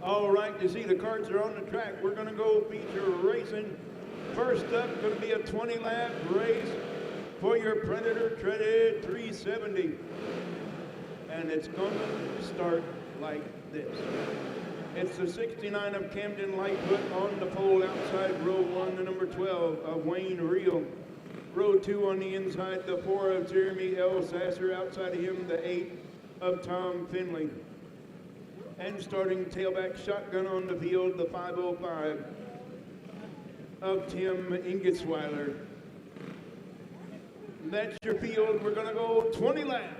All right, you see the carts are on the track. We're going to go feature racing. First up, going to be a 20-lap race for your Predator Treaded 370. And it's going to start like this. It's the 69 of Camden Lightfoot on the pole outside row 1, the number 12 of Wayne Reel. Row 2 on the inside, the 4 of Jeremy L. Sasser. Outside of him, the 8 of Tom Finley. And starting tailback shotgun on the field, the 505 of Tim Ingesweiler. That's your field. We're going to go 20 laps.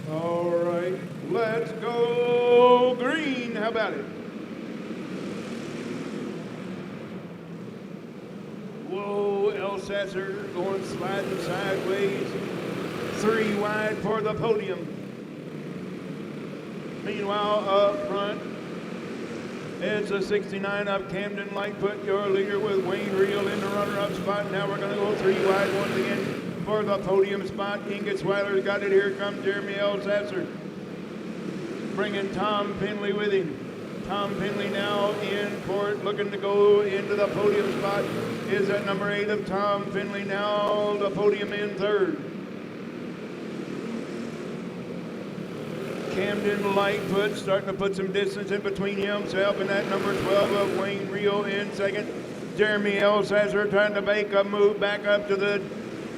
All right, let's go green. How about it? Whoa, Elsasser going sliding sideways. 3 wide for the podium. Meanwhile, up front, it's a 69 of Camden Lightfoot, your leader with Wayne Reel in the runner-up spot. Now we're going to go 3 wide once again. For the podium spot, Ingesweiler's got it. Here comes Jeremy L. Sasser, bringing Tom Finley with him. Tom Finley now in for it, looking to go into the podium spot. Is that number 8 of Tom Finley now the podium in third. Camden Lightfoot starting to put some distance in between himself and that number 12 of Wayne Reel in second. Jeremy L. Sasser trying to make a move back up to the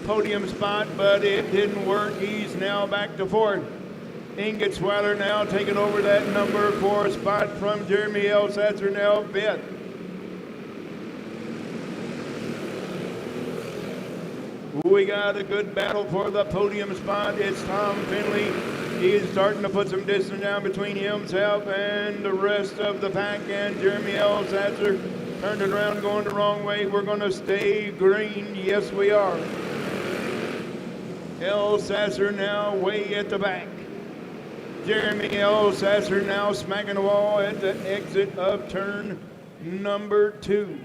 podium spot, but it didn't work. He's now back to fourth. Ingesweiler now taking over that number 4 spot from Jeremy L. Sasser, now fifth. We got a good battle for the podium spot. It's Tom Finley. He's starting to put some distance down between himself and the rest of the pack, and Jeremy L. Sasser turned it around going the wrong way. We're going to stay green. Yes, we are. L. Sasser now way at the back. Jeremy L. Sasser now smacking the wall at the exit of turn number 2.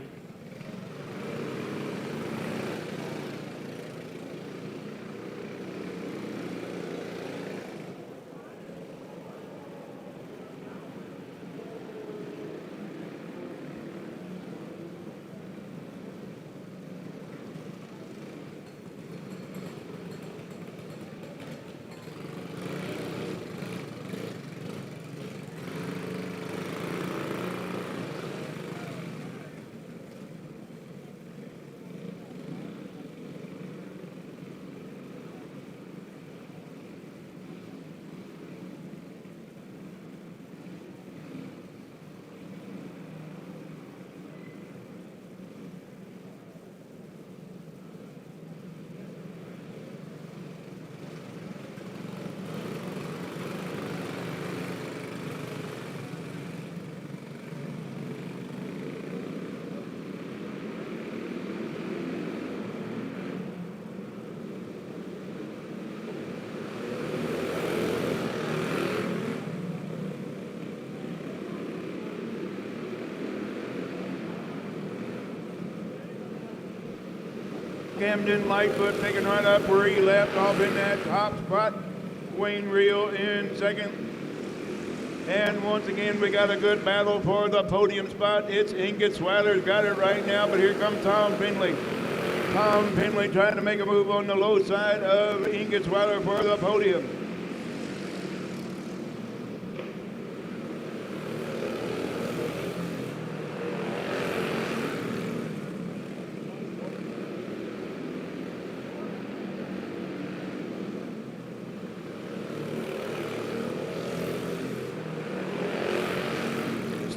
Camden Lightfoot picking right up where he left off in that top spot. Wayne Reel in second. And once again, we got a good battle for the podium spot. It's Ingesweiler's got it right now, but here comes Tom Finley. Tom Finley trying to make a move on the low side of Ingesweiler for the podium.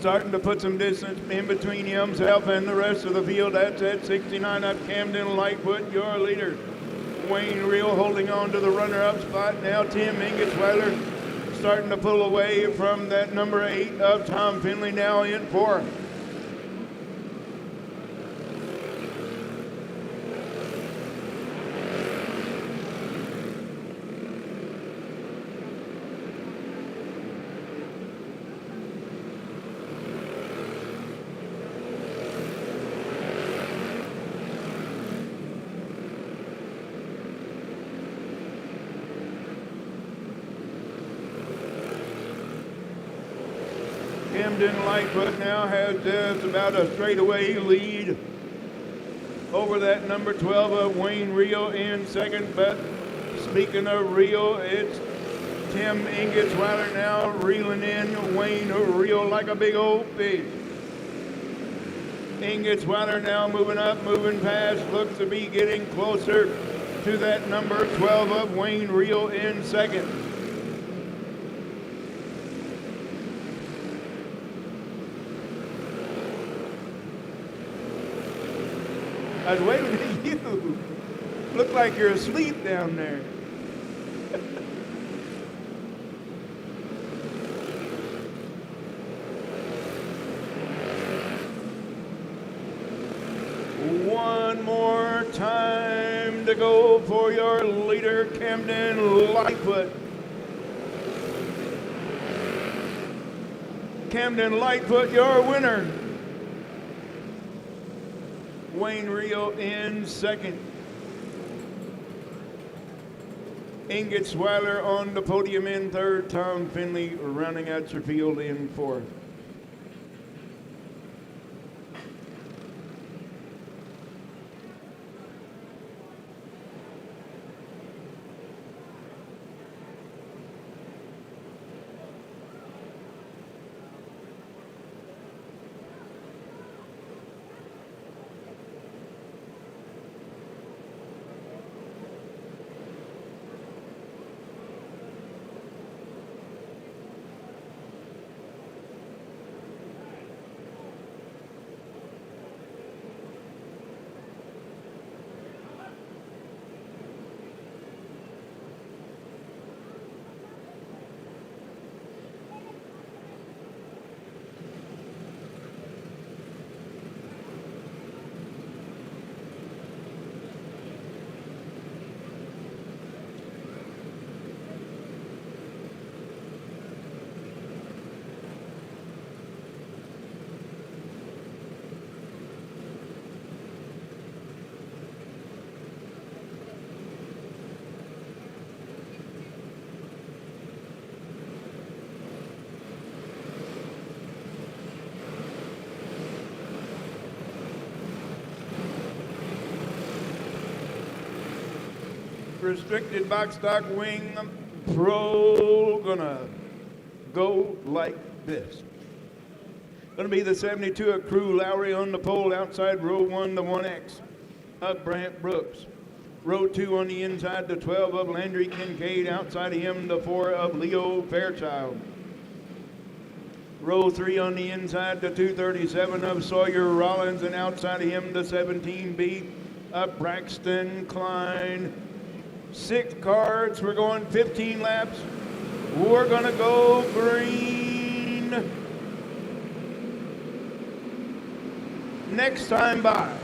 starting to put some distance in between himself and the rest of the field. That's at 69 up Camden Lightfoot, your leader. Wayne Reel holding on to the runner-up spot. Now Tim Ingetzweiler starting to pull away from that number 8 of Tom Finley, now in 4th. Camden Lightfoot now has just about a straightaway lead over that number 12 of Wayne Rio in second. But speaking of Rio, it's Tim Ingetzweiler now reeling in Wayne Rio like a big old fish. Ingetzweiler now moving up, moving fast, looks to be getting closer to that number 12 of Wayne Rio in second. I was waving at you. Look like you're asleep down there. One more time to go for your leader, Camden Lightfoot. Camden Lightfoot, your winner. Wayne Rio in second. Ingetzweiler on the podium in third. Tom Finley rounding out your field in fourth. Restricted box stock wing pro gonna go like this. Gonna be the 72 of Crew Lowry on the pole outside row 1, the 1X of Brant Brooks. Row 2 on the inside, the 12 of Landry Kincaid. Outside of him, the 4 of Leo Fairchild. Row 3 on the inside, the 237 of Sawyer Rollins, and outside of him, the 17B of Braxton Klein. 6 cards. We're going 15 laps. We're going to go green. Next time by.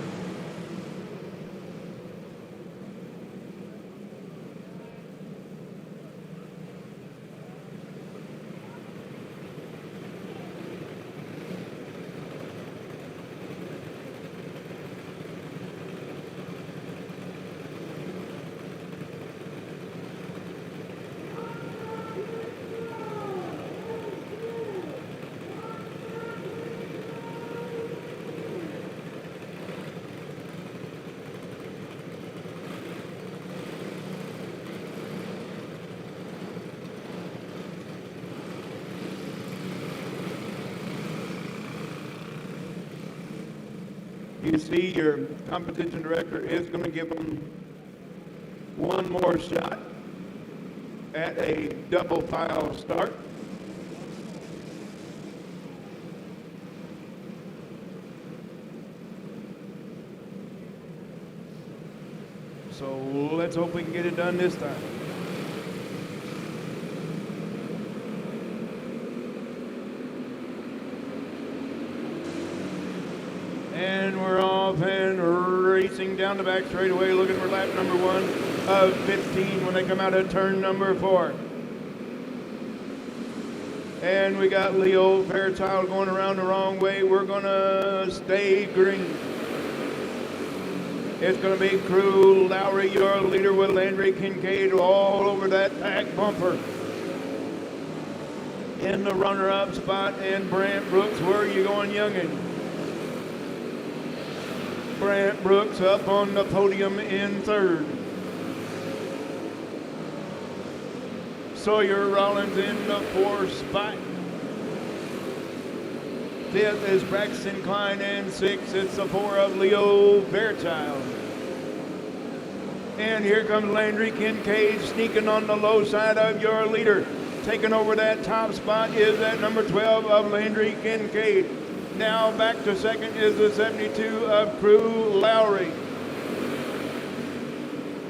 You see your competition director is going to give them one more shot at a double file start. So let's hope we can get it done this time. And we're off and racing down the back straightaway, looking for lap number 1 of 15 when they come out of turn number 4. And we got Leo Fairchild going around the wrong way. We're gonna stay green. It's gonna be Crew Lowry, your leader, with Landry Kincaid all over that back bumper. In the runner-up spot, and Brant Brooks, where are you going, youngin? Brant Brooks up on the podium in 3rd. Sawyer Rollins in the 4th spot. 5th is Braxton Klein, and 6th it's the 4 of Leo Fairchild. And here comes Landry Kincaid sneaking on the low side of your leader. Taking over that top spot is that number 12 of Landry Kincaid. Now back to 2nd is the 72 of Crew Lowry.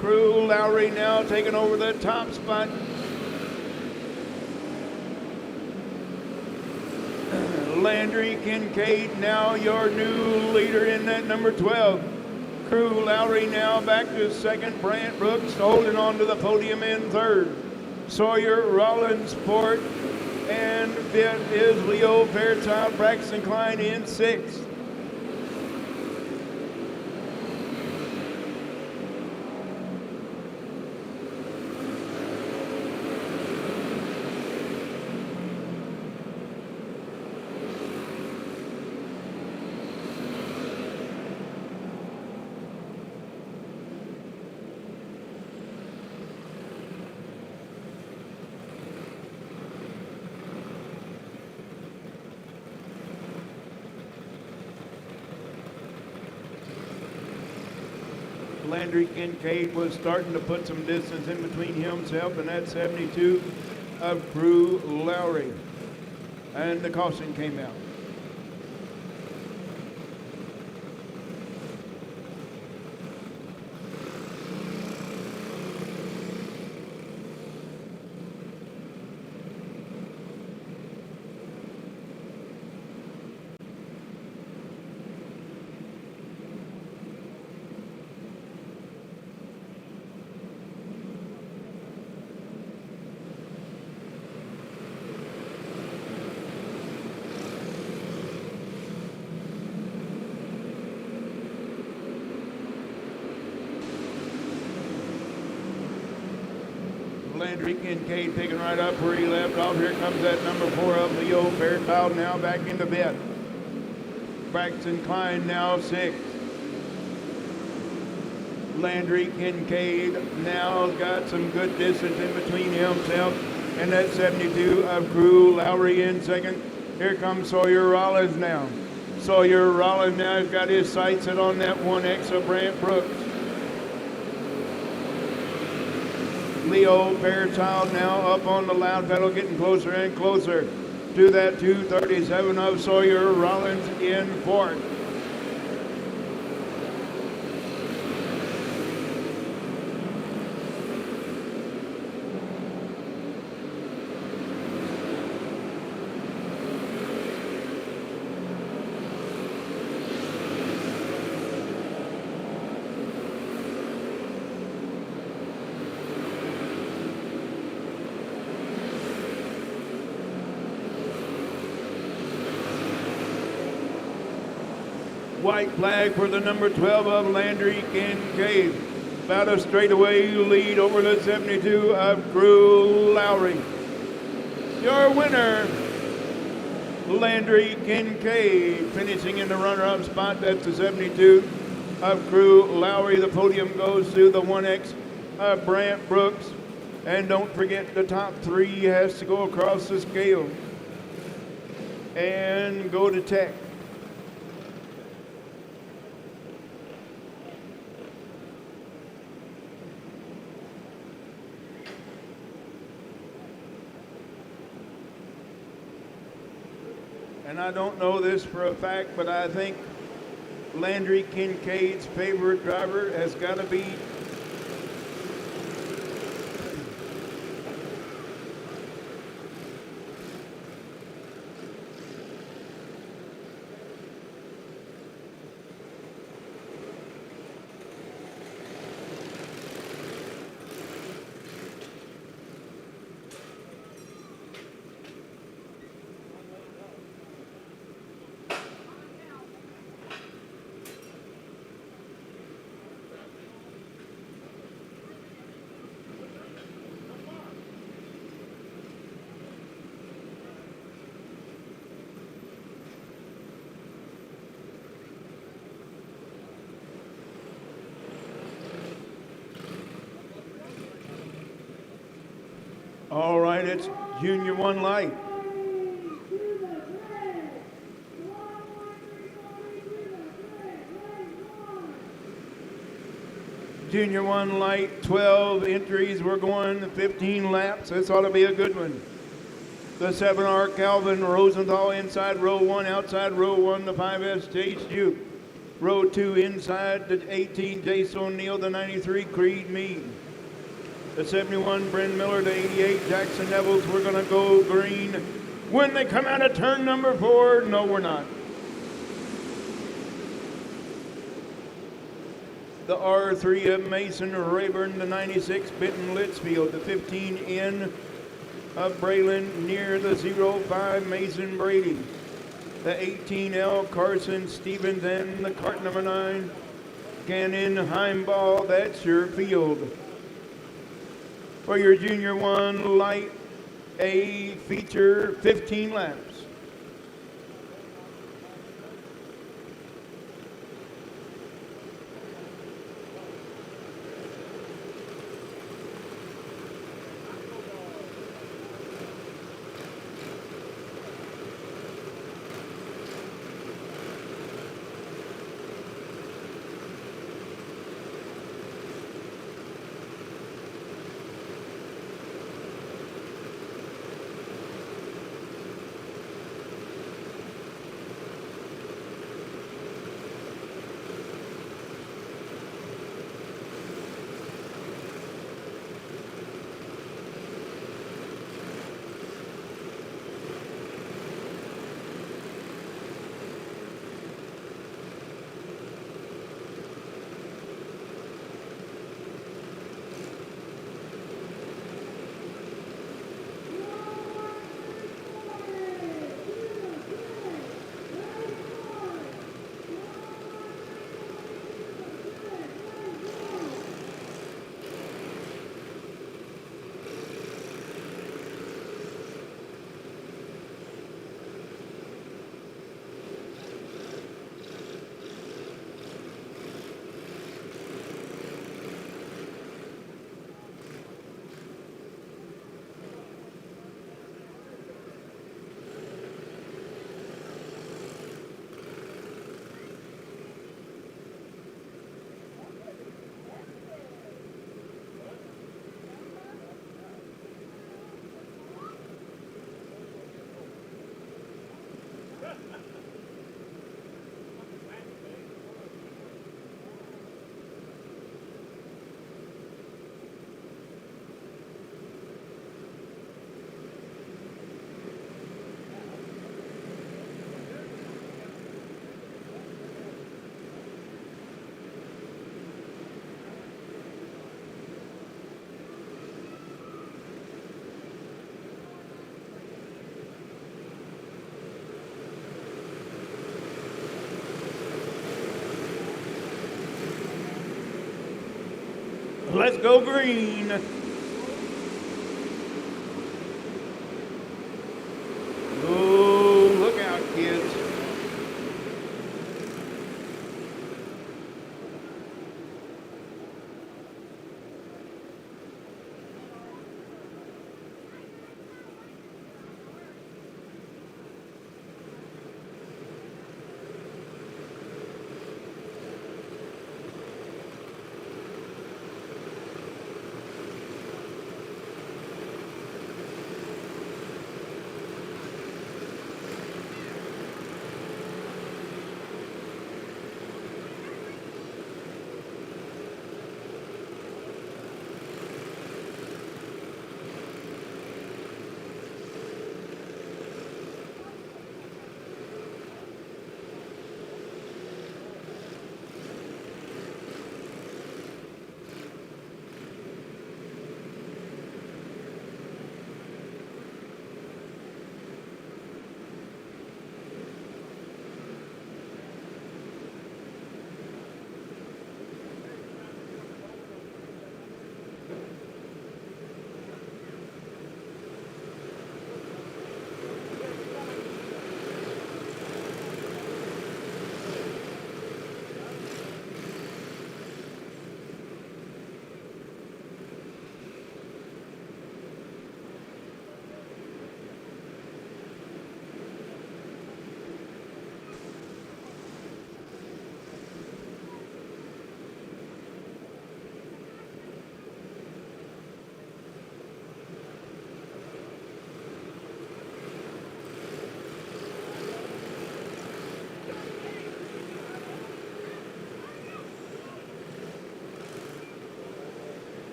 Crew Lowry now taking over the top spot. Landry Kincaid now your new leader in that number 12. Crew Lowry now back to 2nd. Brant Brooks holding on to the podium in 3rd. Sawyer Rollins 4th. And 5th is Leo Fairchild. Braxton Klein in 6th. Landry Kincaid was starting to put some distance in between himself and that 72 of Crew Lowry. And the caution came out. Landry Kincaid picking right up where he left off. Here comes that number 4 of Leo Fairchild now back into bed. Braxton Klein now 6th. Landry Kincaid now got some good distance in between himself and that 72 of Crew Lowry in 2nd. Here comes Sawyer Rollins now. Sawyer Rollins now has got his sights set on that 1X of Brant Brooks. Leo Fairchild now up on the loud pedal, getting closer and closer to that 237 of Sawyer Rollins in 4th. White flag for the number 12 of Landry Kincaid. About a straightaway lead over the 72 of Crew Lowry. Your winner, Landry Kincaid, finishing in the runner-up spot. That's the 72 of Crew Lowry. The podium goes to the 1X of Brant Brooks. And don't forget, the top 3 has to go across the scale and go to Tech. And I don't know this for a fact, but I think Landry Kincaid's favorite driver has got to be All right, it's Junior 1 light. Junior 1 light, 12 entries. We're going 15 laps. This ought to be a good one. The 7R Calvin Rosenthal inside row 1, outside row 1, the 5S Chase Duke. Row 2 inside the 18 Jace O'Neill, the 93 Creed Mead. The 71 Bryn Miller, the 88 Jackson Nevels. We're going to go green. When they come out of turn number 4, no, we're not. The R3 of Mason Rayburn, the 96 Benton Litchfield, the 15 N of Braylon near the 05 Mason Brady, the 18L Carson Stevens, and the cart number 9 Gannon Heimball. That's your field. For your Junior 1 light A feature, 15 laps. Let's go green. Oh, look out, kids.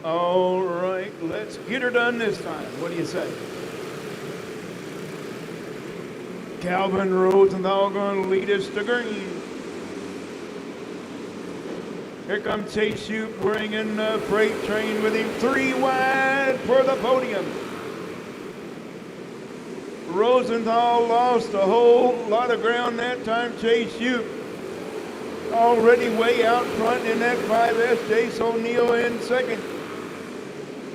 All right, let's get her done this time. What do you say? Calvin Rosenthal going to lead us to green. Here comes Chase Shoup bringing the freight train with him. 3 wide for the podium. Rosenthal lost a whole lot of ground that time. Chase Shoup already way out front in that 5S. Jace O'Neill in second.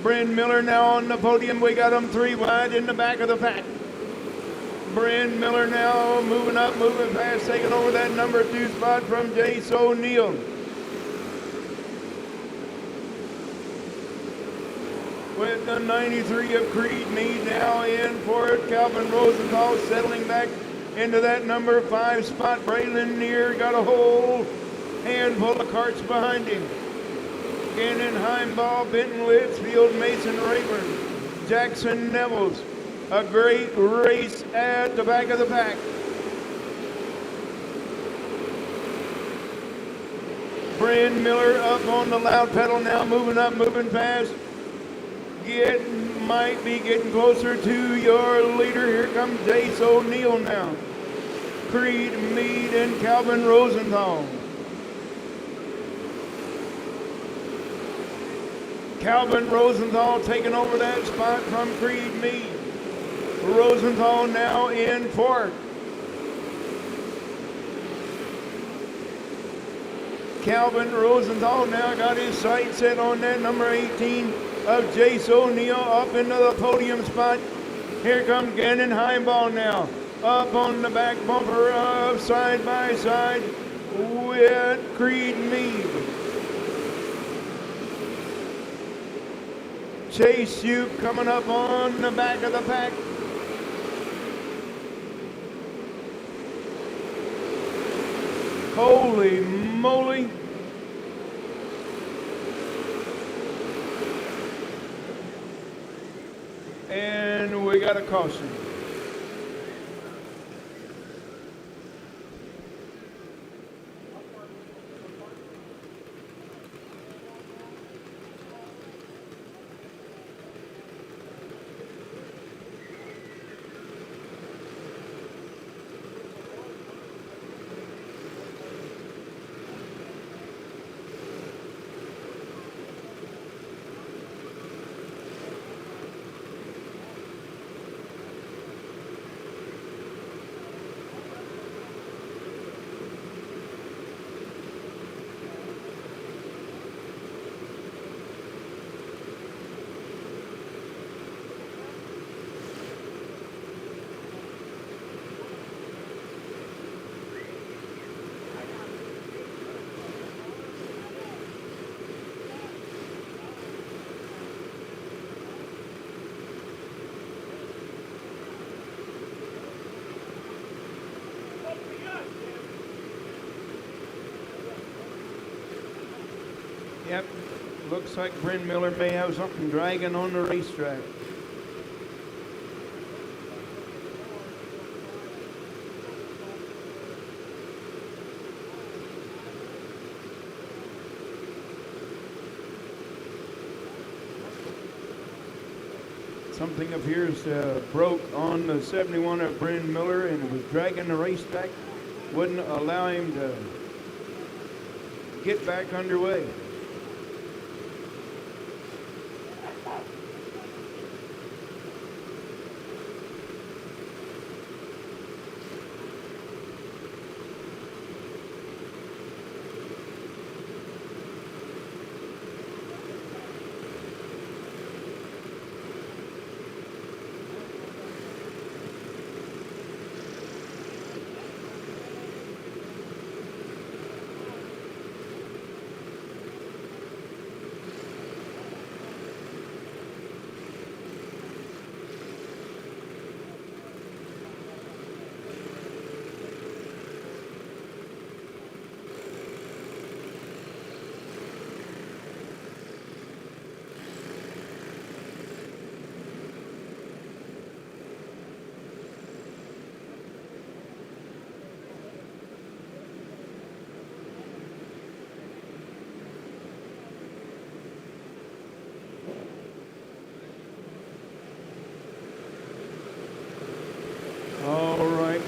Bryn Miller now on the podium. We got him 3 wide in the back of the pack. Bryn Miller now moving up, moving fast, taking over that number 2 spot from Jace O'Neill. With the 93 of Creed Mead now in for it. Calvin Rosenthal settling back into that number 5 spot. Braylon Neer got a whole handful of carts behind him. Gannon Heimball, Benton Lidsfield, Mason Rayburn, Jackson Nevels. A great race at the back of the pack. Bryn Miller up on the loud pedal now, moving up, moving fast. Might be getting closer to your leader. Here comes Jace O'Neill now. Creed Mead and Calvin Rosenthal. Calvin Rosenthal taking over that spot from Creed Mead. Rosenthal now in fourth. Calvin Rosenthal now got his sights set on that number 18 of Jace O'Neill up into the podium spot. Here comes Gannon Heimball now. Up on the back bumper of side by side with Creed Mead. Chase Shoup coming up on the back of the pack. Holy moly. And we got a caution. Yep, looks like Bryn Miller may have something dragging on the racetrack. Something appears to have broke on the 71 of Bryn Miller and was dragging the racetrack. Wouldn't allow him to get back underway.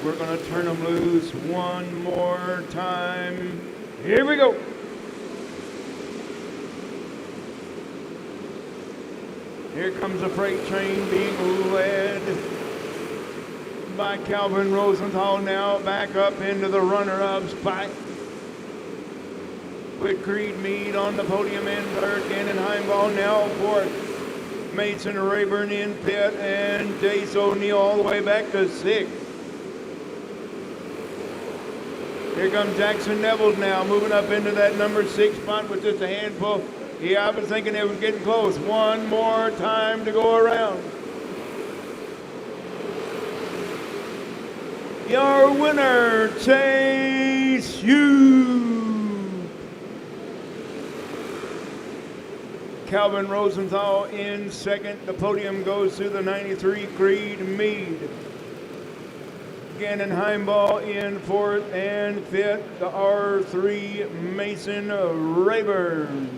We're going to turn them loose one more time. Here we go. Here comes a freight train being led by Calvin Rosenthal, now back up into the runner-up spot. With Creed Mead on the podium in third, Gannon Heimball now fourth. Mason Rayburn in fifth, and Dace O'Neill all the way back to sixth. Here comes Jackson Neville now, moving up into that number 6 spot with just a handful. Yeah, I was thinking it was getting close. One more time to go around. Your winner, Chase Hughes. Calvin Rosenthal in second. The podium goes to the 93 Creed Mead. Gannon Heimball in fourth and fifth. The R3 Mason Rayburn.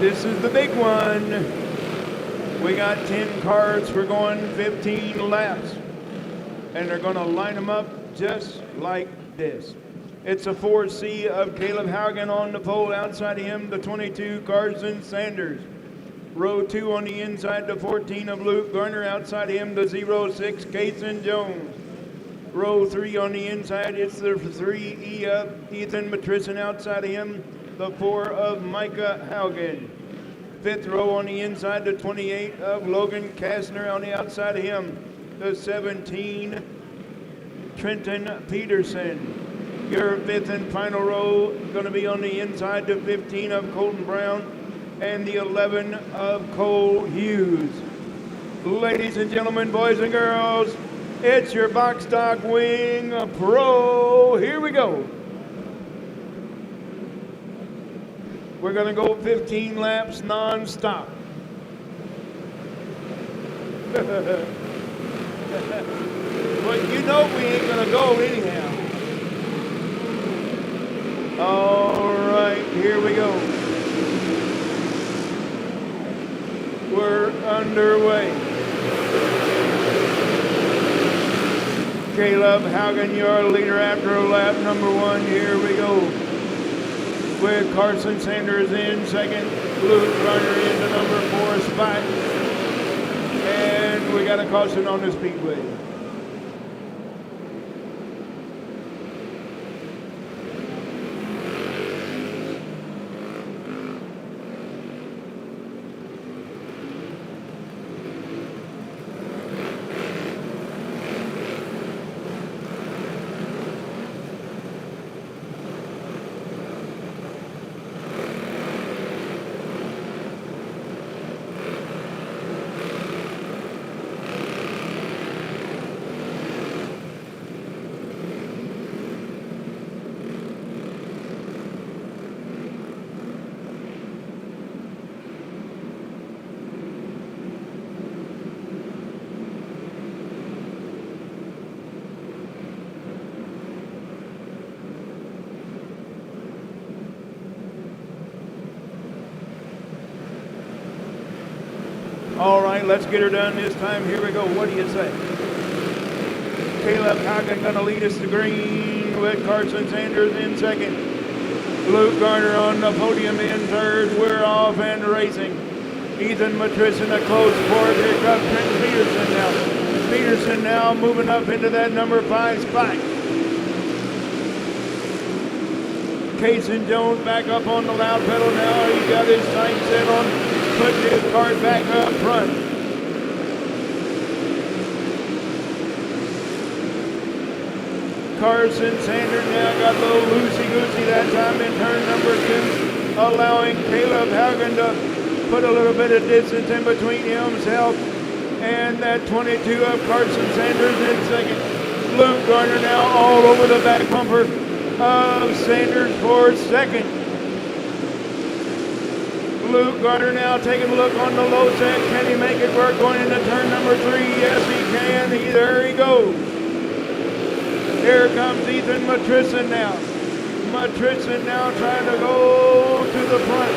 This is the big one. We got 10 carts. We're going 15 laps. And they're going to line them up just like this. It's a 4C of Caleb Haugen on the pole. Outside of him, the 22 Carson Sanders. Row 2 on the inside, the 14 of Luke Garner. Outside of him, the 06 Kason Jones. Row 3 on the inside, it's the 3E of Ethan Matrison. Outside of him, the 4 of Micah Haugen. Fifth row on the inside, the 28 of Logan Kastner. On the outside of him, the 17 Trenton Peterson. Your fifth and final row going to be on the inside, the 15 of Colton Brown and the 11 of Cole Hughes. Ladies and gentlemen, boys and girls, it's your Box Stock Wing Pro. Here we go. We're going to go 15 laps non-stop. But you know we ain't going to go anyhow. All right, here we go. We're underway. Caleb Haugen, your leader after lap number 1. Here we go. With Carson Sanders in second, Luke Garner in the number 4 spot. And we got a caution on the speedway. All right, let's get her done this time. Here we go. What do you say? Caleb Haugen going to lead us to green with Carson Sanders in second. Luke Garner on the podium in third. We're off and racing. Ethan Matrison a close fourth. Here comes Trenton Peterson now. Peterson now moving up into that number 5 spot. Kason Jones back up on the loud pedal now. He got his sight set on putting his cart back up front. Carson Sanders now got a little loosey-goosey that time in turn number 2, allowing Caleb Haugen to put a little bit of distance in between himself And that 22 of Carson Sanders in second. Luke Garner now all over the back bumper of Sanders for second. Luke Garner now taking a look on the low set. Can he make it work going into turn number 3? Yes, he can. There he goes. Here comes Ethan Matrison now. Matrison now trying to go to the front.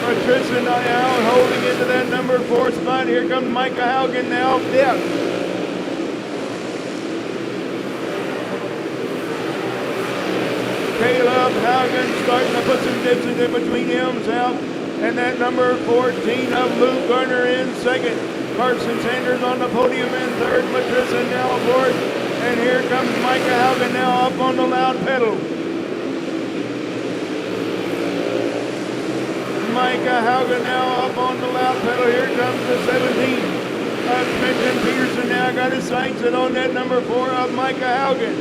Matrison now holding into that number 4 spot. Here comes Micah Haugen now, 5th. Caleb Haugen starting to put some distance in between himself and that number 14 of Luke Garner in second. Carson Sanders on the podium in third. Matrison now fourth. And here comes Micah Haugen now up on the loud pedal. Micah Haugen now up on the loud pedal. Here comes the 17 of Trenton Peterson now got his sights set on that number 4 of Micah Haugen.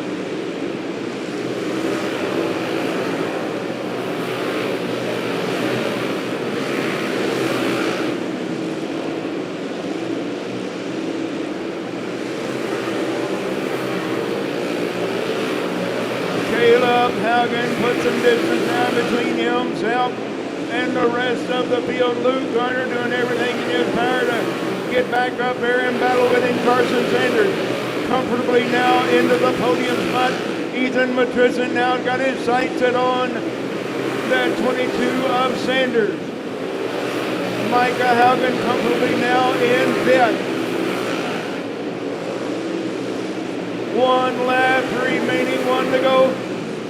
Caleb Haugen put some distance now between himself and the rest of the field. Luke Garner doing everything in his power to get back up there and battle within Carson Sanders. Comfortably now into the podium spot. Ethan Matrison now got his sights set on that 22 of Sanders. Micah Haugen comfortably now in 5th. One lap remaining, one to go.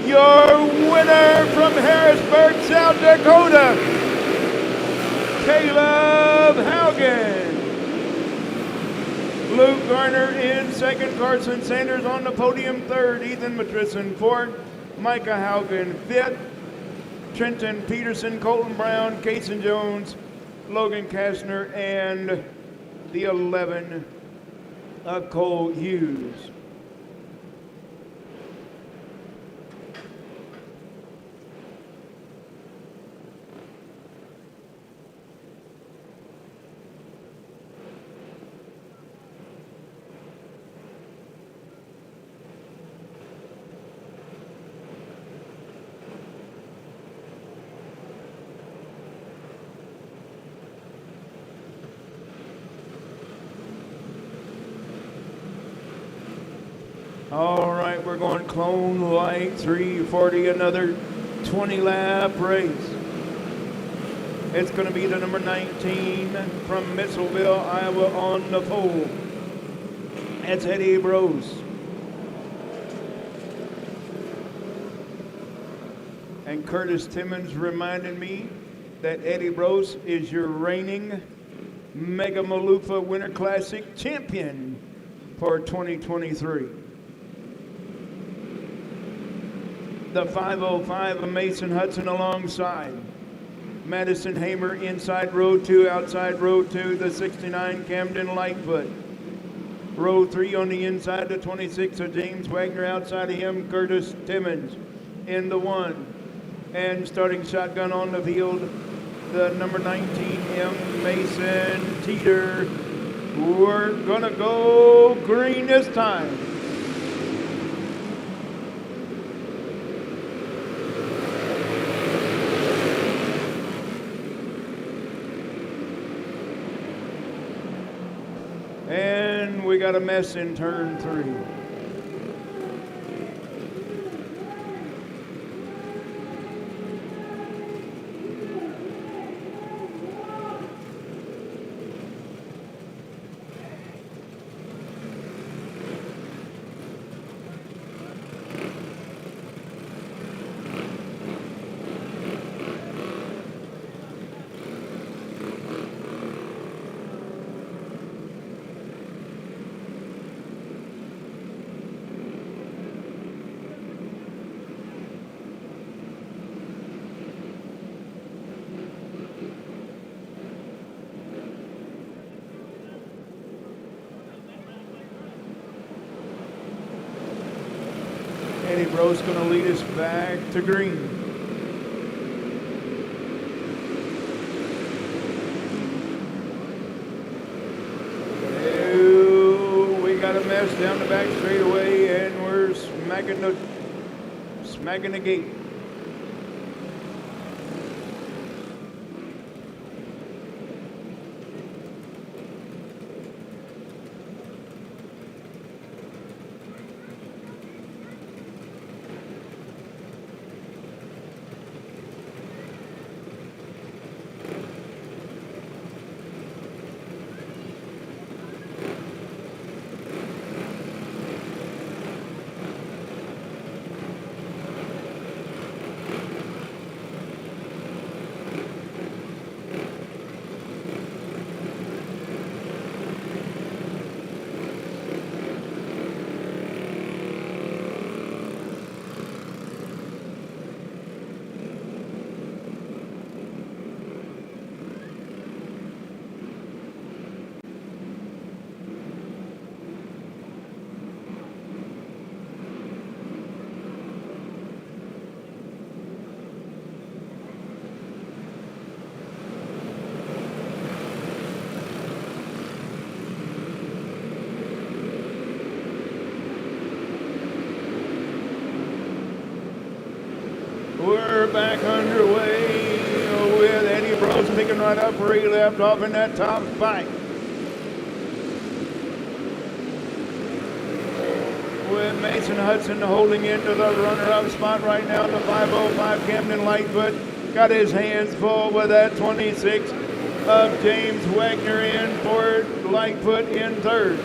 Your winner from Harrisburg, South Dakota, Caleb Haugen. Luke Garner in second, Carson Sanders on the podium third, Ethan Matrison fourth, Micah Haugen fifth, Trenton Peterson, Colton Brown, Cason Jones, Logan Kastner, and the 11 of Cole Hughes. All right, we're going Clone Light 340, another 20-lap race. It's going to be the number 19 from Mitchellville, Iowa on the pole. It's Eddie Brose. And Curtis Timmons reminded me that Eddie Brose is your reigning Mega Malufa Winter Classic champion for 2023. The 505 of Mason Hudson alongside. Madison Hamer inside row 2, outside row 2, the 69 Camden Lightfoot. Row 3 on the inside, the 26 of James Wagner, outside of him, Curtis Timmons in the 1. And starting shotgun on the field, the number 19, M. Mason Teeter. We're gonna go green this time. And we got a mess in turn 3. Eddie Brose going to lead us back to green. pass down the back straightaway, and we're smacking the gate. We're back underway with Eddie Bros picking right up where he left off in that top fight. With Mason Hudson holding into the runner-up spot right now, the 505 Camden Lightfoot got his hands full with that 26 of James Wagner in for Lightfoot in third.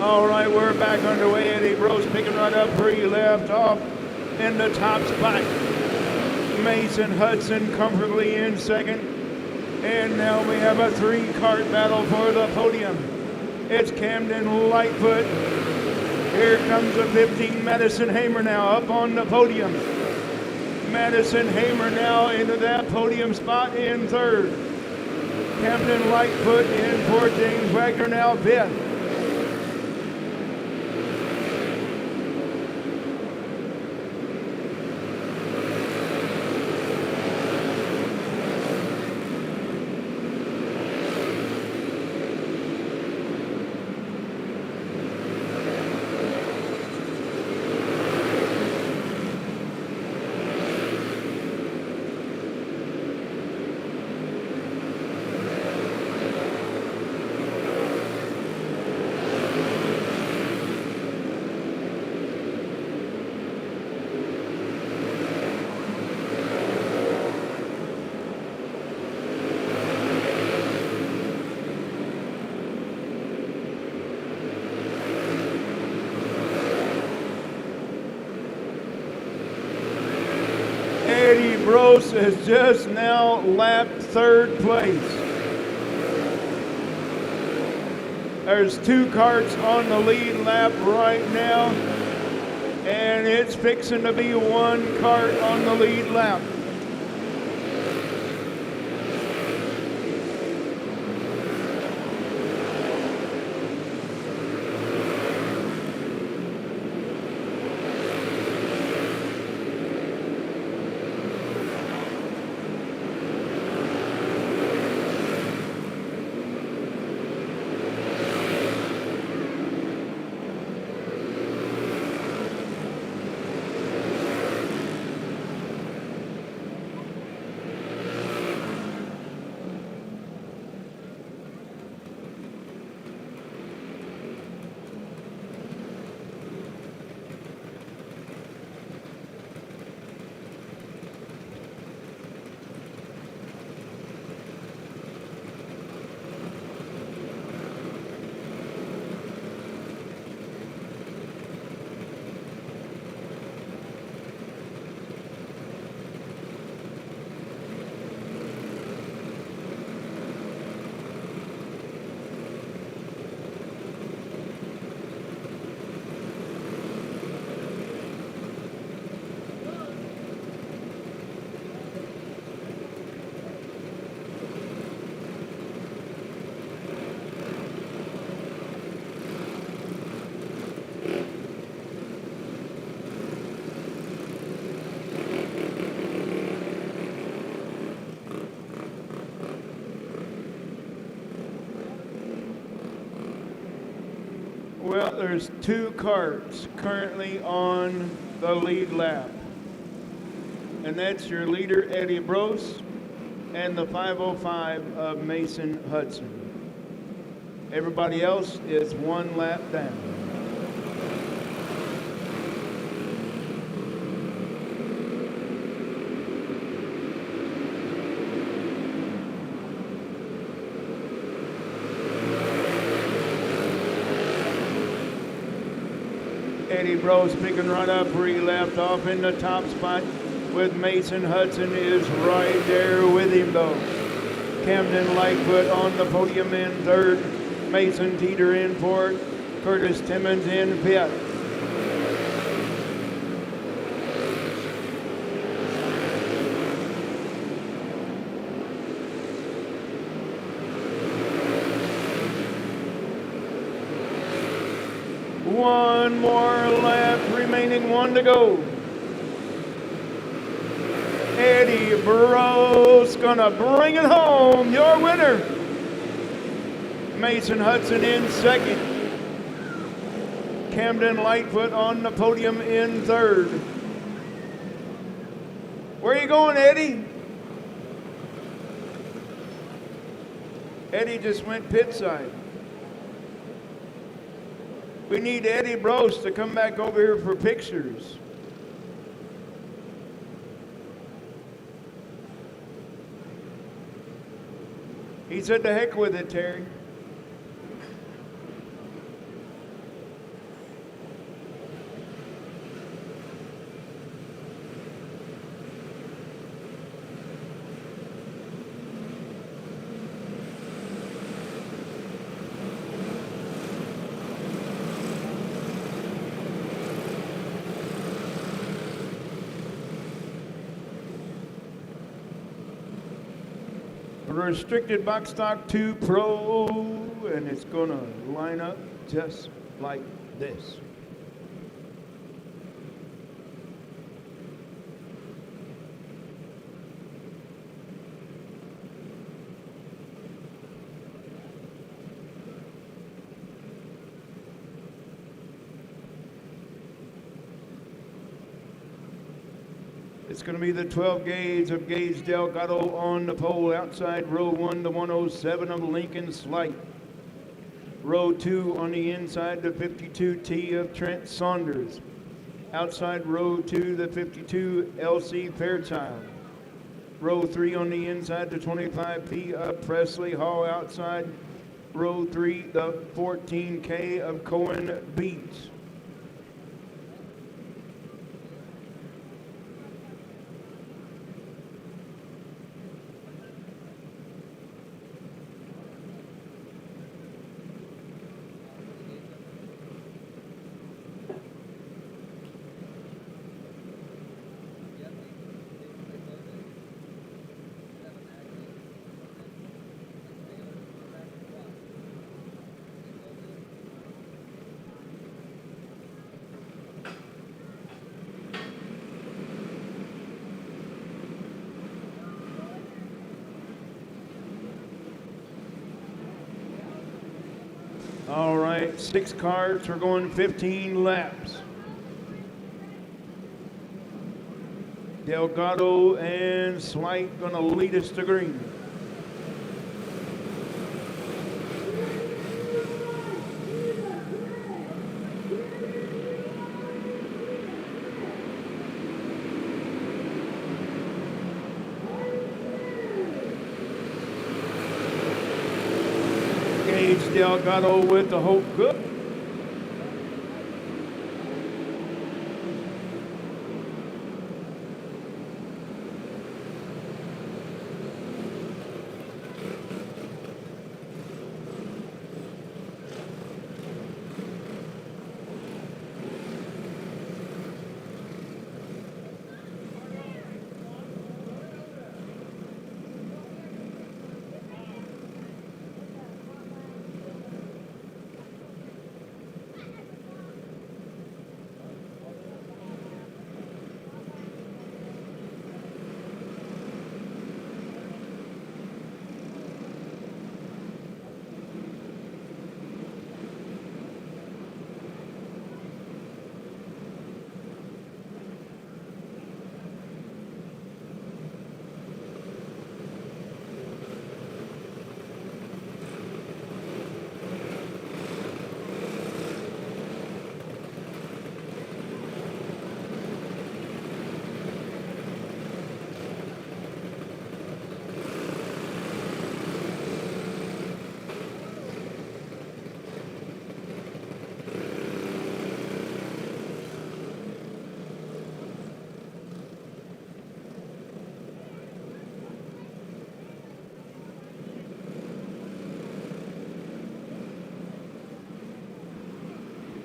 All right, we're back underway. Eddie Bros picking right up where he left off in the top spot. Mason Hudson comfortably in second. And now we have a three-cart battle for the podium. It's Camden Lightfoot. Here comes the 15 Madison Hamer now up on the podium. Madison Hamer now into that podium spot in third. Camden Lightfoot in for James Wagner now fifth. Eddie Bros has just now lapped third place. There's two carts on the lead lap right now. And it's fixing to be one Kart on the lead lap. Well, there's two karts currently on the lead lap. And that's your leader, Eddie Brose, and the 505 of Mason Hudson. Everybody else is one lap down. Eddie Brose picking right up where he left off in the top spot with Mason Hudson is right there with him though. Camden Lightfoot on the podium in third. Mason Teeter in fourth. Curtis Timmons in fifth. One more lap remaining, one to go. Eddie Brose gonna bring it home, your winner. Mason Hudson in second. Camden Lightfoot on the podium in third. Where are you going, Eddie? Eddie just went pit side. We need Eddie Brose to come back over here for pictures. He said, "To heck with it, Terry." Restricted box stock 2 Pro, and it's gonna line up just like this. It's going to be the 12 gauge of Gage Delgado on the pole. Outside row 1, the 107 of Lincoln Slight. Row 2 on the inside, the 52T of Trent Saunders. Outside row 2, the 52 LC Fairchild. Row 3 on the inside, the 25P of Presley Hall. Outside row 3, the 14K of Cohen Beach. All right, 6 carts. We're going 15 laps. Delgado and Slight going to lead us to green. Delgado with the Hope Cook.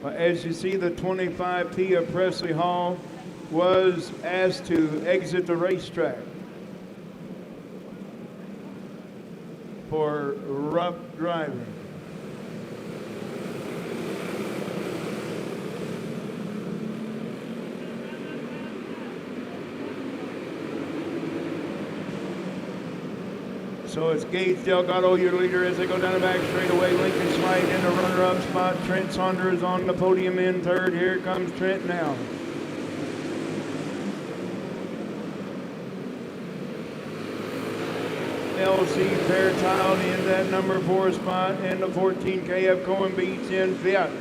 As you see, the 25P of Presley Hall was asked to exit the racetrack for rough driving. So it's Gage Delgado, your leader, as they go down the back straightaway. Lincoln Slight in the runner-up spot. Trent Saunders on the podium in third. Here comes Trent now. LC Fairchild in that number 4 spot, and the 14KF Cohen Beats in fifth.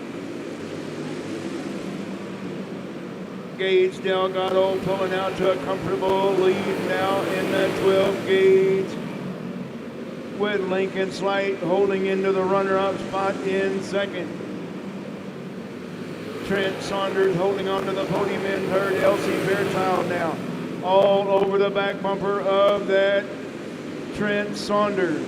Gage Delgado pulling out to a comfortable lead now in that 12 gauge, with Lincoln Slight holding into the runner-up spot in second. Trent Saunders holding on to the podium in third. LC Fairchild now all over the back bumper of that Trent Saunders.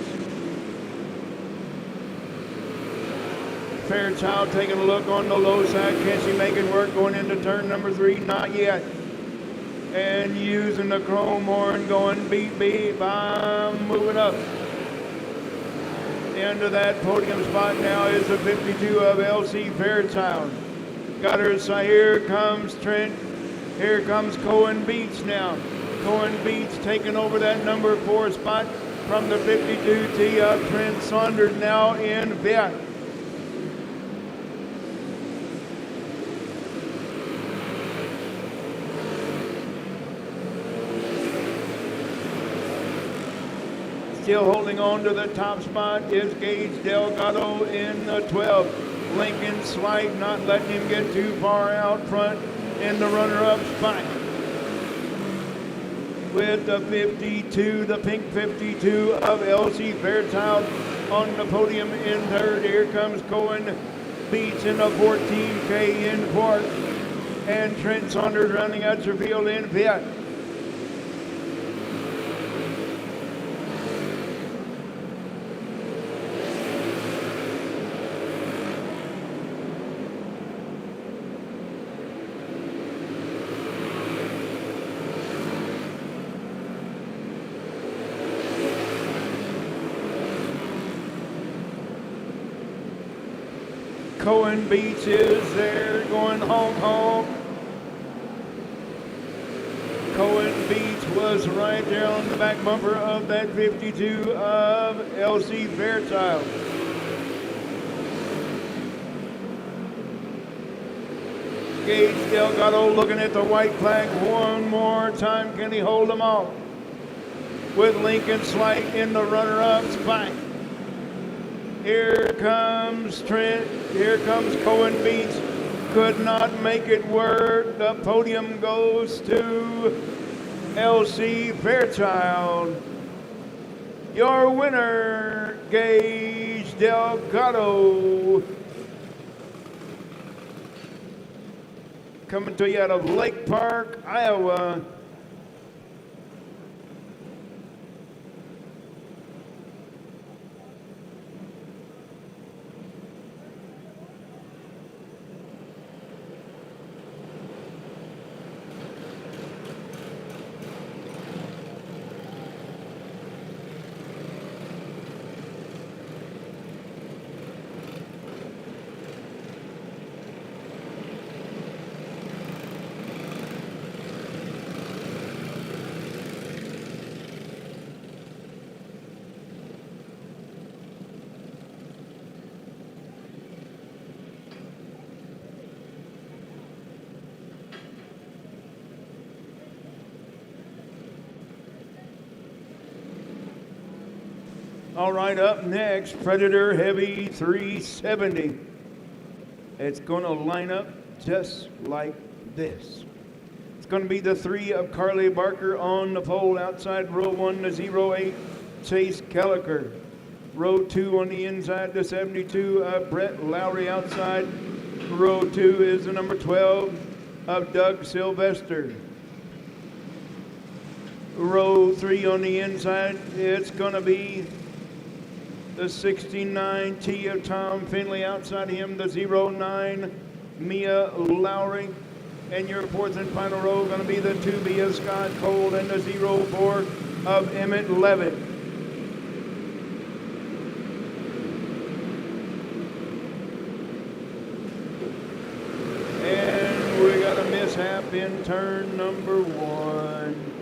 Fairchild taking a look on the low side. Can she make it work going into turn number 3? Not yet. And using the chrome horn, going beep beep, moving up. Into that podium spot now is the 52 of LC Fairchild. Got her, so here comes Trent. Here comes Cohen Beats now. Cohen Beats taking over that number 4 spot from the 52T of Trent Saunders now in fifth. Still holding on to the top spot is Gage Delgado in the 12. Lincoln Slight not letting him get too far out front in the runner-up spot. With the 52, the pink 52 of LC Fairchild on the podium in third. Here comes Cohen Beats in the 14K in fourth. And Trent Saunders rounding out your field in fifth. Cohen Beats is there going honk honk. Cohen Beats was right there on the back bumper of that 52 of LC Fairchild. Gage Delgado looking at the white flag one more time. Can he hold them off? With Lincoln Slight in the runner-up spot. Here comes Trent. Here comes Cohen Beats. Could not make it work. The podium goes to LC Fairchild. Your winner, Gage Delgado. Coming to you out of Lake Park, Iowa. All right, up next, Predator Heavy 370. It's going to line up just like this. It's going to be the 3 of Carly Barker on the pole outside row 1, the 08, Chase Kelliker. Row 2 on the inside, the 72 of Brett Lowry outside. Row 2 is the number 12 of Doug Sylvester. Row 3 on the inside, it's going to be the 69 T of Tom Finley. Outside him, the 09 Mia Lowry. And your 4th and final row going to be the 2B of Scott Cole and the 04 of Emmett Levitt. And we got a mishap in turn number 1.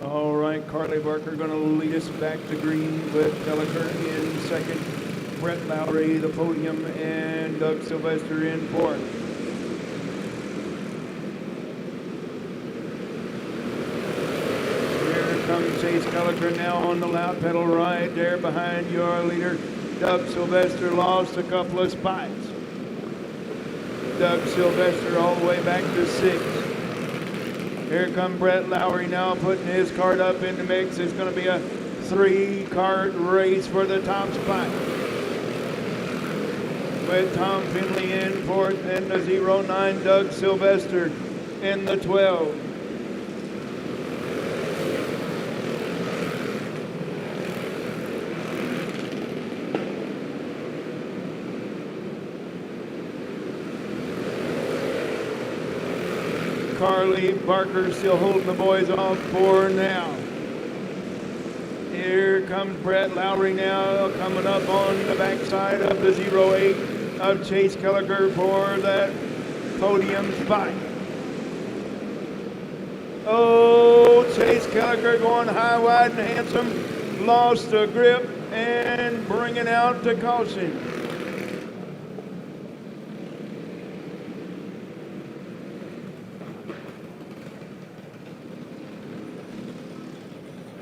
All right, Carly Barker going to lead us back to green with Kelliker in second, Brett Lowry the podium, and Doug Sylvester in 4th. Here comes Chase Kelliker now on the loud pedal right there behind your leader. Doug Sylvester lost a couple of spots. Doug Sylvester all the way back to 6th. Here comes Brett Lowry now putting his cart up in the mix. It's going to be a 3-cart race for the top spot. With Tom Finley in 4th and the 09 Doug Sylvester in the 12. Carly Barker still holding the boys off for now. Here comes Brett Lowry now coming up on the backside of the 08 of Chase Kelliker for that podium spot. Oh, Chase Kelliker going high, wide, and handsome. Lost the grip and bringing out the caution.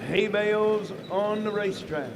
Hay bales on the racetrack.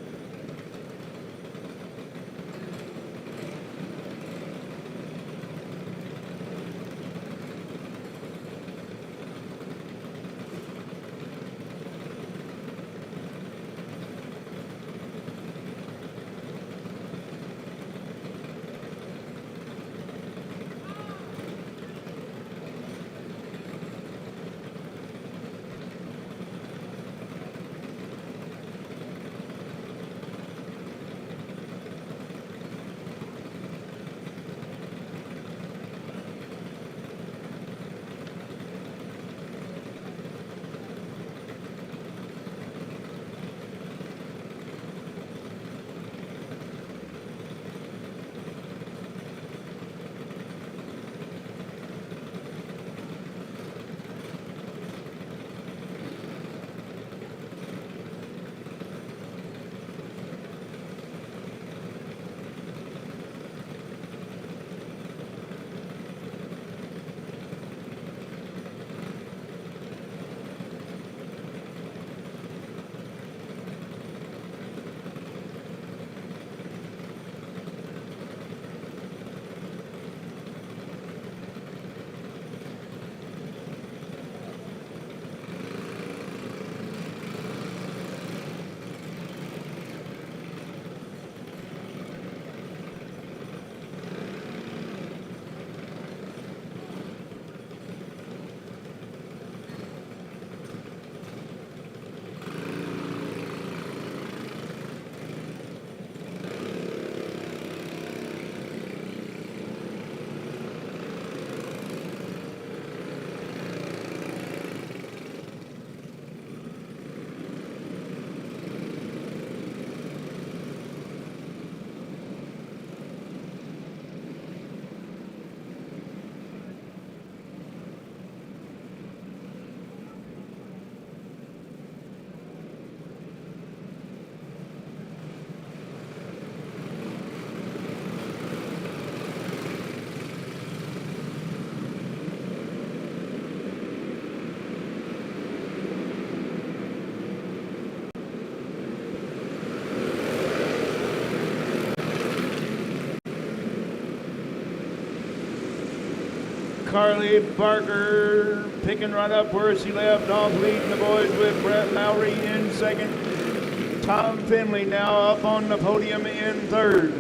Carly Barker picking right up where she left off, leading the boys with Brett Lowry in second. Tom Finley now up on the podium in third.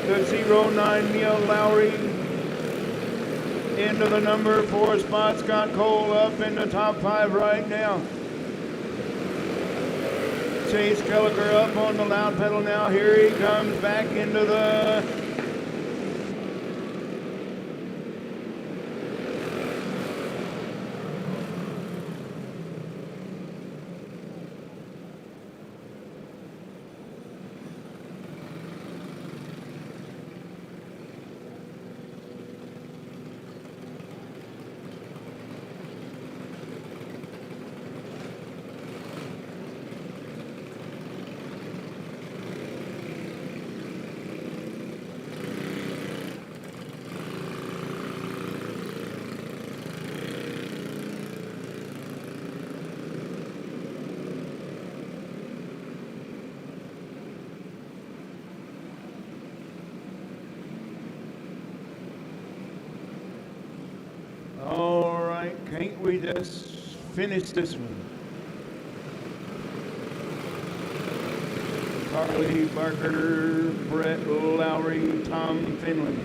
The 09 Neil Lowry into the number 4 spot. Scott Cole up in the top 5 right now. Chase Kelliker up on the loud pedal now. Here he comes back into the all right, can't we just finish this one? Carly Barker, Brett Lowry, Tom Finley,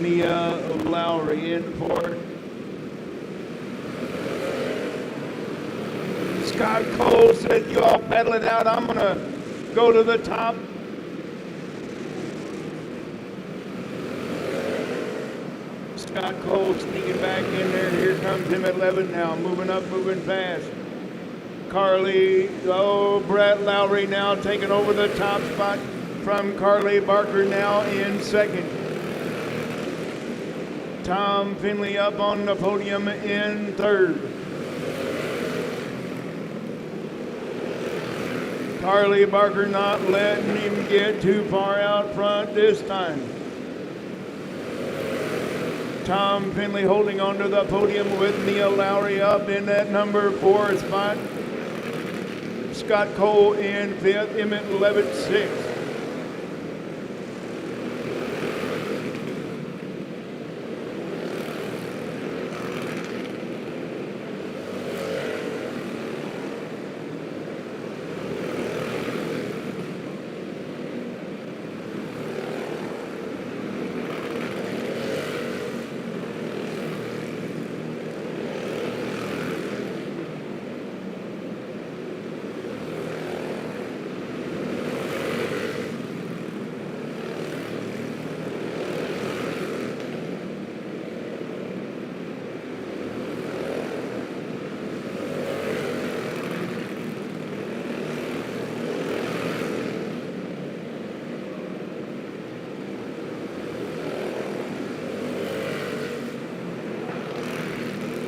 Mia Lowry in fourth. Scott Cole said, you all pedal it out, I'm gonna go to the top. Scott Cole sneaking back in there. Here comes him at 11 now, moving up, moving fast. Carly, Brett Lowry now taking over the top spot from Carly Barker now in second. Tom Finley up on the podium in third. Carly Barker not letting him get too far out front this time. Tom Finley holding onto the podium with Neil Lowry up in that number 4 spot. Scott Cole in 5th, Emmett Levitt 6th.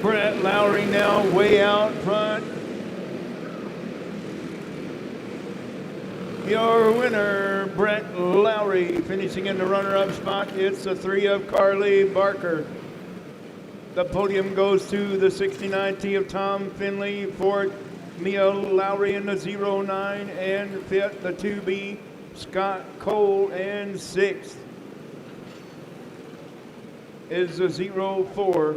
Brett Lowry now way out front. Your winner, Brett Lowry, finishing in the runner-up spot. It's the 3 of Carly Barker. The podium goes to the 69T of Tom Finley, 4th, Mia Lowry in the 09, and 5th, the 2B, Scott Cole, and 6th is the 04.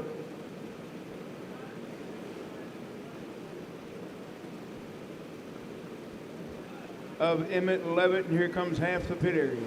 Of Emmett Levitt, and here comes half the pit area.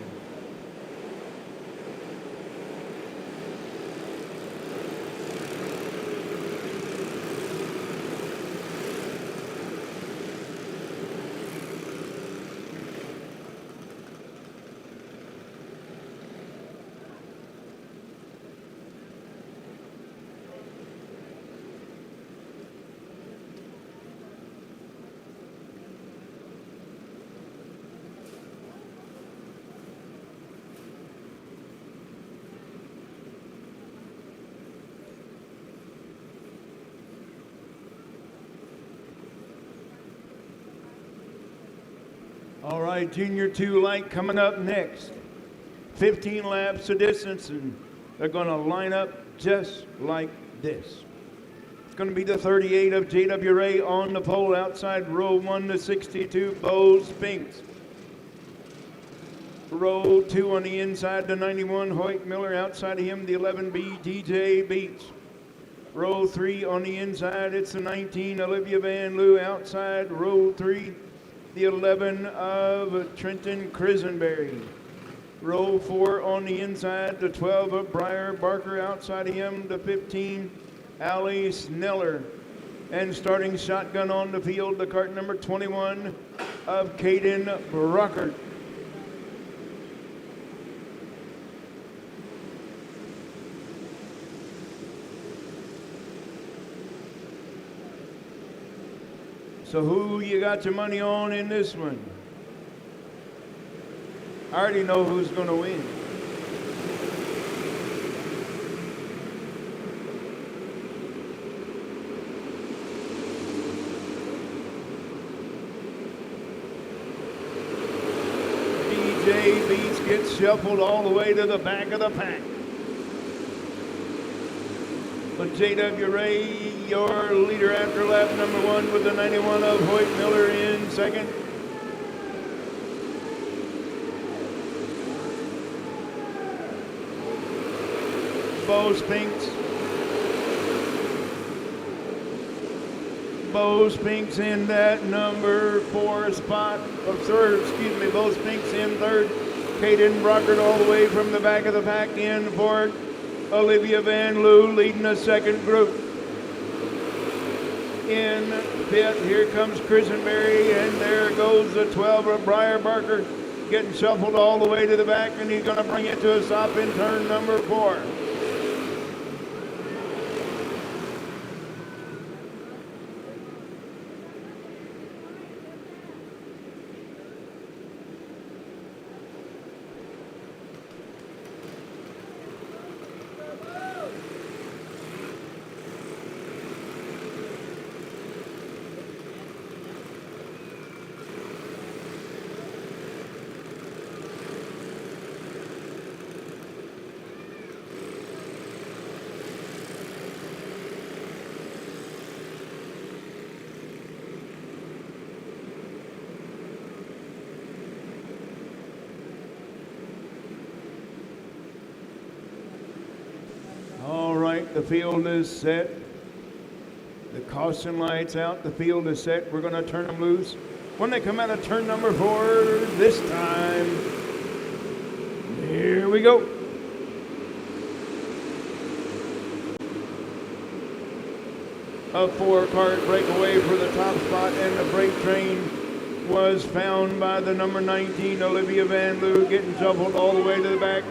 All right, Junior 2 light coming up next. 15 laps of distance, and they're going to line up just like this. It's going to be the 38 of JWA on the pole outside row 1 to 62, Bo Spinks. Row 2 on the inside, the 91, Hoyt Miller. Outside of him, the 11B, DJ Beats. Row 3 on the inside, it's the 19, Olivia Van Loo. Outside, row 3, the 11 of Trenton Crisenberry. Row 4 on the inside, the 12 of Briar Barker. Outside of him, the 15, Allie Sneller. And starting shotgun on the field, the cart number 21 of Caden Brockert. So who you got your money on in this one? I already know who's going to win. DJ Beats gets shuffled all the way to the back of the pack. But J.W. Ray, your leader after lap number 1 with the 91 of Hoyt Miller in second. Bo Spinks in that number 4 spot, or third, excuse me, Bo Spinks in third. Caden Brockert all the way from the back of the pack in fourth. Olivia Van Loo leading the second group. In fifth, here comes Crisenberry, and there goes the 12 of Briar Barker, getting shuffled all the way to the back, and he's going to bring it to a stop in turn number 4. The field is set. The caution lights out. The field is set. We're going to turn them loose. When they come out of turn number 4 this time, here we go. A 4-cart breakaway for the top spot, and the freight train was found by the number 19, Olivia Van Loo, getting shuffled all the way to the back.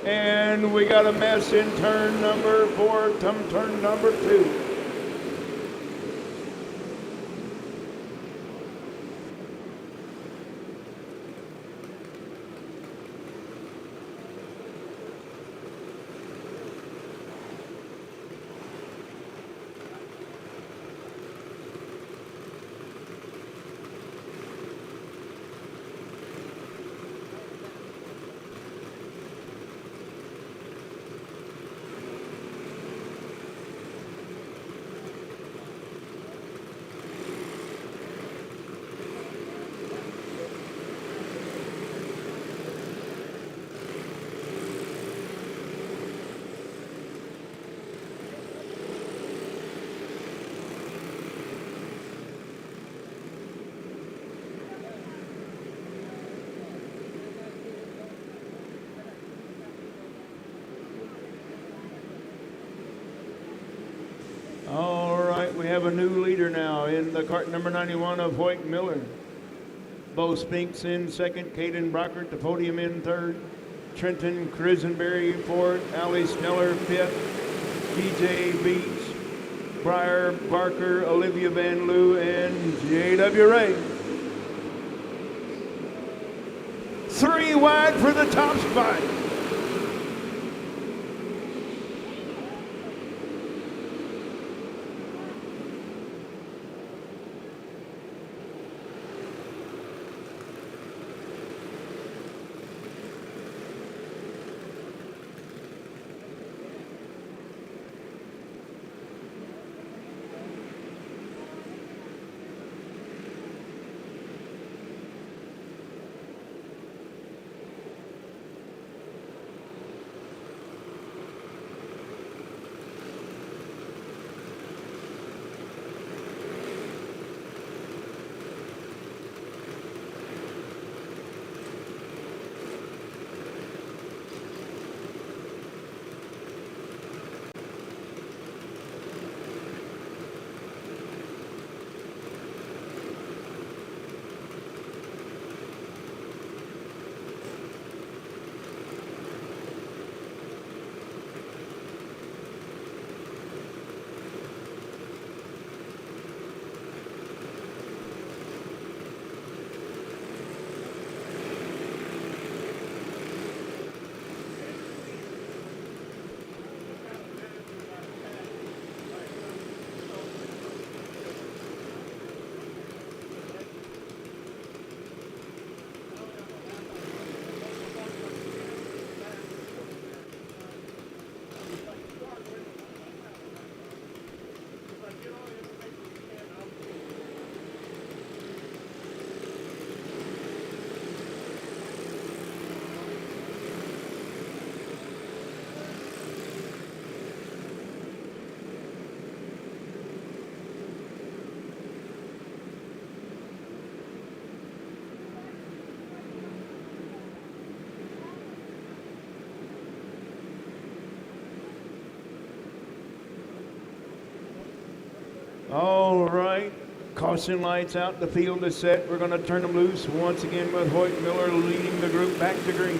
And we got a mess in turn number 4, turn number 2. We have a new leader now in the cart number 91 of Hoyt Miller. Bo Spinks in second, Caden Brockert, the podium in third, Trenton Crisenberry fourth, Allie Sneller fifth, DJ Beats, Briar Barker, Olivia Van Loo, and J.W. Ray. 3 wide for the top spot. All right. Caution lights out. The field is set. We're going to turn them loose once again with Hoyt Miller leading the group back to green.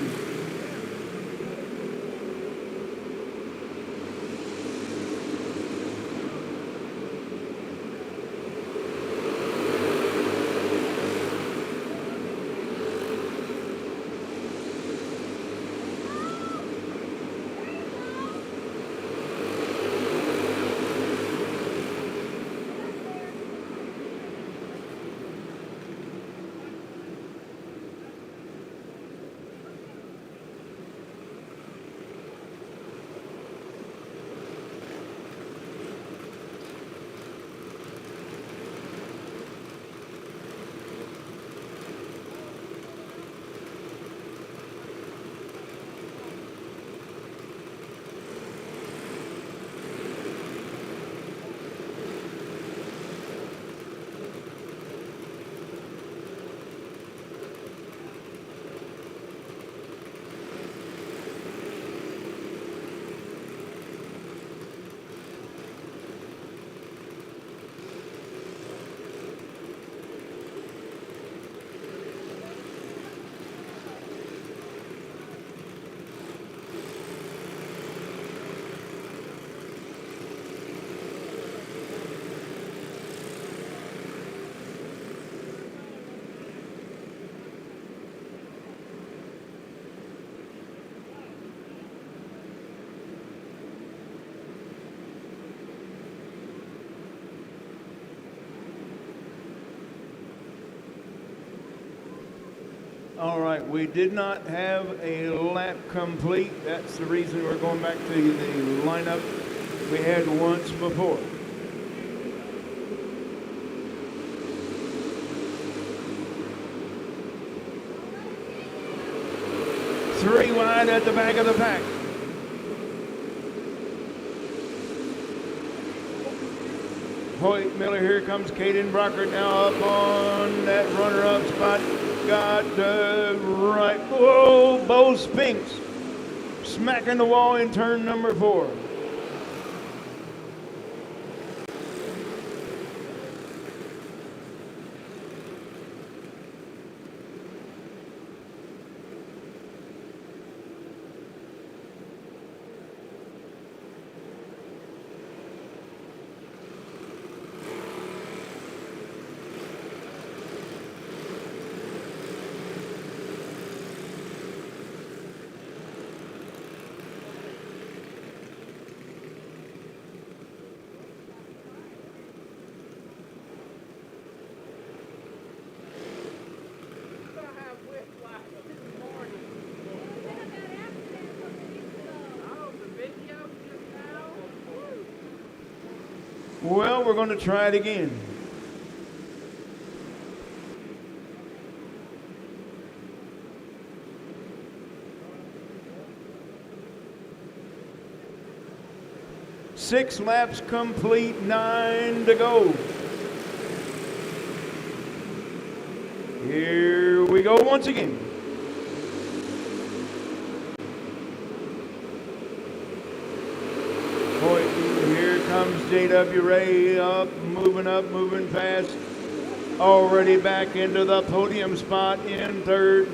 All right, we did not have a lap complete. That's the reason we're going back to the lineup we had once before. Three wide at the back of the pack. Hoyt Miller, here comes Caden Brockert now up on that runner-up spot. Got right. Whoa, Bo Spinks smacking the wall in turn number 4. Well, we're going to try it again. Six laps complete, 9 to go. Here we go once again. Here comes J.W. Ray up, moving fast. Already back into the podium spot in third.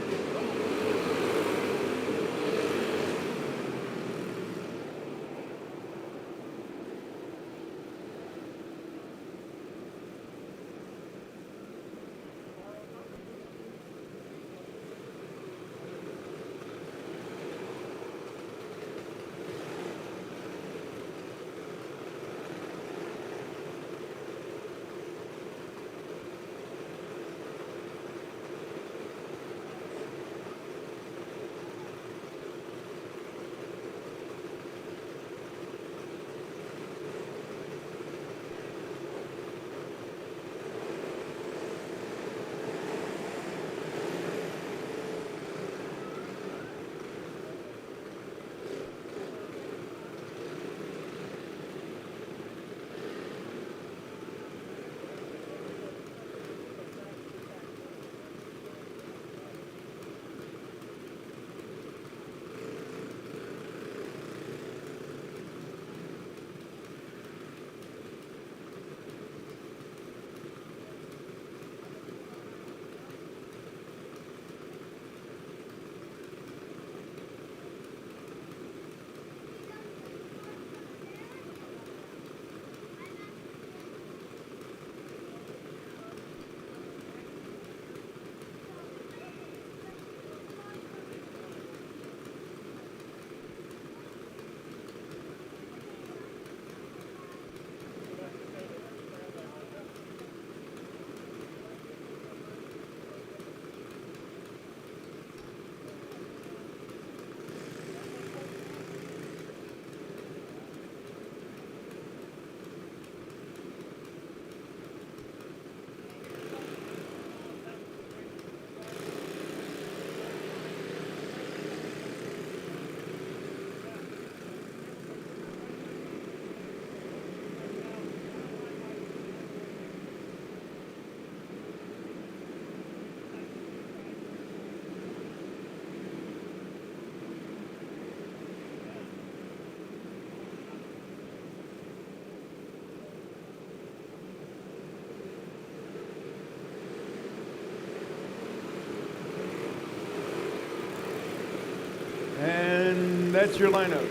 And that's your lineup.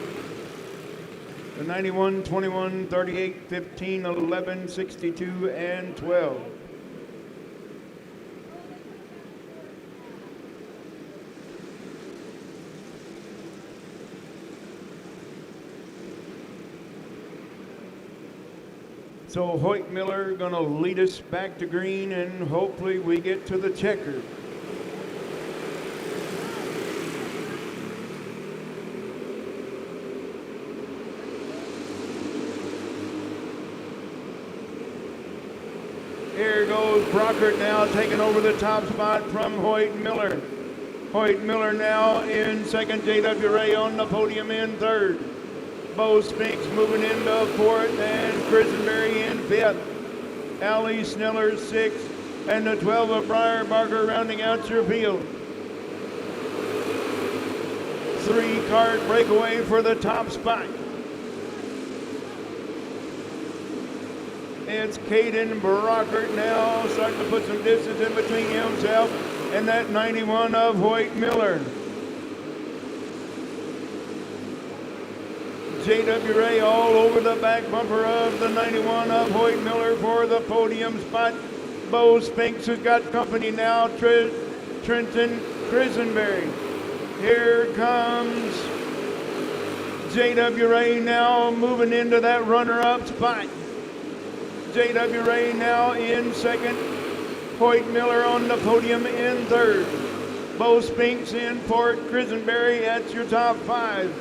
The 91, 21, 38, 15, 11, 62, and 12. So Hoyt Miller going to lead us back to green, and hopefully we get to the checker. Here goes Brockert now taking over the top spot from Hoyt Miller. Hoyt Miller now in second, J.W. Ray on the podium in third. Bo Spinks moving into fourth, and Christenberry in fifth. Ali Sneller sixth, and the 12 of Briar Barker rounding out your field. 3-cart breakaway for the top spot. It's Caden Brockert now starting to put some distance in between himself and that 91 of Hoyt Miller. J.W. Ray all over the back bumper of the 91 of Hoyt Miller for the podium spot. Bo Spinks has got company now. Trenton Christenberry. Here comes J.W. Ray now moving into that runner-up spot. J.W. Ray now in second. Hoyt Miller on the podium in third. Bo Spinks in fourth. Christenberry at your top five.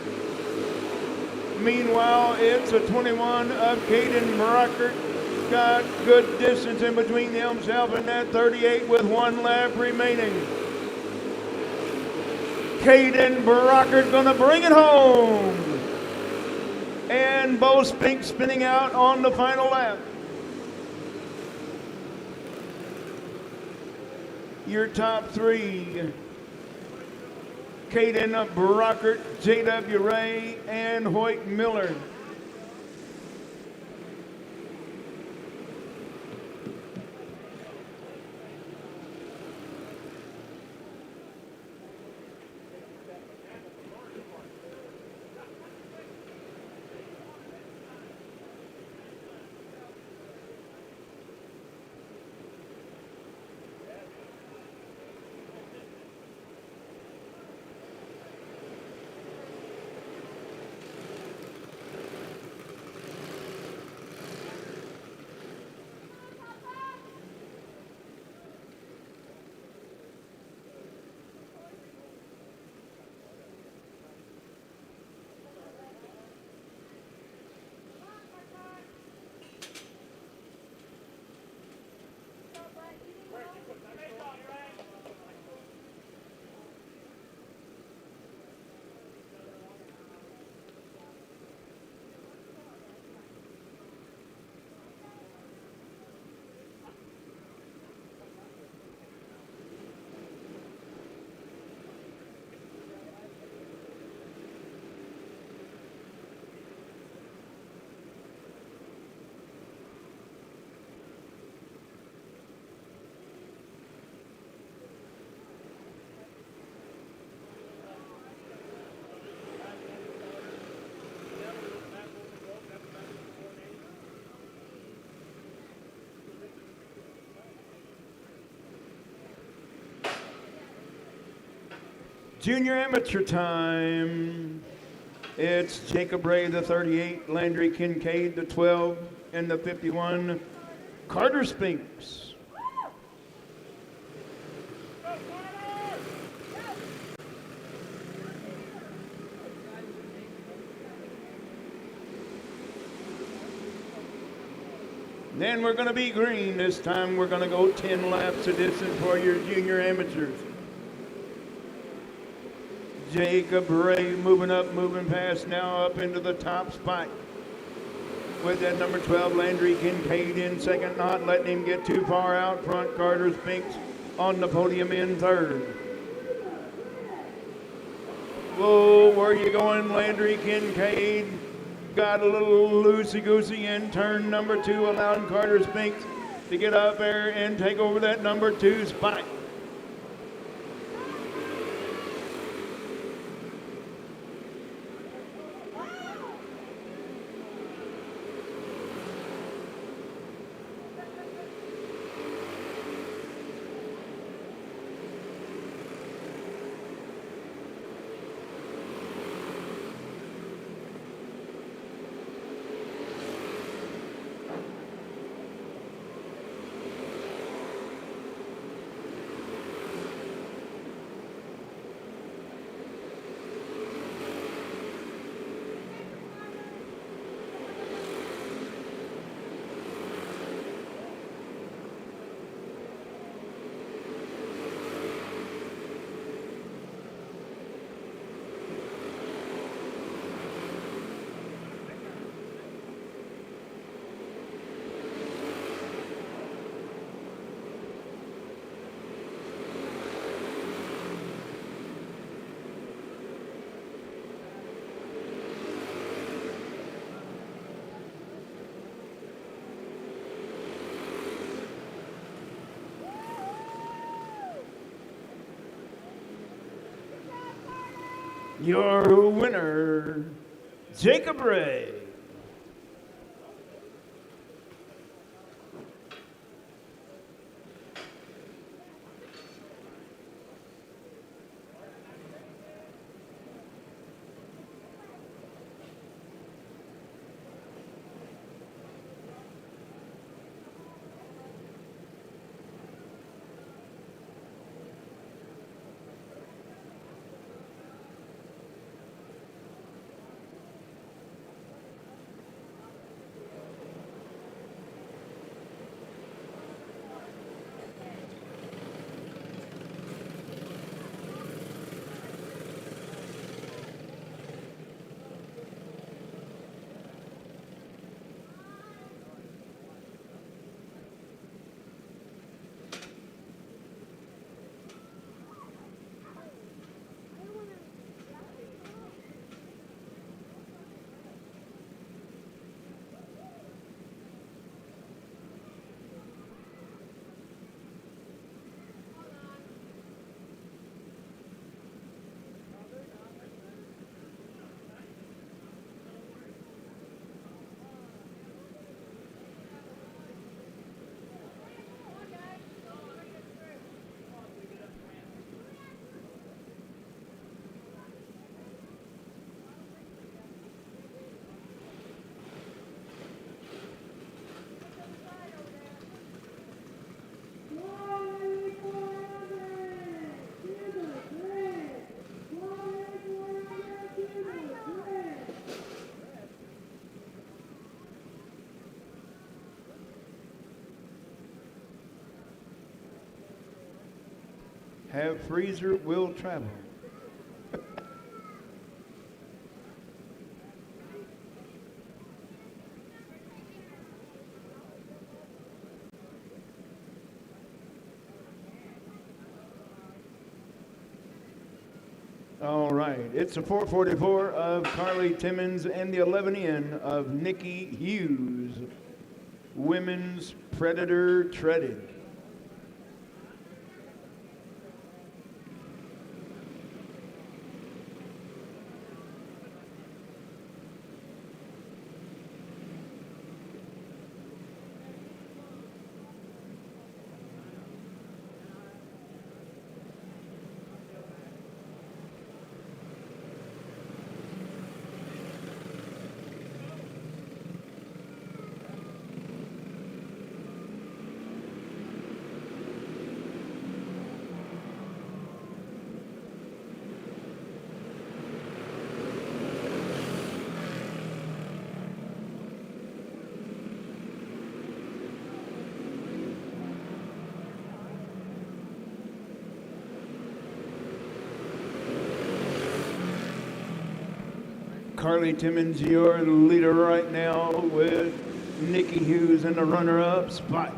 Meanwhile, it's a 21 of Caden Brockert. Got good distance in between himself and that 38 with one lap remaining. Caden Brockert gonna bring it home. And Bo Spinks spinning out on the final lap. Your top three: Caden Brockert, J.W. Ray, and Hoyt Miller. Junior amateur time. It's Jacob Ray, the 38, Landry Kincaid, the 12, and the 51, Carter Spinks. Then we're going to be green. This time we're going to go 10 laps of distance for your junior amateurs. Jacob Ray moving up, moving past now up into the top spot. With that number 12, Landry Kincaid in second, not letting him get too far out front. Carter Spinks on the podium in third. Whoa, where are you going, Landry Kincaid? Got a little loosey-goosey in turn number 2, allowing Carter Spinks to get up there and take over that number 2 spot. your winner, Jacob Ray. Have freezer will travel. All right, it's a 444 of Carly Timmons and the 11N of Nikki Hughes. Women's Predator Treaded. Carly Timmons, your leader right now, with Nikki Hughes in the runner-up spot.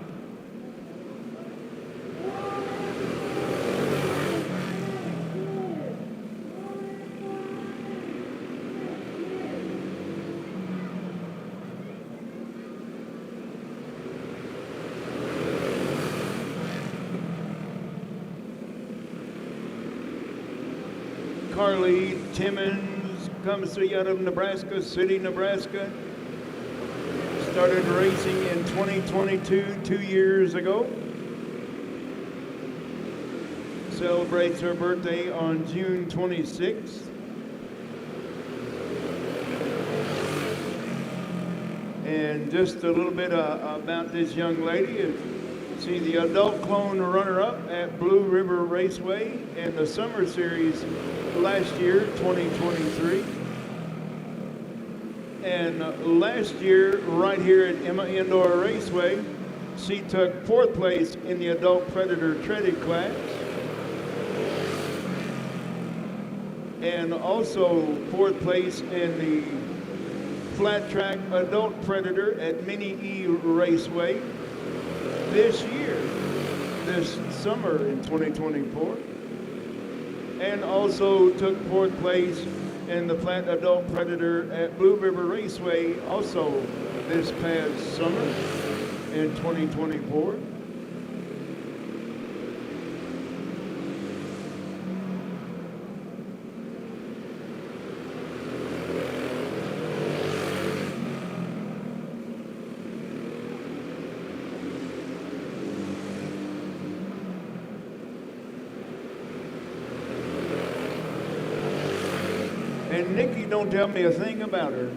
Carly Timmons comes to you out of Nebraska City, Nebraska. Started racing in 2022, 2 years ago. Celebrates her birthday on June 26th. And just a little bit about this young lady. She's the adult clone runner-up at Blue River Raceway in the Summer Series last year, 2023. And last year, right here at Emma Indoor Raceway, she took 4th place in the Adult Predator Treaded class. And also 4th place in the Flat Track Adult Predator at Mini E Raceway this year, this summer in 2024. And also took 4th place in the Flat Adult Predator at Blue River Raceway also this past summer in 2024. And Nikki don't tell me a thing about her.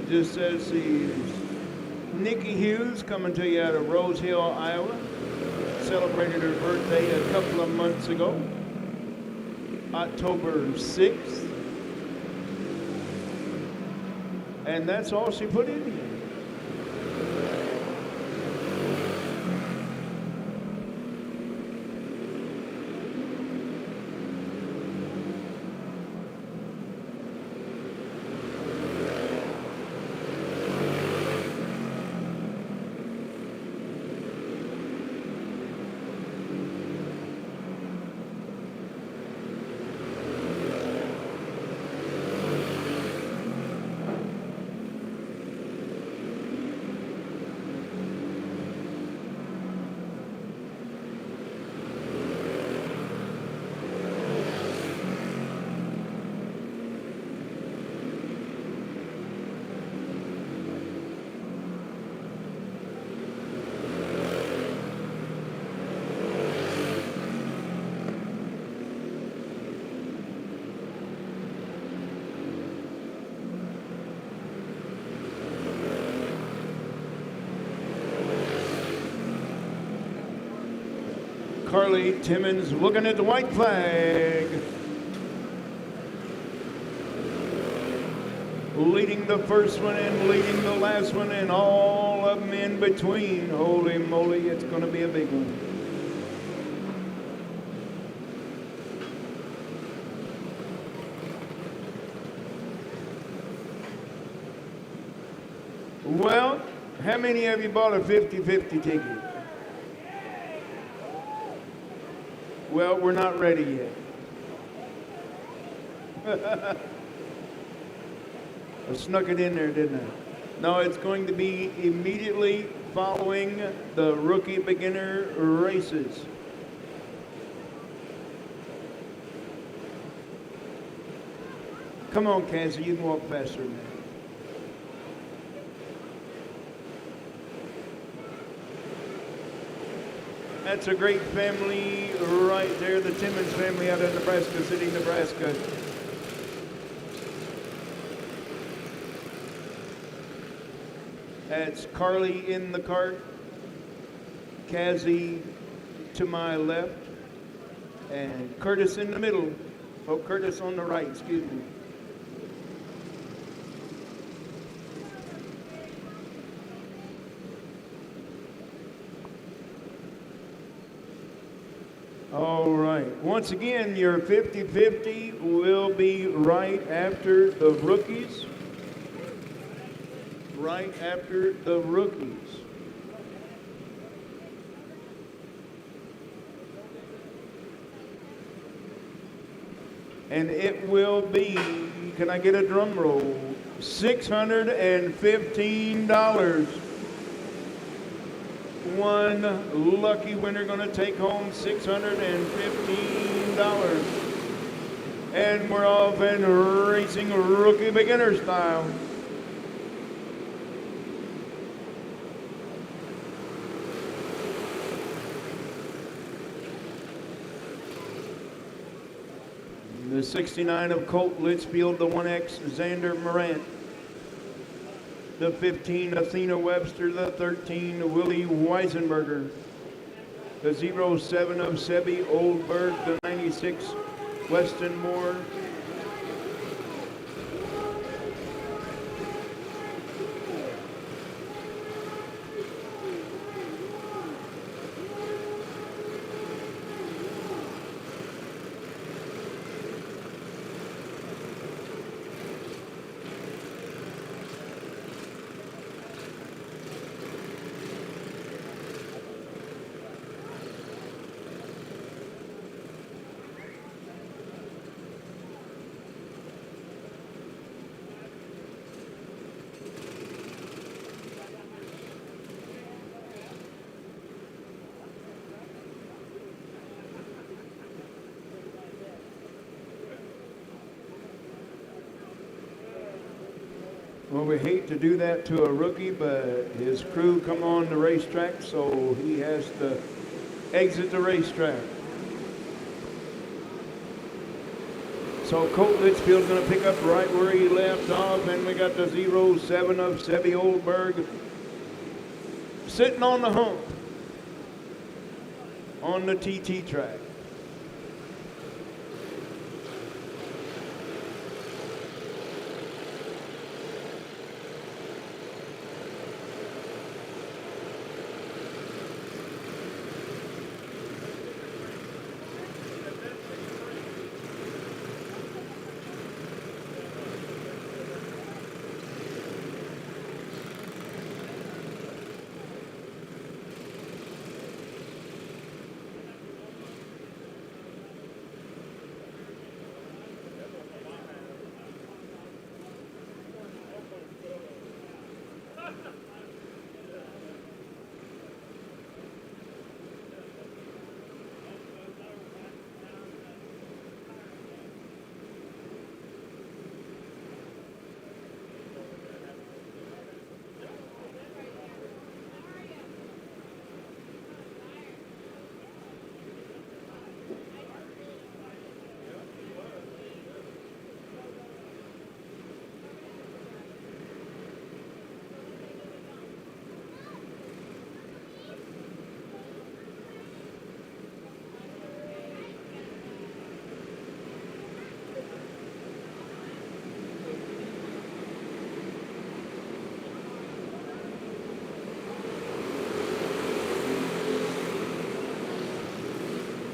Just says she's Nikki Hughes, coming to you out of Rose Hill, Iowa. Celebrated her birthday a couple of months ago, October 6th. And that's all she put in here. Carly Timmons looking at the white flag. Leading the first one and leading the last one and all of them in between. Holy moly, it's going to be a big one. Well, how many of you bought a 50-50 ticket? Well, we're not ready yet. I snuck it in there, didn't I? No, it's going to be immediately following the rookie beginner races. Come on, Cassie, you can walk faster than that. That's a great family right there, the Timmons family out of Nebraska City, Nebraska. That's Carly in the cart, Cassie to my left, and Curtis in the middle. Oh, Curtis on the right, excuse me. All right. Once again, your 50-50 will be right after the rookies. Right after the rookies. And it will be, can I get a drum roll? $615. One lucky winner going to take home $615. And we're off and racing rookie beginner style. The 69 of Colt Litchfield, the 1X Xander Morant. The 15, Athena Webster. The 13, Willie Weisenberger. The 07 of Sebi Oldberg. The 96, Weston Moore. Well, we hate to do that to a rookie, but his crew come on the racetrack, so he has to exit the racetrack. So Colt Litchfield's going to pick up right where he left off, and we got the 07 of Sebi Oldberg sitting on the hump on the TT track.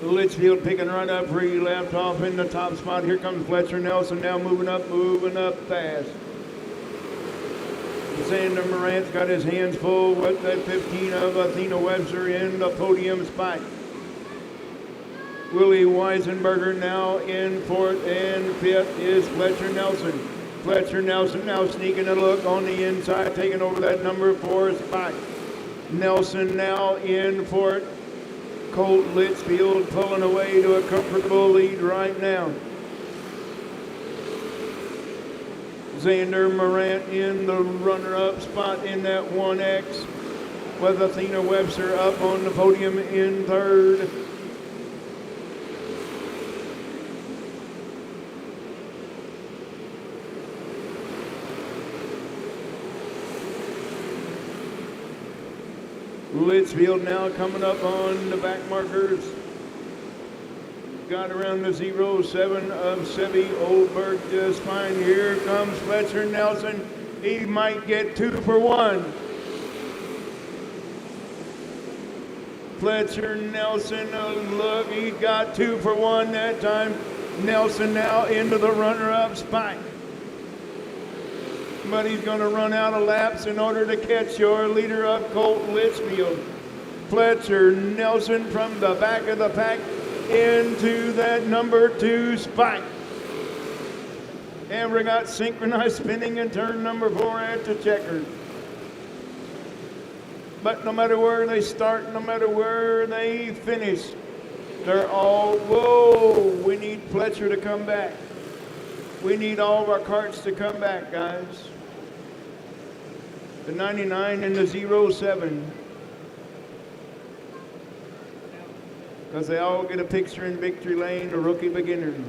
Litchfield picking right up where he left off in the top spot. Here comes Fletcher Nelson now moving up fast. Xander Morant's got his hands full with that 15 of Athena Webster in the podium spot. Willie Weisenberger now in fourth, and fifth is Fletcher Nelson. Fletcher Nelson now sneaking a look on the inside, taking over that number 4 spot. Nelson now in fourth. Colt Litchfield pulling away to a comfortable lead right now. Xander Morant in the runner-up spot in that 1X, with Athena Webster up on the podium in third. Litchfield now coming up on the back markers. Got around the 07 of Sebi Oldberg just fine. Here comes Fletcher Nelson. He might get 2 for 1. Fletcher Nelson, look, he got 2 for 1 that time. Nelson now into the runner-up spot. But he's going to run out of laps in order to catch your leader up, Colt Litchfield. Fletcher Nelson from the back of the pack into that number 2 spot. And we got synchronized spinning in turn number 4 at the checkers. But no matter where they start, no matter where they finish, they're all, whoa, we need Fletcher to come back. We need all of our carts to come back, guys. The 99 and the 07. Because they all get a picture in victory lane, the rookie beginners.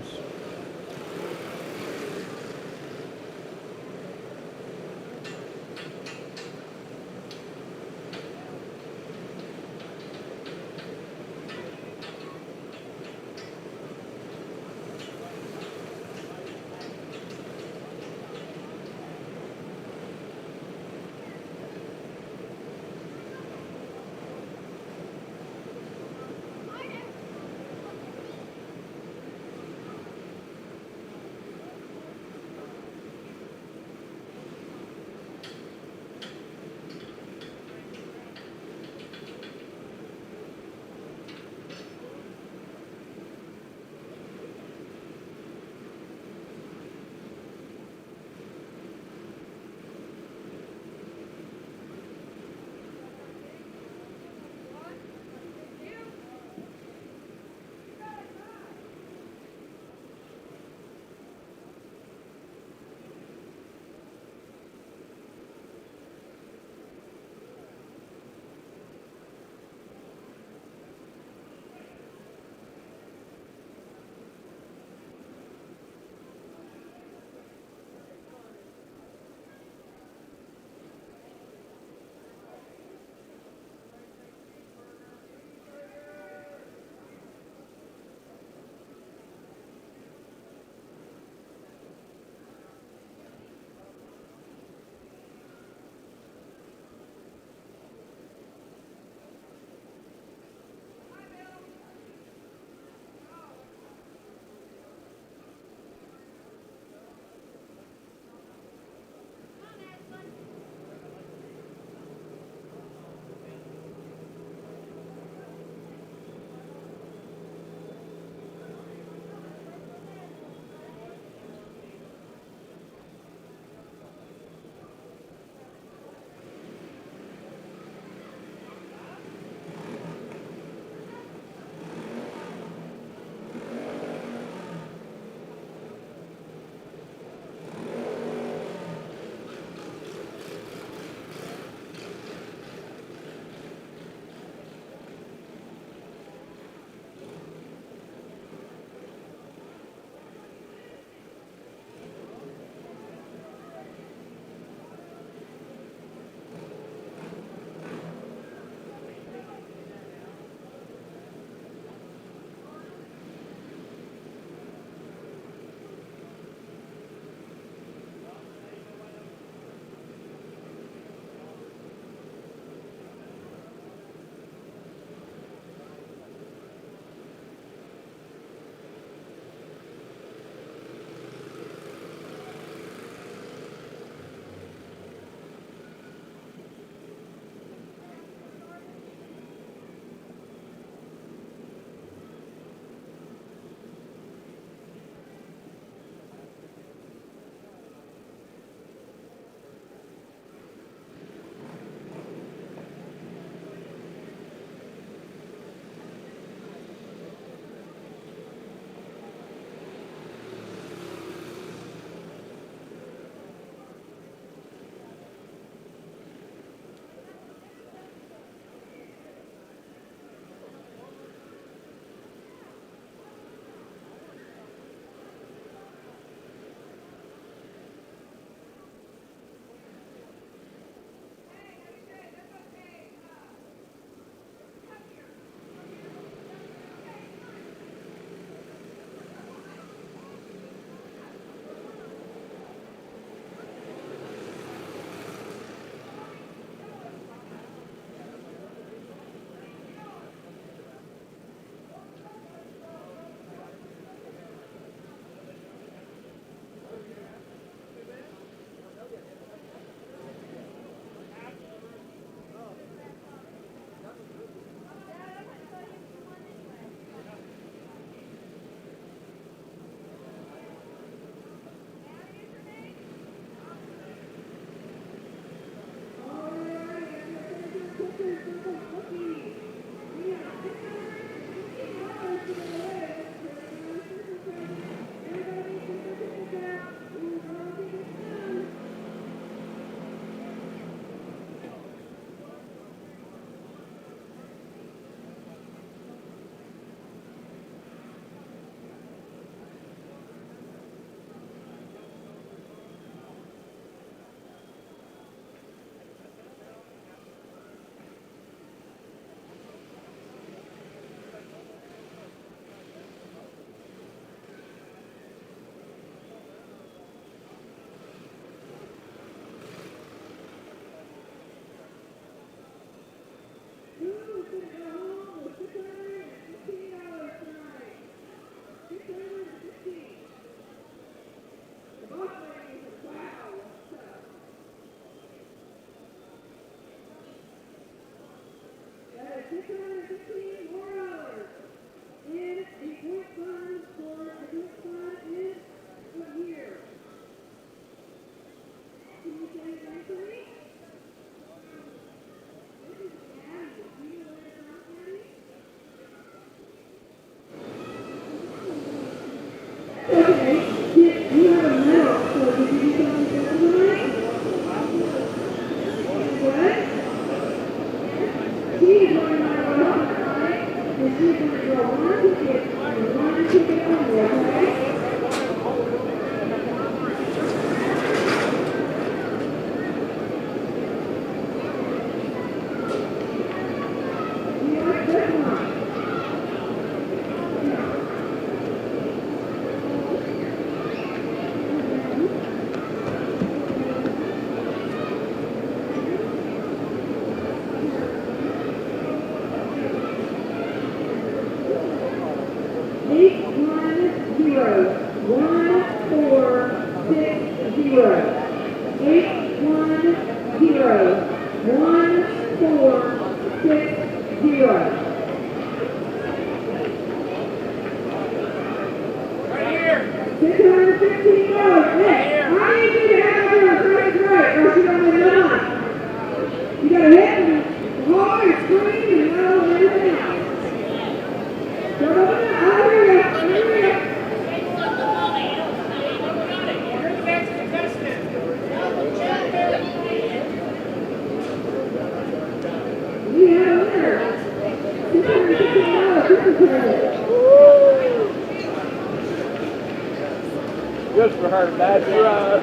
Good for her, bad for us.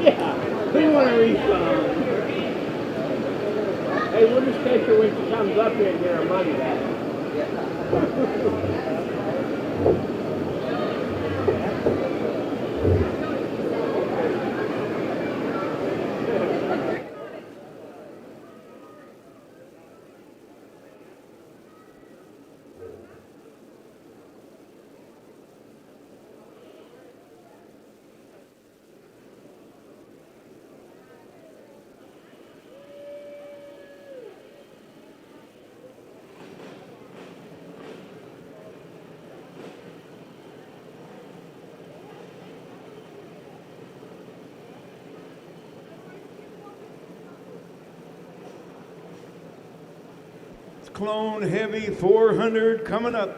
Yeah, we want to refund. Hey, we'll just catch her when she comes up here and get her money back. Clone Heavy 400 coming up.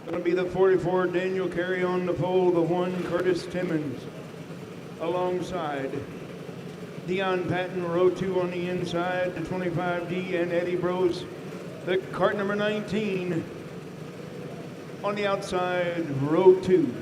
Going to be the 44 Daniel Carey on the pole, the 1 Curtis Timmons alongside Dion Patton, row 2 on the inside, the 25D and Eddie Brose, the cart number 19 on the outside, row 2.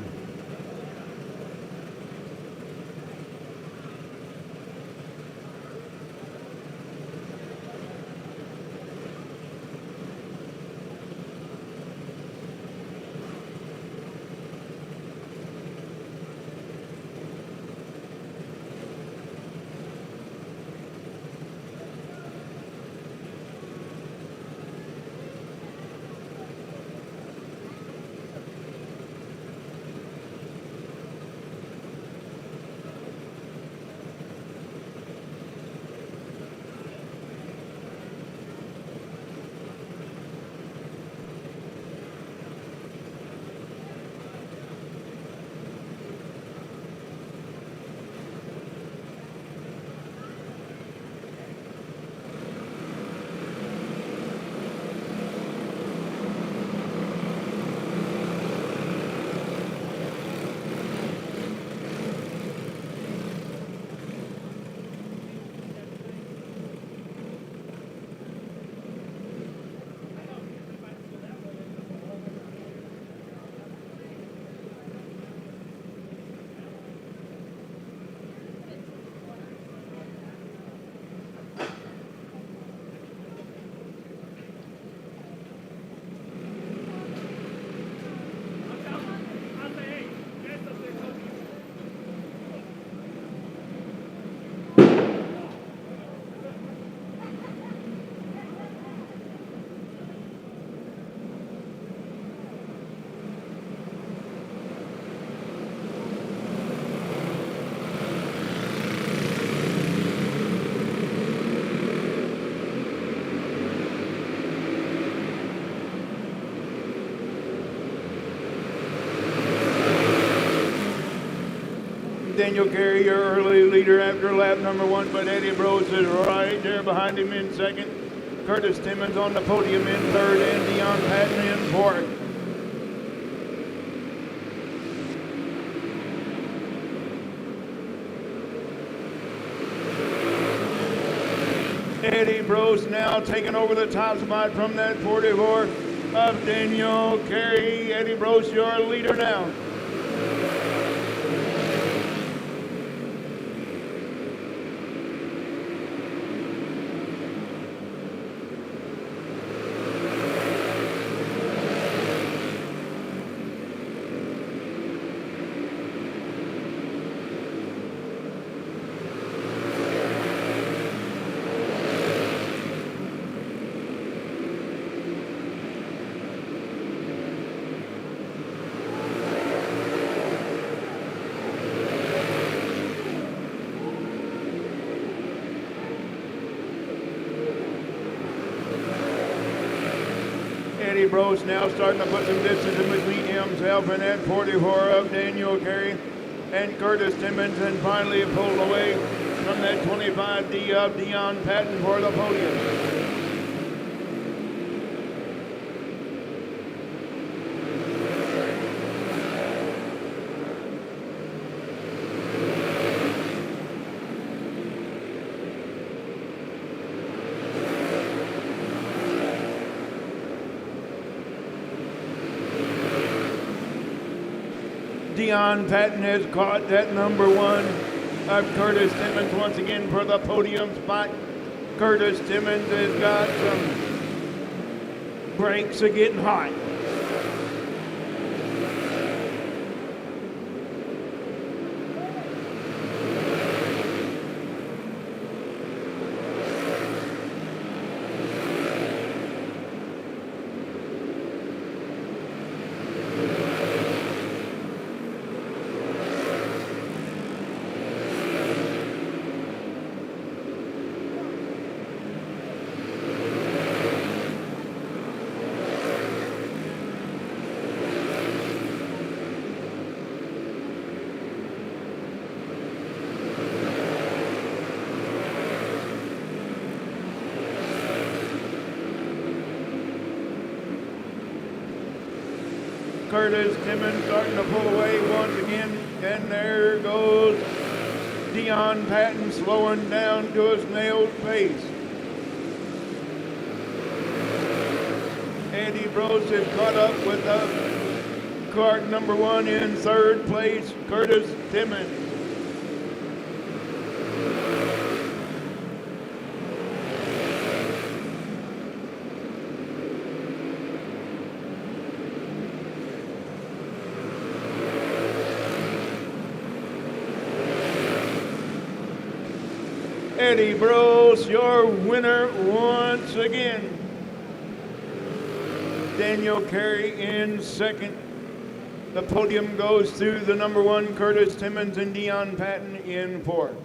Daniel Carey, your early leader after lap number 1, but Eddie Brose is right there behind him in second. Curtis Timmons on the podium in third, and Dion Patton in fourth. Eddie Brose now taking over the top spot from that 44 of Daniel Carey. Eddie Brose, your leader now. Eddie Brose now starting to put some distance in between himself and that 44 of Daniel Carey and Curtis Timmons, and finally pulled away from that 25D of Dion Patton for the podium. Dion Patton has caught that number one of Curtis Timmons once again for the podium spot. Curtis Timmons has got some brakes are getting hot. Curtis Timmons starting to pull away once again, and there goes Dion Patton slowing down to a snail's pace. Eddie Brose is caught up with the Kart number one in third place, Curtis Timmons. Eddie Brose, your winner once again. Daniel Carey in second. The podium goes to the number one, Curtis Timmons, and Dion Patton in fourth.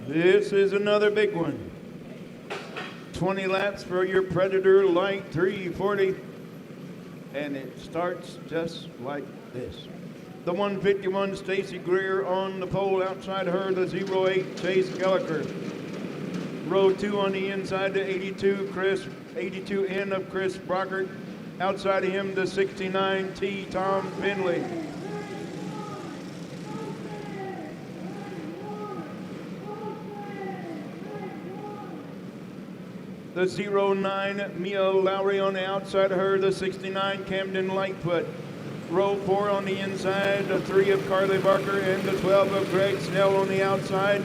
This is another big one. 20 laps for your Predator Light 340. And it starts just like this. The 151, Stacy Greer on the pole. Outside her, the 08, Chase Gallagher. Row 2 on the inside, the 82N of Chris Brockert. Outside of him, the 69T, Tom Finley. The 09, Mia Lowry on the outside of her, the 69, Camden Lightfoot. Row 4 on the inside, the 3 of Carly Barker, and the 12 of Greg Snell on the outside.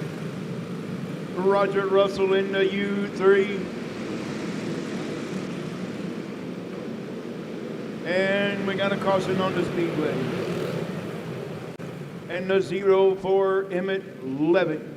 Roger Russell in the U3. And we got a caution on the speedway. And the 04, Emmett Levitt.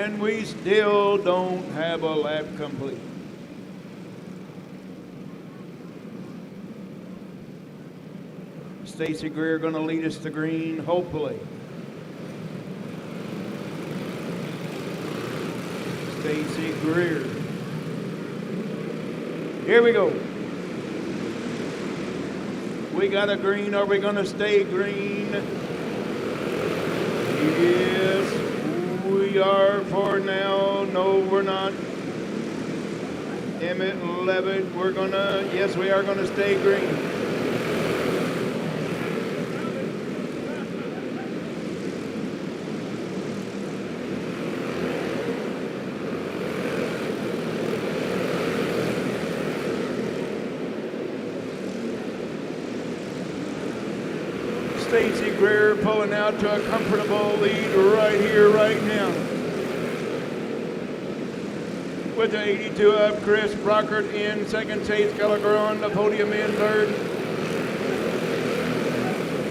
And we still don't have a lap complete. Stacy Greer going to lead us to green, hopefully. Stacy Greer. Here we go. We got a green. Are we going to stay green? Yes, we are for now. No, we're not. Emmett Levitt, we're going to, yes, we are going to stay green. Stacy Greer pulling out to a comfortable lead right here, right now. With the 82 up, Chris Brockert in second. Chase Gallagher on the podium in third.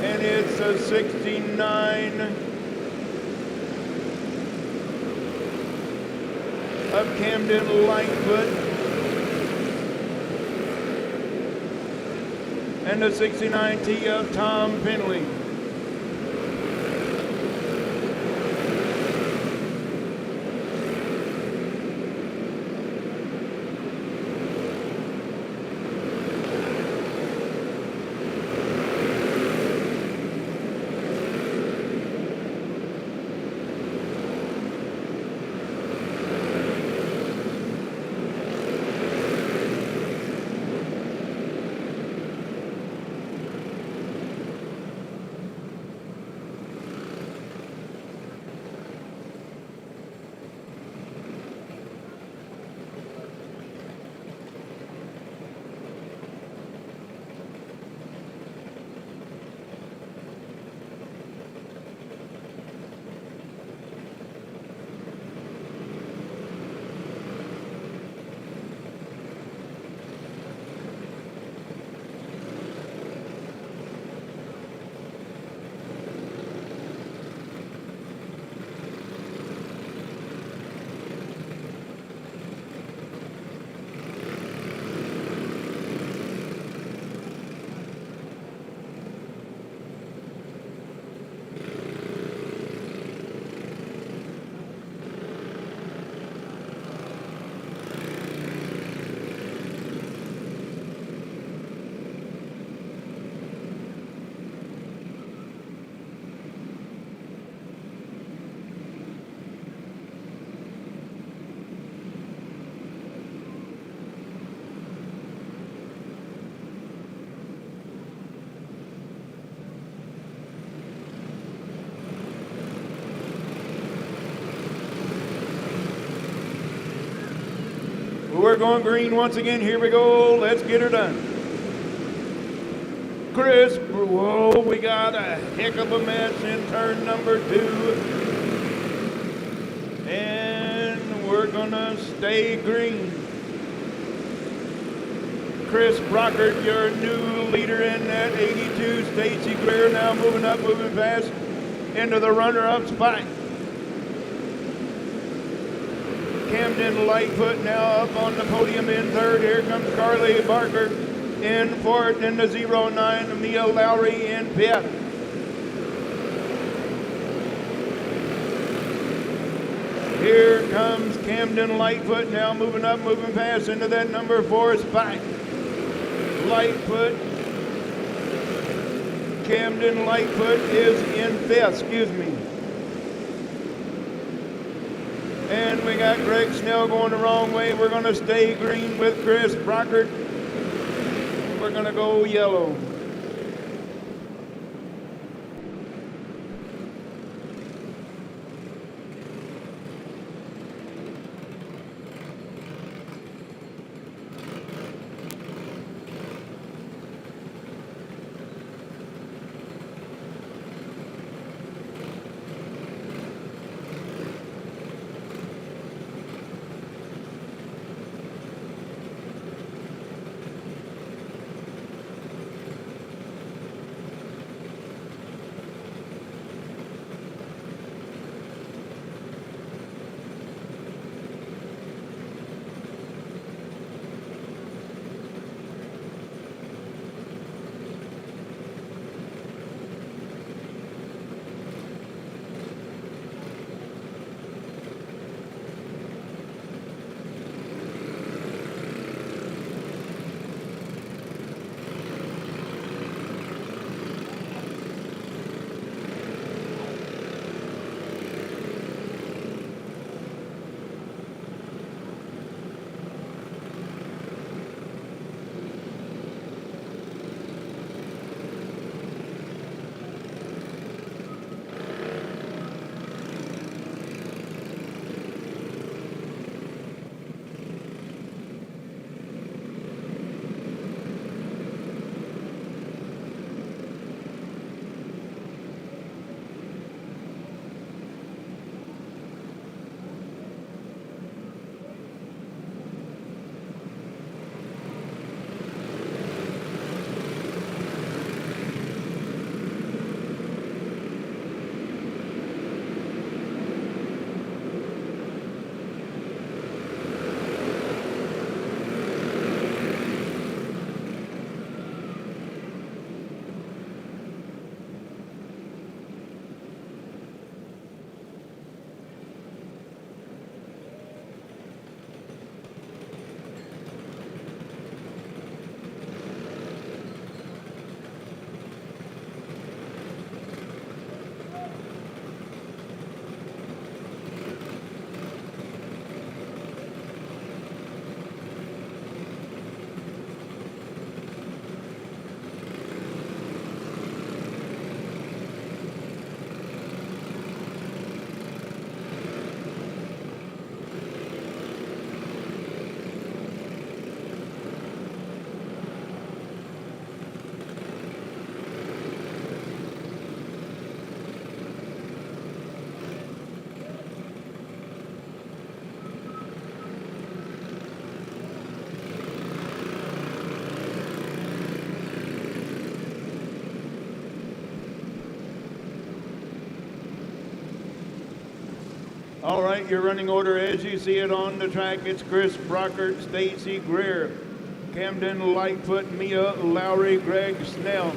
And it's a 69 of Camden Lightfoot. And the 69T of Tom Finley. We're going green once again. Here we go. Let's get her done. Chris, whoa, we got a heck of a mess in turn number 2. And we're going to stay green. Chris Brockert, your new leader in that 82. Stacy Greer now moving up, moving fast into the runner-up spot. Camden Lightfoot now up on the podium in third. Here comes Carly Barker in fourth, and the 09, Mia Lowry in fifth. Here comes Camden Lightfoot now moving up, moving fast into that number 4 spot. Lightfoot, Camden Lightfoot is in fifth, excuse me. And we got Greg Snell going the wrong way. We're going to stay green with Chris Brockert. We're going to go yellow. All right, your running order as you see it on the track. It's Chris Brockert, Stacy Greer, Camden Lightfoot, Mia Lowry, Greg Snell,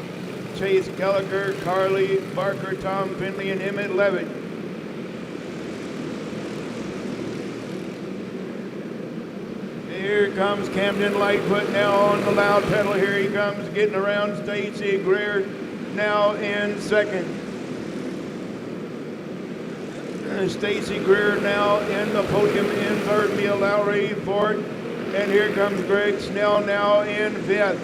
Chase Gallagher, Carly Barker, Tom Finley, and Emmett Levitt. Here comes Camden Lightfoot now on the loud pedal. Here he comes, getting around Stacy Greer now in second. Stacy Greer now in the podium in third, Mia Lowry fourth, and here comes Greg Snell now in fifth.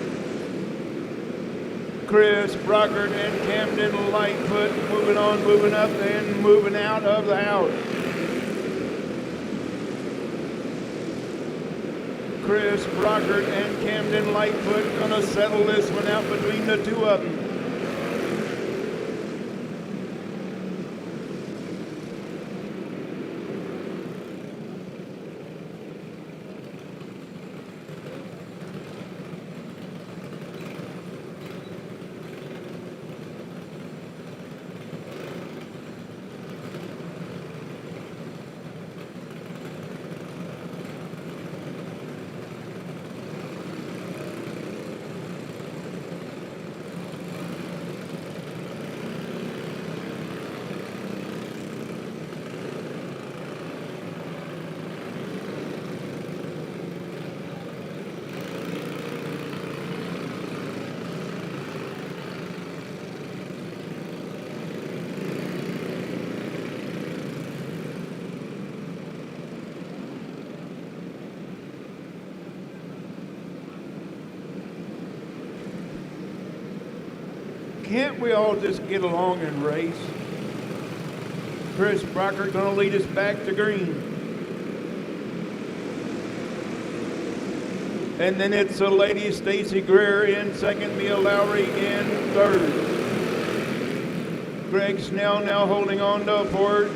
Chris Brockert and Camden Lightfoot moving on, moving up, and moving out of the house. Chris Brockert and Camden Lightfoot gonna settle this one out between the two of them. Can't we all just get along and race? Chris Brockert gonna lead us back to green. And then it's a lady, Stacy Greer in second, Mia Lowry in third. Greg Snell now holding on to fourth.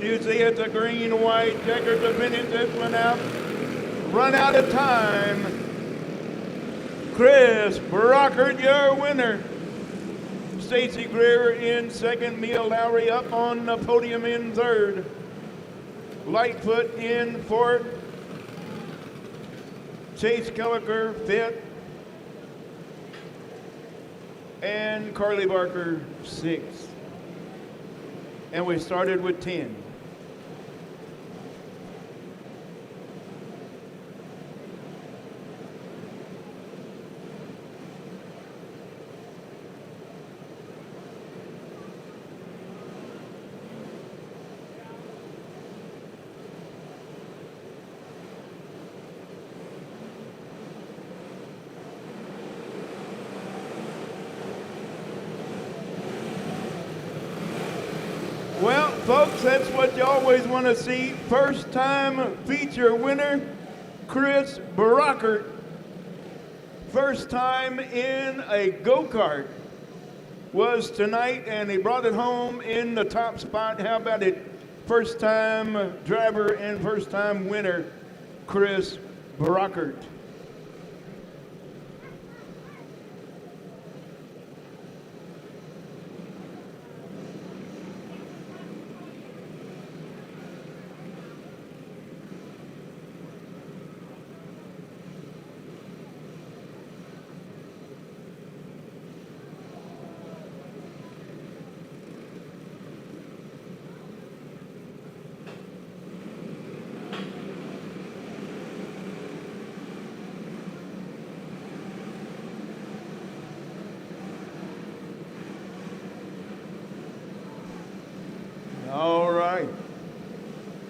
You see it's a green, white checker to finish this one out. Run out of time. Chris Brockert, your winner. Stacy Greer in second. Mia Lowry up on the podium in third. Lightfoot in fourth. Chase Kelliker fifth. And Carly Barker sixth. And we started with 10. Well, folks, that's what you always want to see. First time feature winner, Chris Brockert. First time in a go-kart was tonight, and he brought it home in the top spot. How about it? First time driver and first time winner, Chris Brockert. All right.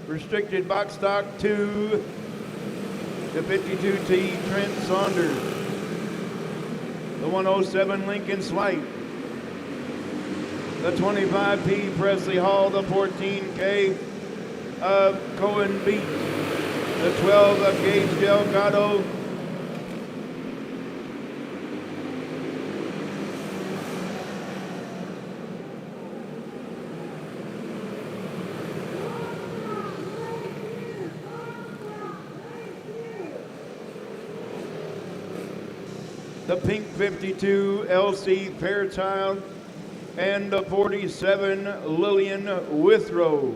Restricted box stock 2, the 52T Trent Saunders, the 107 Lincoln Slight, the 25P Presley Hall, the 14K of Cohen Beach, the 12 of Gage Delgado, the pink 52 LC Fairchild, and the 47 Lillian Withrow.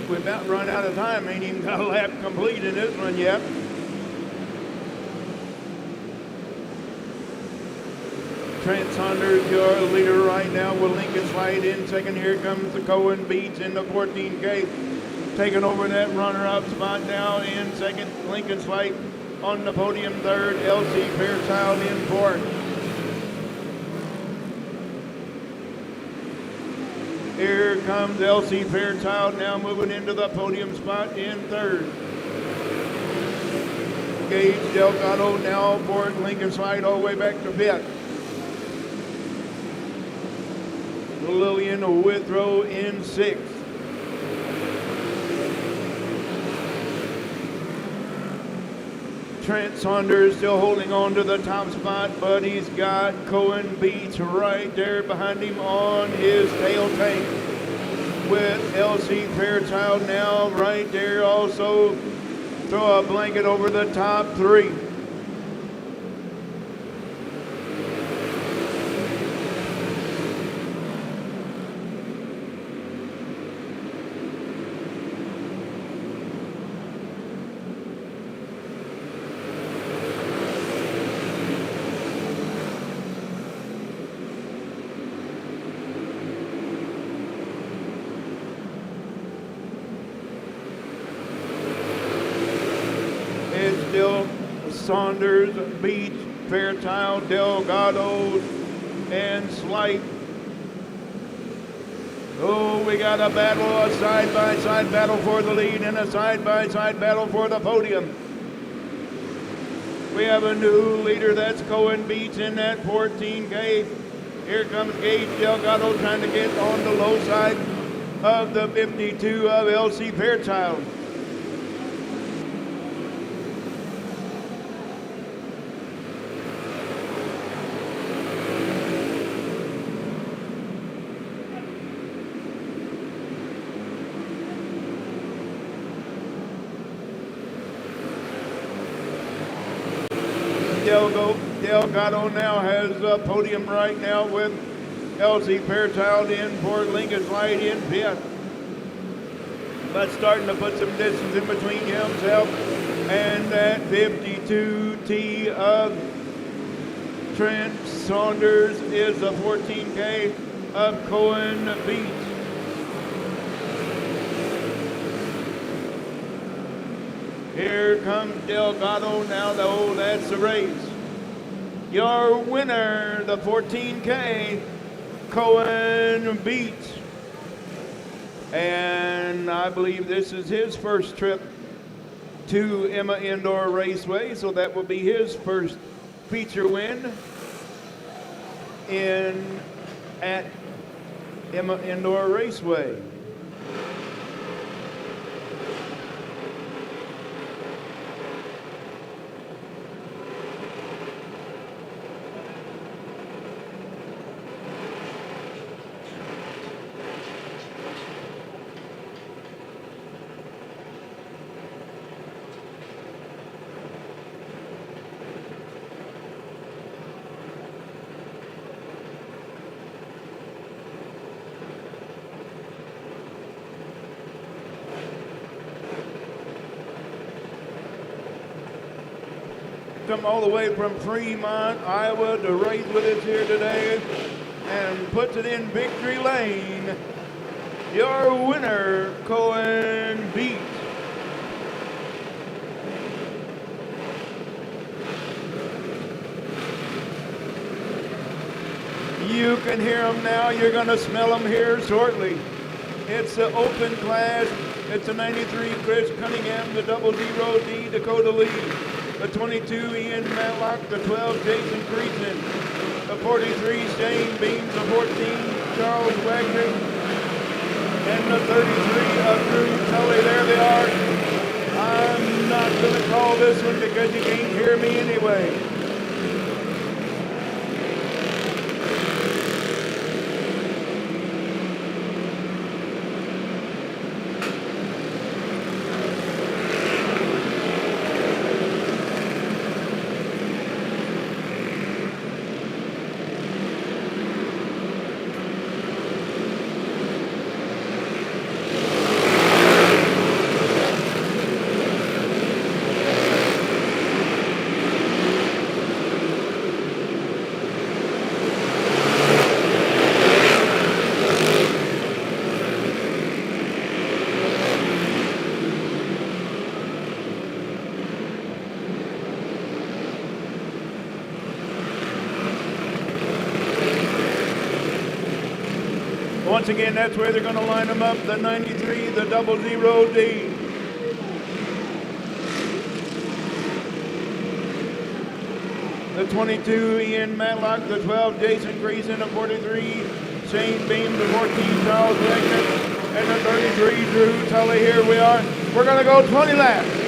we about run out of time. Ain't even got a lap complete in this one yet. Trent Saunders, your leader right now with Lincoln Slide in second. Here comes the Cohen Beats in the 14K. Taking over that runner-up spot now in second. Lincoln Slide on the podium third. LC Fairchild in fourth. Here comes LC Fairchild now moving into the podium spot in third. Gage Delgado now fourth. Lincoln Slide all the way back to fifth. Lillian Withrow in sixth. Trent Saunders still holding on to the top spot, but he's got Cohen Beats right there behind him on his tail tank. With LC Fairchild now right there also. Throw a blanket over the top three. Saunders, Beach, Fairchild, Delgado, and Slight. Oh, we got a battle, a side-by-side battle for the lead and a side-by-side battle for the podium. We have a new leader, that's Cohen Beach in that 14K. Here comes Gage Delgado trying to get on the low side of the 52 of LC Fairchild. Delgado now has a podium right now with LC Fairchild in fourth, Lincoln Slide in fifth. But starting to put some distance in between himself and that 52T of Trent Saunders is the 14K of Cohen Beach. Here comes Delgado now, though, that's the race. Your winner, the 14K, Cohen Beats. And I believe this is his first trip to Emma Indoor Raceway, so that will be his first feature win at Emma Indoor Raceway. Come all the way from Fremont, Iowa to race with us here today and puts it in victory lane. Your winner, Cohen Beach. You can hear them now. You're going to smell them here shortly. It's the open class. It's a 93 Chris Cunningham, the 00 D Dakota Lee, the 22 Ian Matlock, the 12 Jason Creason, the 43 Shane Beams, the 14 Charles Wagner, and the 33 of Drew Tully. There they are. I'm not going to call this one because you can't hear me anyway. once again, that's where they're going to line them up. The 93, the 00D. The 22, Ian Matlock. The 12, Jason Creason. The 43, Shane Beam. The 14, Charles Wagner. And the 33, Drew Tully. Here we are. We're going to go 20 laps.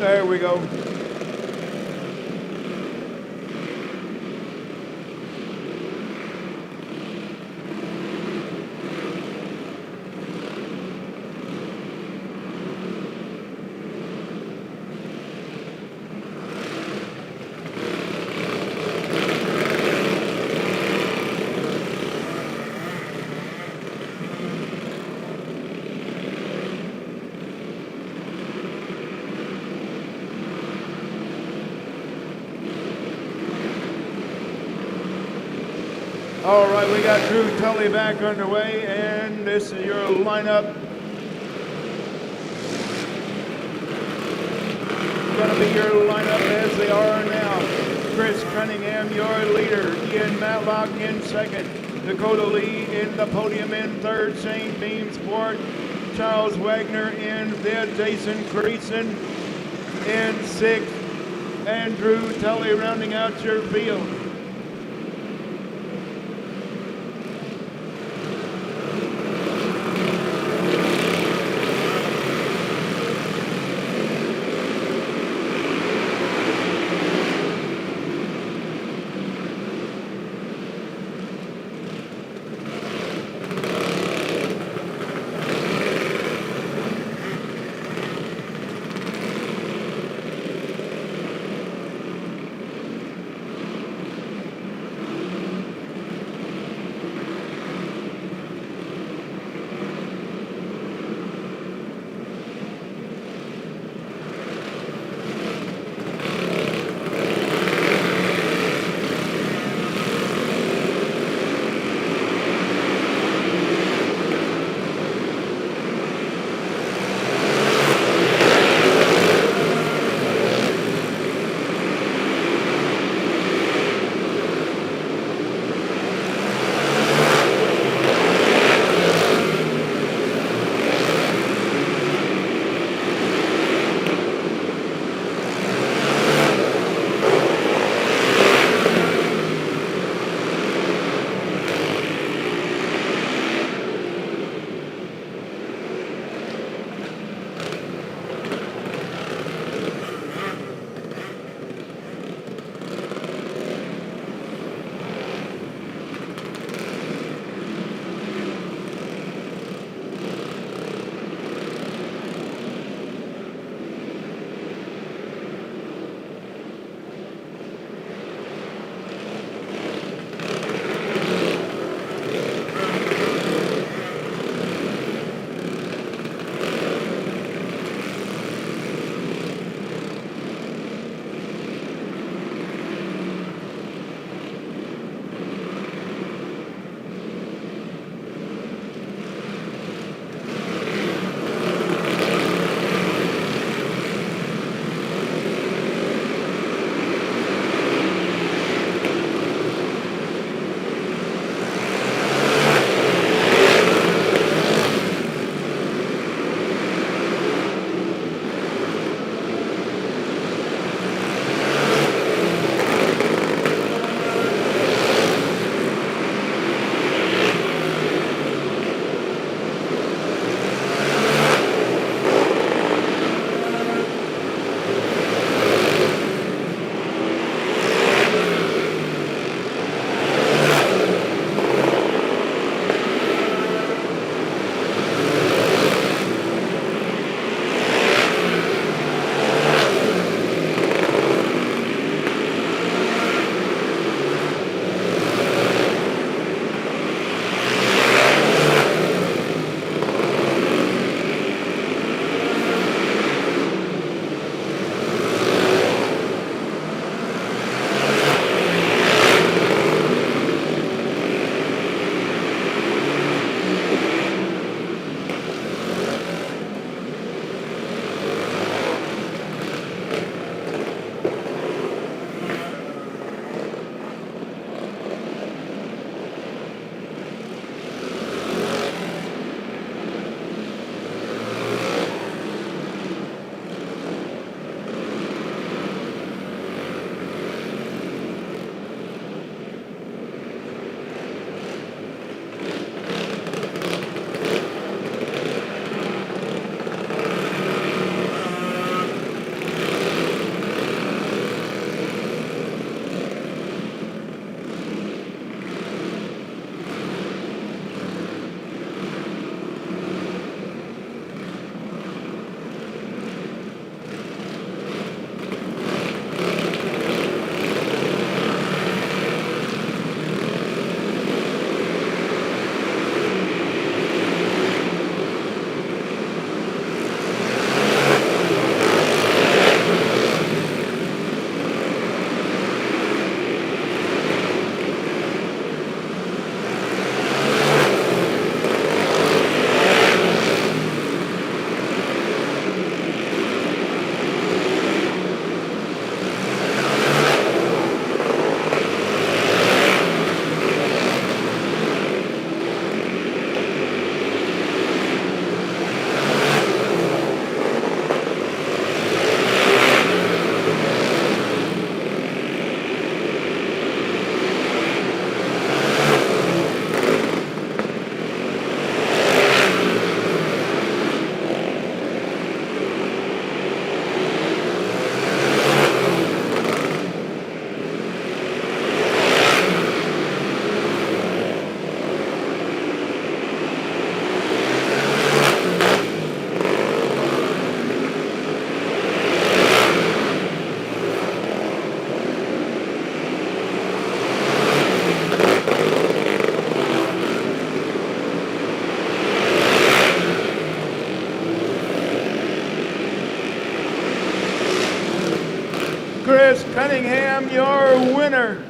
There we go. All right, we got Drew Tully back underway, and this is your lineup. Going to be your lineup as they are now. Chris Cunningham, your leader. Ian Matlock in second. Dakota Lee in the podium in third. Shane Beams fourth. Charles Wagner in fifth. Jason Creason in sixth. And Drew Tully rounding out your field. Cunningham, your winner.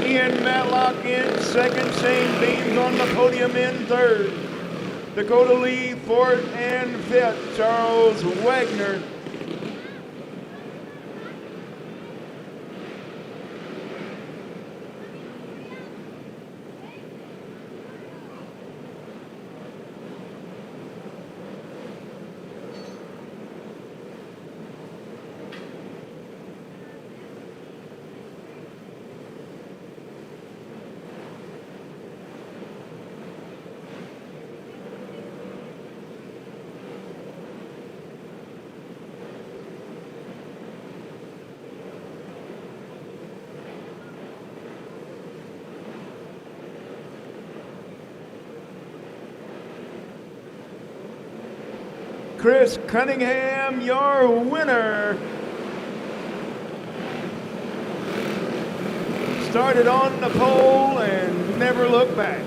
Ian Matlock in second. Shane Beams on the podium in third. Dakota Lee, fourth and fifth. Charles Wagner. Chris Cunningham, your winner. Started on the pole and never looked back.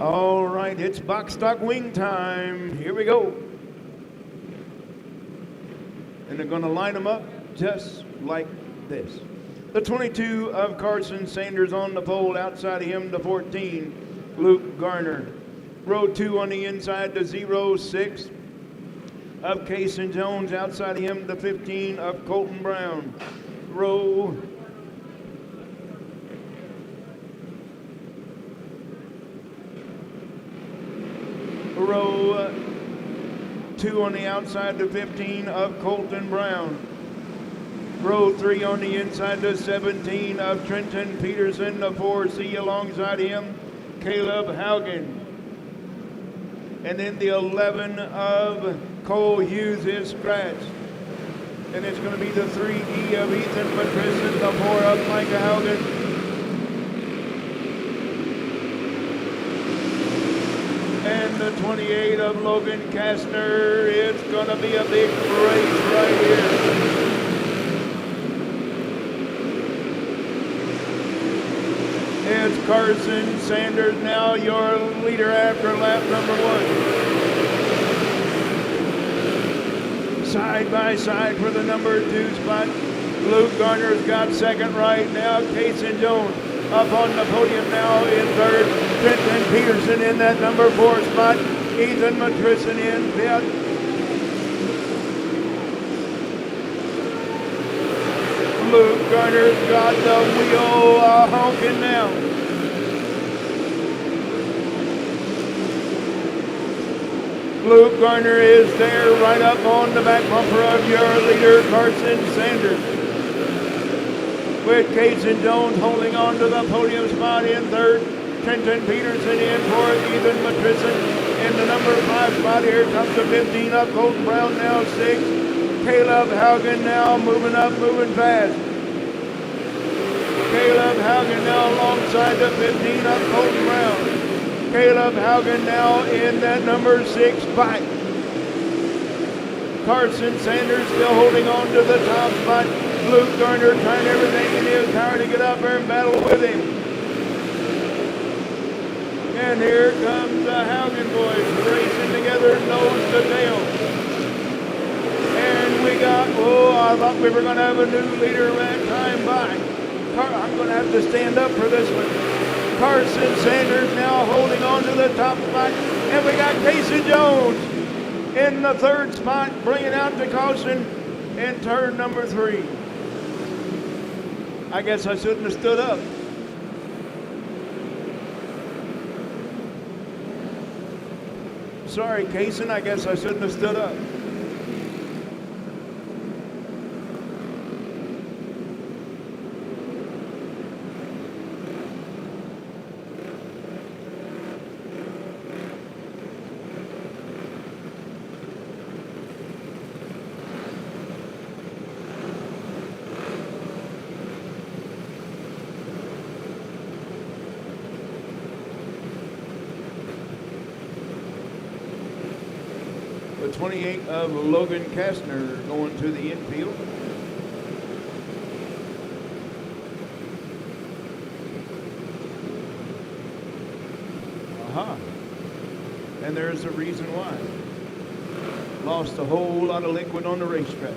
All right, it's box stock wing time. Here we go. And they're going to line them up just like this. The 22 of Carson Sanders on the pole. Outside of him, the 14, Luke Garner. Row 2 on the inside, the 06 of Cason Jones. Outside of him, the 15 of Colton Brown. Row 2 on the outside, the 15 of Colton Brown. Row 3 on the inside, the 17 of Trenton Peterson. The 4C alongside him, Caleb Haugen. And then the 11 of Cole Hughes is scratched. And it's going to be the 3E of Ethan Matrison, the 4 of Micah Haugen. And the 28 of Logan Kastner. It's going to be a big race right here. It's Carson Sanders now your leader after lap number 1. Side by side for the number 2 spot. Luke Garner's got second right now. Cason Jones up on the podium now in third. Trenton Peterson in that number 4 spot. Ethan Matrison in 5th. Luke Garner's got the wheel honking now. Luke Garner is there right up on the back bumper of your leader, Carson Sanders. With Cason Jones holding on to the podium spot in third. Trenton Peterson in fourth. Ethan Matrison in the number 5 spot. Here comes the 15 up. Colton Brown now 6. Caleb Haugen now moving up, moving fast. Caleb Haugen now alongside the 15 up. Colton Brown. Caleb Haugen now in that number 6 spot. Carson Sanders still holding on to the top spot. Luke Garner trying everything in his power to get up there and battle with him. And here comes the Haugen boys racing together nose to tail. And we got, I thought we were going to have a new leader that time by. I'm going to have to stand up for this one. Carson Sanders now holding on to the top spot. And we got Cason Jones in the 3rd spot, bringing out the caution in turn number 3. I guess I shouldn't have stood up. Sorry, Cason, I guess I shouldn't have stood up. 28 of Logan Kastner going to the infield. And there's a reason why. Lost a whole lot of liquid on the racetrack.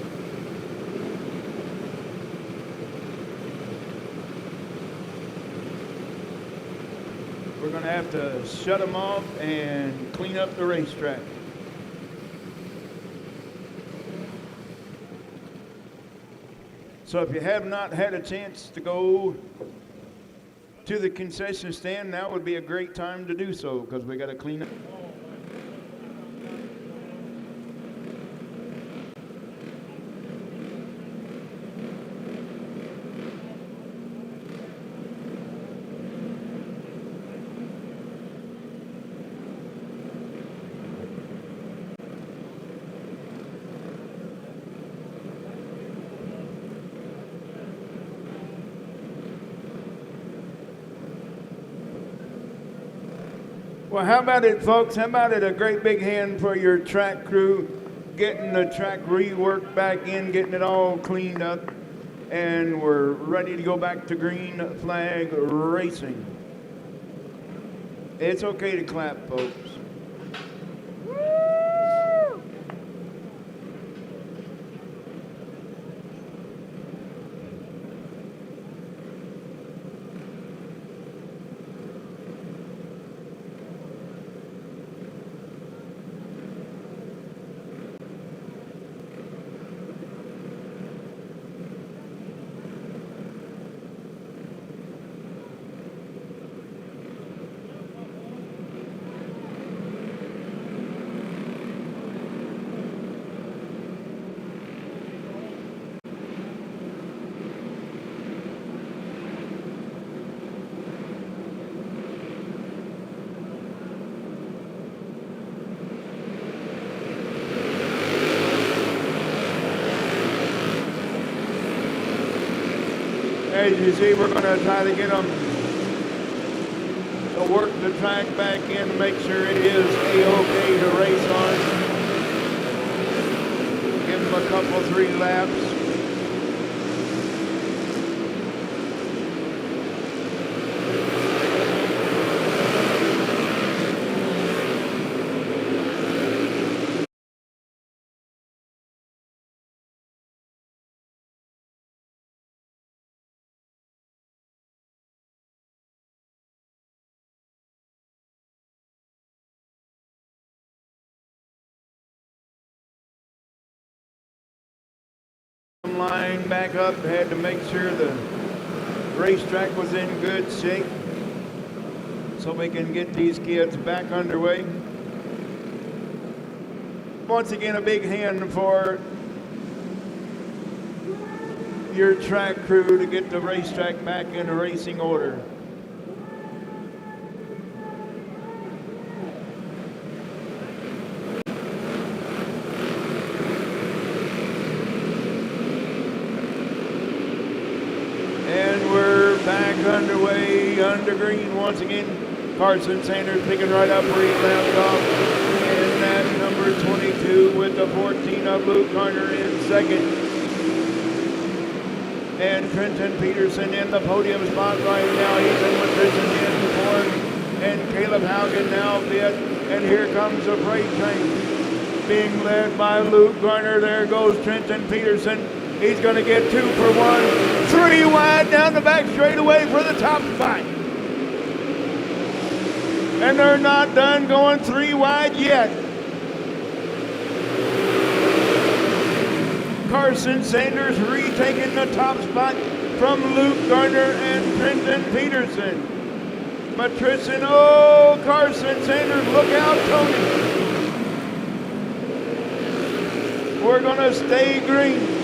We're going to have to shut them off and clean up the racetrack. So if you have not had a chance to go to the concession stand, now would be a great time to do so, because we got to clean up. Well, how about it, folks? How about it? A great big hand for your track crew, getting the track reworked back in, getting it all cleaned up, and we're ready to go back to green flag racing. It's okay to clap, folks. As you see, we're going to try to get them to work the track back in to make sure it is A-OK to race on. Give them a couple, 3 laps. Line back up, had to make sure the racetrack was in good shape so we can get these kids back underway. Once again, a big hand for your track crew to get the racetrack back in racing order. Underway under green once again. Carson Sanders picking right up where he left off. And that's number 22 with the 14 of Luke Garner in second. And Trenton Peterson in the podium spot right now. He's in with Tristan in fourth. And Caleb Haugen now fifth. And here comes the freight train being led by Luke Garner. There goes Trenton Peterson. He's going to get 2 for 1. 3 wide down the back straightaway for the top spot. And they're not done going 3 wide yet. Carson Sanders retaking the top spot from Luke Garner and Trenton Peterson. But Tristan, oh, Carson Sanders, look out, Tony. We're going to stay green.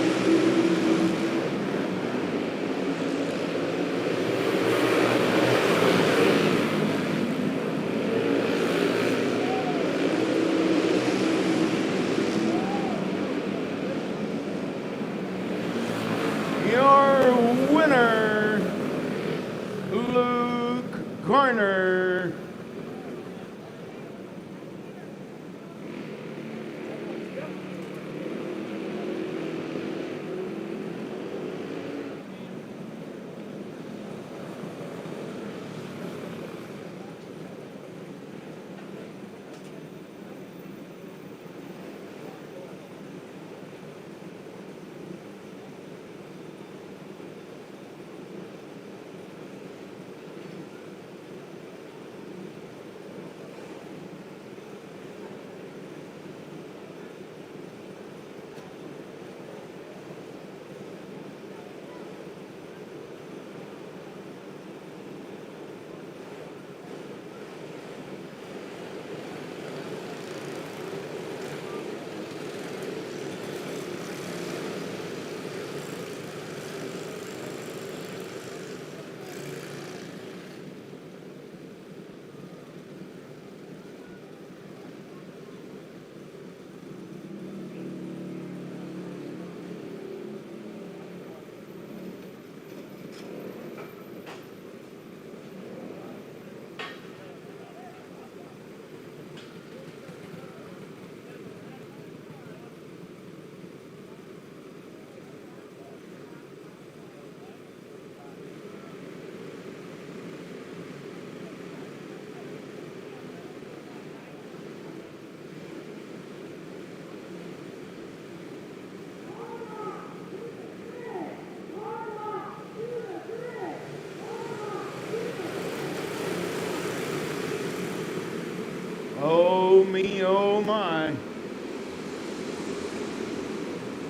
Oh me, oh my.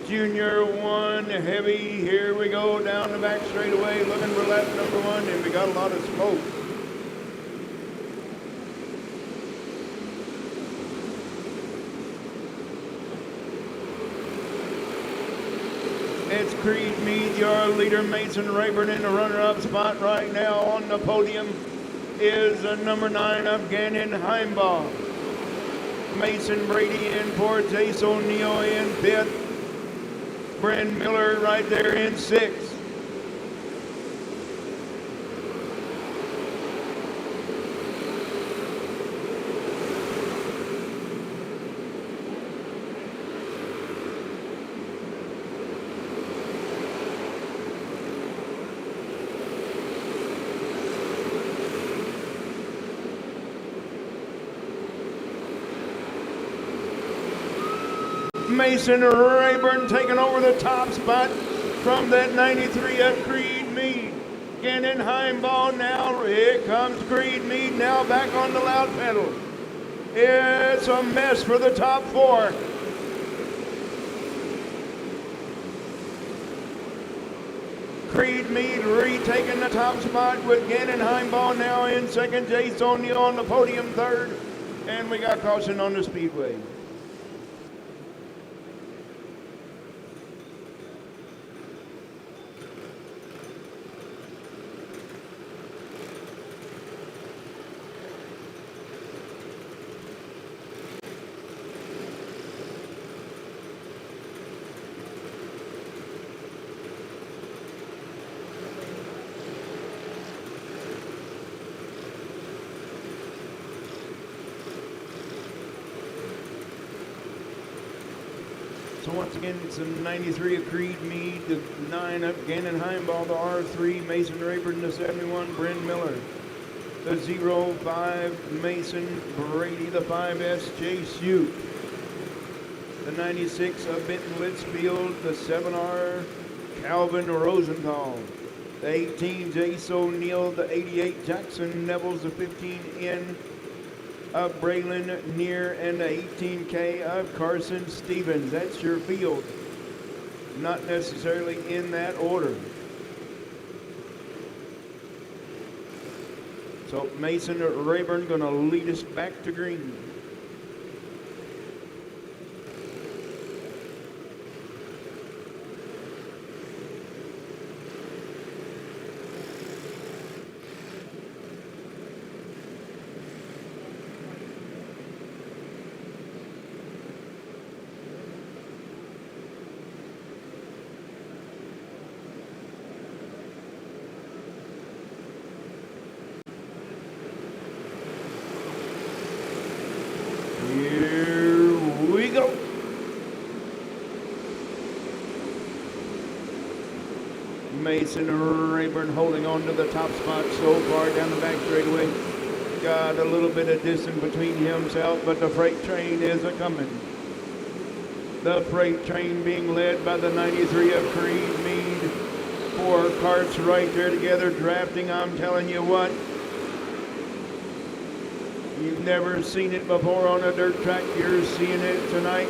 Junior 1 heavy, here we go down the back straightaway, looking for lap number 1, and we got a lot of smoke. It's Creed Mead, your leader, Mason Rayburn in the runner-up spot right now. On the podium is number 9 of Gannon Heimbaugh. Mason Brady in 4th, Jace O'Neill in 5th. Bryn Miller right there in 6th. Mason Rayburn taking over the top spot from that 93 of Creed Mead. Gannon Heimbaugh now. Here comes Creed Mead now back on the loud pedal. It's a mess for the top 4. Creed Mead retaking the top spot with Gannon Heimbaugh now in 2nd. Jace O'Neill on the podium 3rd. And we got caution on the speedway. So once again, it's a 93 of Creed Mead, the 9 of Gannon Heimbaugh, the R3, Mason Rayburn, the 71, Bryn Miller, the 05, Mason Brady, the 5S, Chase Hugh, the 96 of Benton Litchfield, the 7R, Calvin Rosenthal, the 18, Jace O'Neill, the 88, Jackson Nevels, the 15N, of Braylon Neer, and the 18K of Carson Stevens. That's your field. Not necessarily in that order. So Mason Rayburn going to lead us back to green. Here we go. Mason Rayburn holding on to the top spot so far down the back straightaway. Got a little bit of distance between himself, but the freight train is a-coming. The freight train being led by the 93 of Creed Mead. 4 carts right there together drafting. I'm telling you what, you've never seen it before on a dirt track. You're seeing it tonight.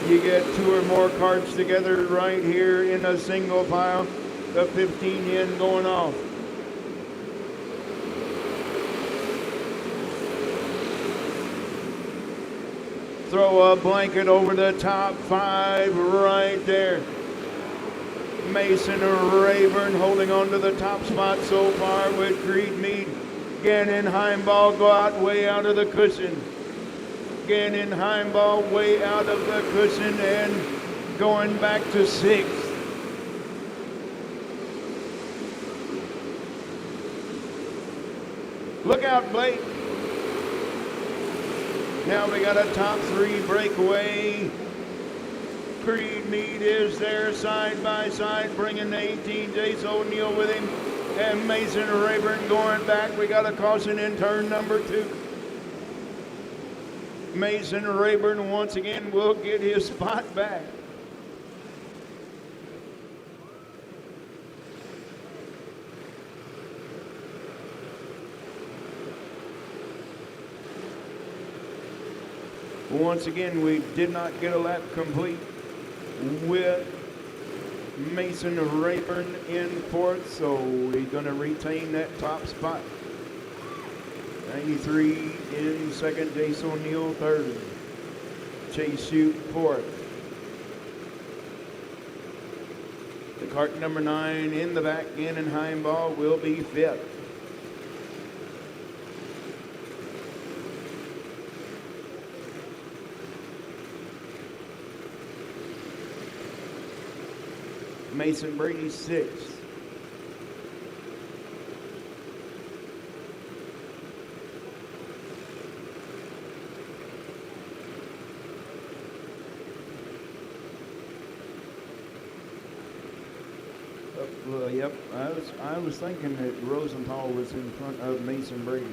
You get 2 or more carts together right here in a single file. The 15N going off. Throw a blanket over the top 5 right there. Mason Rayburn holding on to the top spot so far with Creed Mead. Gannon Heimbaugh go out way out of the cushion. Gannon Heimbaugh way out of the cushion and going back to 6th. Look out, Blake. Now we got a top 3 breakaway. Creed Mead is there side by side, bringing the 18, Jace O'Neill with him. And Mason Rayburn going back. We got a caution in turn number 2. Mason Rayburn once again will get his spot back. Once again, we did not get a lap complete with Mason Rayburn in fourth, so we're going to retain that top spot. 93 in second, Jace O'Neill third, Chase Shute fourth. The cart number 9 in the back, Gannon Heimball, will be fifth. Mason Brady sixth. Well, yep, I was thinking that Rosenthal was in front of Mason Brady.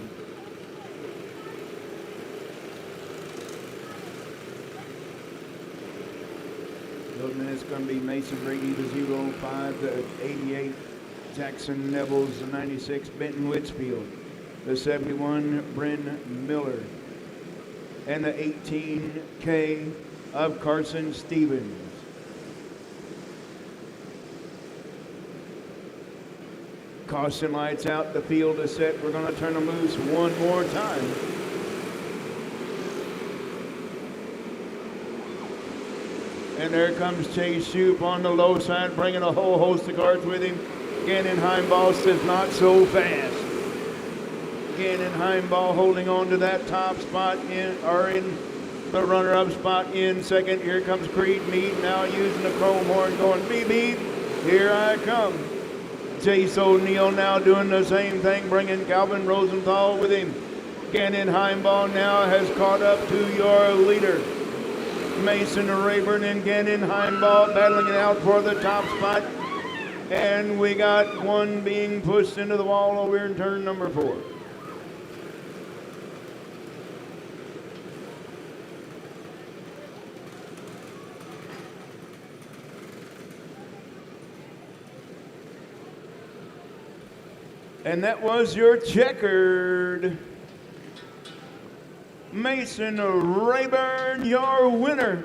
And it's going to be Mason Brady, the 05, the 88, Jackson Nevels, the 96, Benton Whitfield, the 71, Bryn Miller, and the 18K of Carson Stevens. Caution lights out, the field is set. We're going to turn them loose one more time. And there comes Chase Shute on the low side, bringing a whole host of cards with him. Gannon Heimball says not so fast. Gannon Heimball holding on to that top spot in the runner-up spot in second. Here comes Creed Mead now using the chrome horn, going beep beep. Here I come. Jace O'Neill now doing the same thing, bringing Calvin Rosenthal with him. Gannon Heimball now has caught up to your leader. Mason Rayburn and Gannon Heimball battling it out for the top spot. And we got one being pushed into the wall over in turn number 4. And that was your checkered Mason Rayburn, your winner.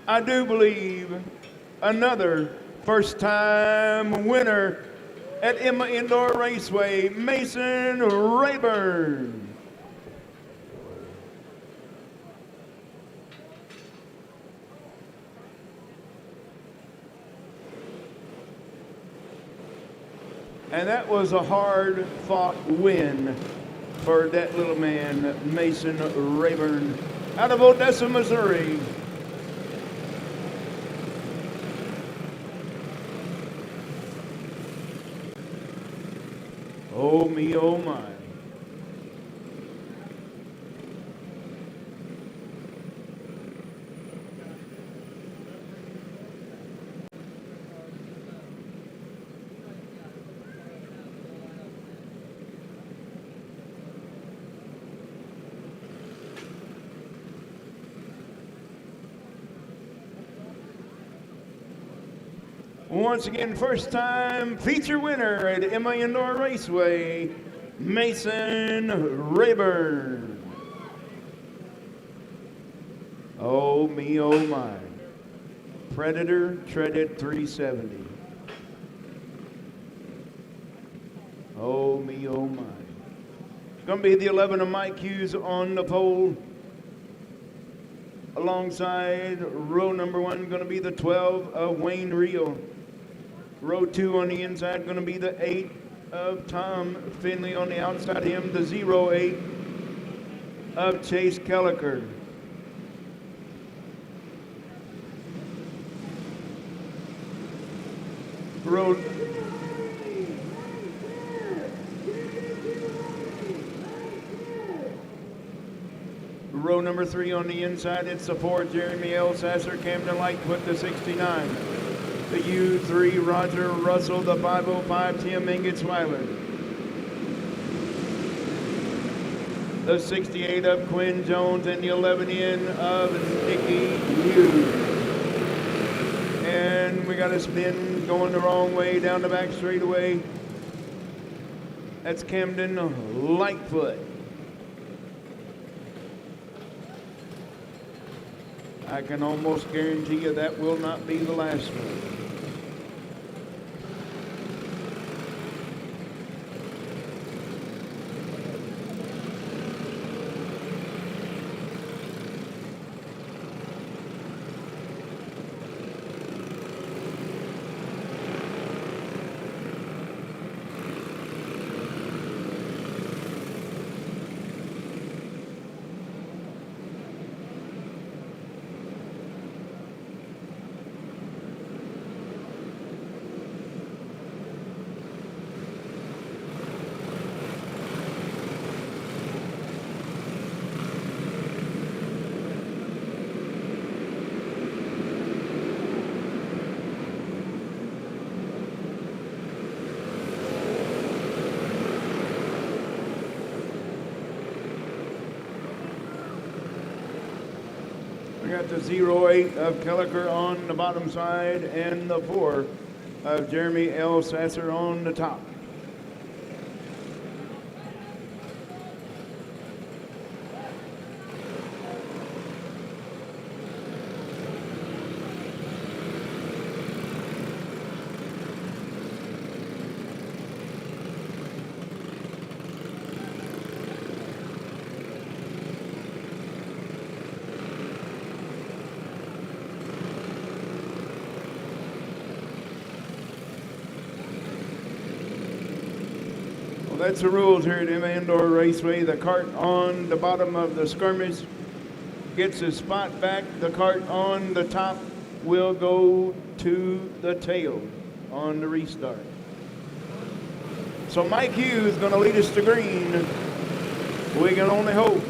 I do believe another first-time winner at Emma Indoor Raceway, Mason Rayburn. And that was a hard-fought win for that little man, Mason Rayburn, out of Odessa, Missouri. Oh me, oh my. Once again, first time feature winner at Emma Indoor Raceway, Mason Rayburn. Oh me, oh my. Predator treaded 370. Oh me, oh my. It's going to be the 11 of Mike Hughes on the pole. Alongside row number 1, going to be the 12 of Wayne Reel. Row 2 on the inside, going to be the 8 of Tom Finley. On the outside of him, the 08 of Chase Kelliker. Row number 3 on the inside, it's the 4 Jeremy L. Sasser, Camden Lightfoot, the 69. The U3 Roger Russell, the 505 Tim Ingetweiler. The 68 of Quinn Jones and the 11 in of Nikki Hughes. And we got a spin going the wrong way down the back straightaway. That's Camden Lightfoot. I can almost guarantee you that will not be the last one. We got the 08 of Kelliker on the bottom side and the 4 of Jeremy L. Sasser on the top. That's the rules here at Andor Raceway. The cart on the bottom of the skirmish gets his spot back. The cart on the top will go to the tail on the restart. So Mike Hughes is going to lead us to green. We can only hope.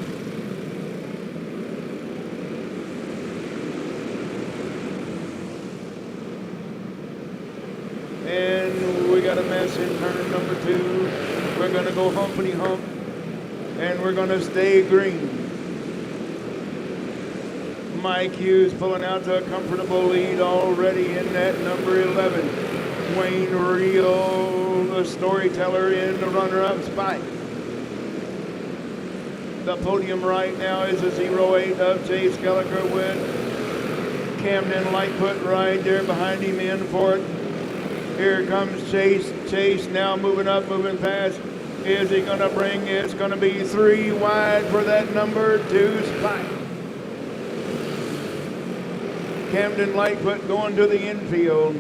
And we got a mess in turn number 2. We're going to go humpity hump, and we're going to stay green. Mike Hughes pulling out to a comfortable lead already in that number 11. Wayne Reel, the storyteller, in the runner-up spot. The podium right now is a 08 of Chase Kelliker with Camden Lightfoot right there behind him in fourth. Here comes Chase. Chase now moving up, moving fast. Is he going to bring? It's going to be 3 wide for that number 2 spot. Camden Lightfoot going to the infield.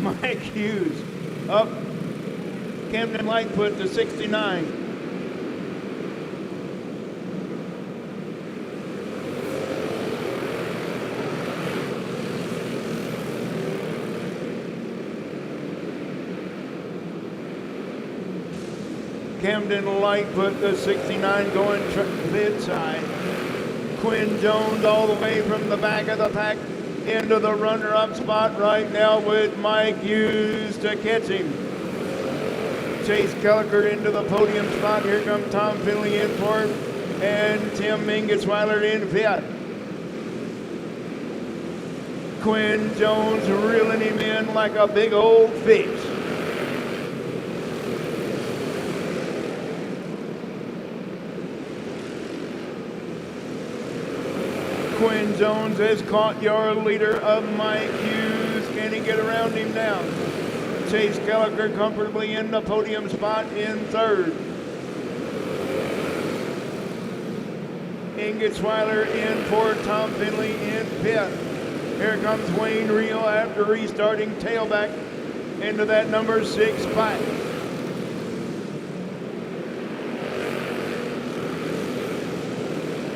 Mike Hughes up. Camden Lightfoot to 69. Camden Lightfoot to 69 going mid side. Quinn Jones all the way from the back of the pack into the runner-up spot right now with Mike Hughes to catch him. Chase Kelliker into the podium spot. Here comes Tom Finley in fourth and Tim Mingetsweiler in fifth. Quinn Jones reeling him in like a big old fish. Quinn Jones has caught your leader of Mike Hughes. Can he get around him now? Chase Gallagher comfortably in the podium spot in third. Ingetweiler in fourth, Tom Finley in fifth. Here comes Wayne Reel after restarting tailback into that number 6 spot.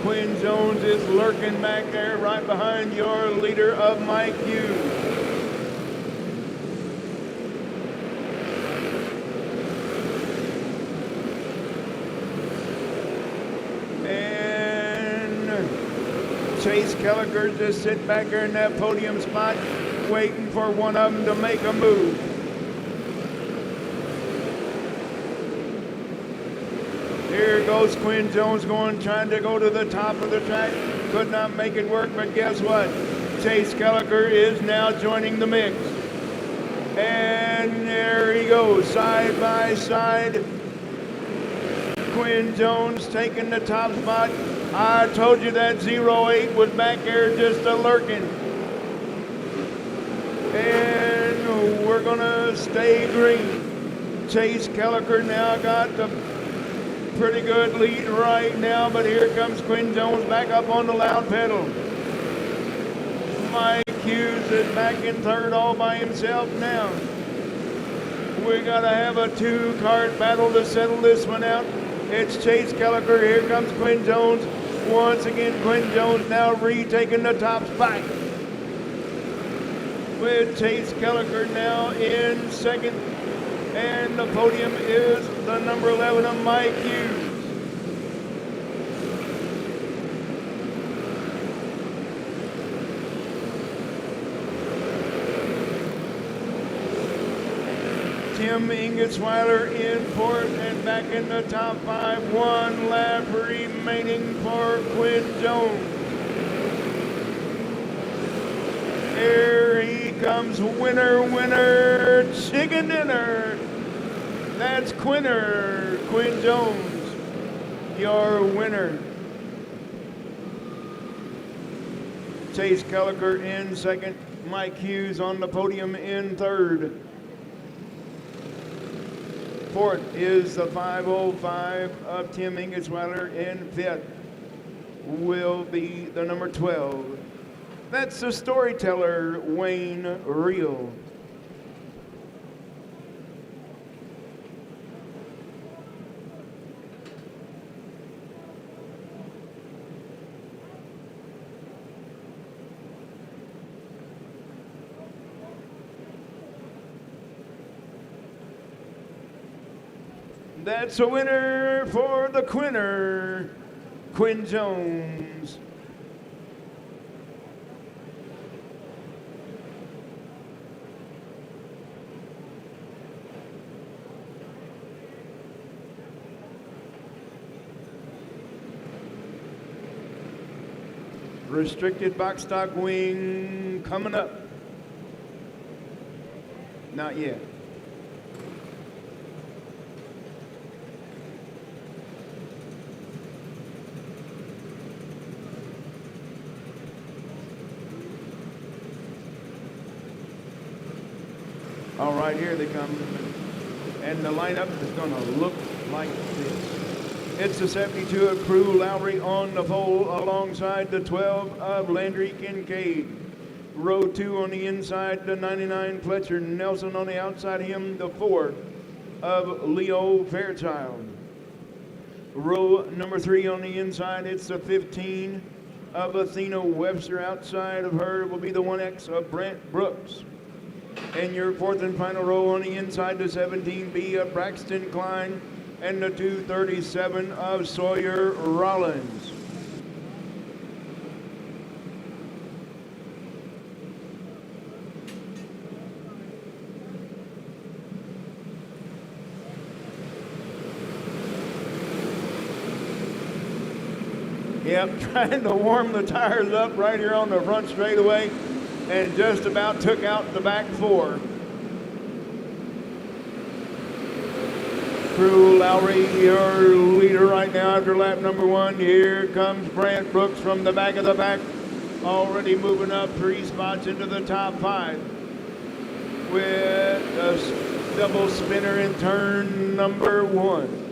Quinn Jones is lurking back there right behind your leader of Mike Hughes. Chase Gallagher just sitting back there in that podium spot, waiting for one of them to make a move. Here goes Quinn Jones trying to go to the top of the track. Could not make it work, but guess what? Chase Gallagher is now joining the mix. And there he goes, side by side. Quinn Jones taking the top spot. I told you that 08 was back there just a-lurking. And we're gonna stay green. Chase Gallagher now got the pretty good lead right now, but here comes Quinn Jones back up on the loud pedal. Mike Hughes is back in third all by himself now. We gotta have a 2-cart battle to settle this one out. It's Chase Gallagher. Here comes Quinn Jones. Once again, Quinn Jones now retaking the top spot. With Chase Gallagher now in second. And the podium is the number 11 of Mike Hughes. Tim Ingetweiler in fourth and back in the top 5. 1 lap remaining for Quinn Jones. Here he comes, winner, chicken dinner. That's Quinn Jones, your winner. Chase Gallagher in second. Mike Hughes on the podium in third. Fourth is the 505 of Tim Ingetweiler, and fifth will be the number 12. That's the storyteller, Wayne Reel. That's a winner for the Quinner, Quinn Jones. Restricted box stock wing coming up. Not yet. All right, here they come. And the lineup is going to look like this. It's the 72 of Crew Lowry on the pole alongside the 12 of Landry Kincaid. Row 2 on the inside, the 99 Fletcher Nelson on the outside of him, the 4 of Leo Fairchild. Row number 3 on the inside, it's the 15 of Athena Webster. Outside of her will be the 1X of Brent Brooks. And your fourth and final row on the inside, the 17B of Braxton Klein and the 237 of Sawyer Rollins. Yep, trying to warm the tires up right here on the front straightaway. and just about took out the back four. Crew Lowry, your leader right now after lap number one. Here comes Brant Brooks from the back of the pack, already moving up 3 spots into the top 5 with a double spinner in turn number 1.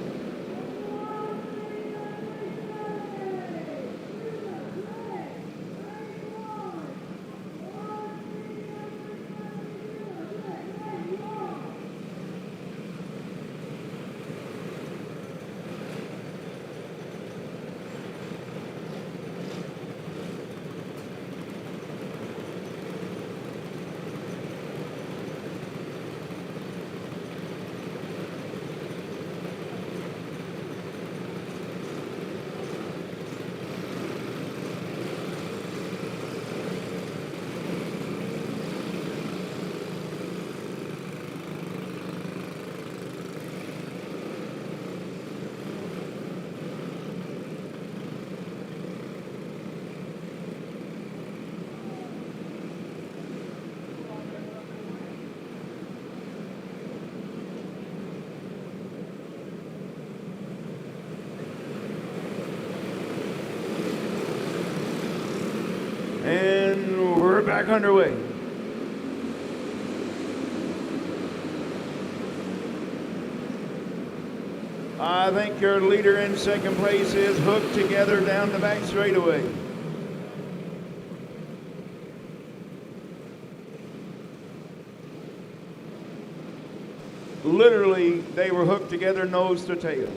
And we're back underway. I think your leader in second place is hooked together down the back straightaway. Literally, they were hooked together nose to tail.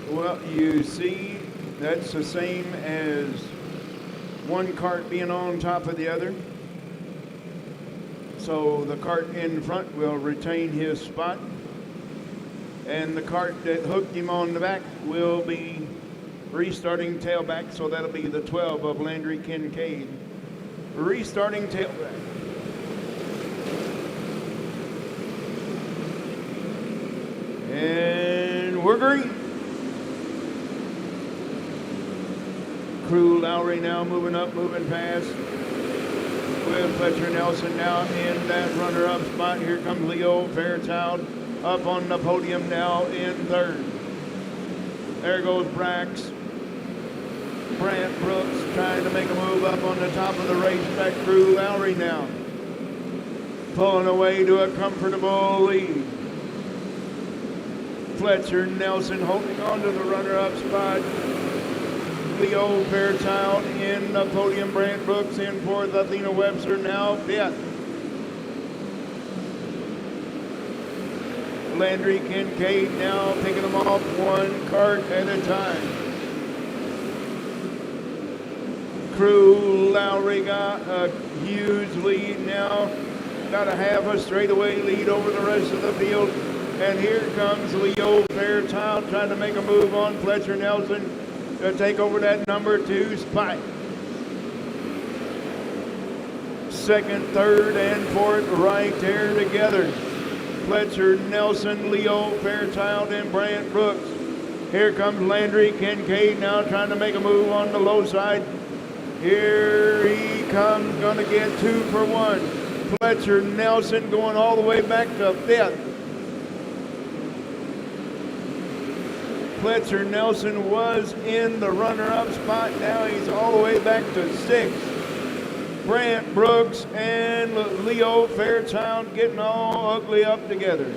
Well, you see, that's the same as one cart being on top of the other. So the cart in front will retain his spot, and the cart that hooked him on the back will be restarting tailback, so that'll be the 12 of Landry Kincaid. Restarting tailback. And we're green. Crew Lowry now moving up, moving fast. With Fletcher Nelson now in that runner-up spot. Here comes Leo Fairchild up on the podium now in third. There goes Brax. Brant Brooks trying to make a move up on the top of the racetrack. Crew Lowry now pulling away to a comfortable lead. Fletcher Nelson holding on to the runner-up spot. Leo Fairchild in the podium. Brant Brooks in fourth. Athena Webster now fifth. Landry Kincaid now picking them off one cart at a time. Crew Lowry got a huge lead now. Got a half a straightaway lead over the rest of the field. And here comes Leo Fairchild trying to make a move on Fletcher Nelson to take over that number 2 spot. Second, third, and fourth right there together. Fletcher Nelson, Leo Fairchild, and Brant Brooks. Here comes Landry Kincaid now trying to make a move on the low side. Here he comes, gonna get 2 for 1. Fletcher Nelson going all the way back to 5th. Fletcher Nelson was in the runner-up spot. Now he's all the way back to 6th. Brant Brooks and Leo Fairchild getting all ugly up together.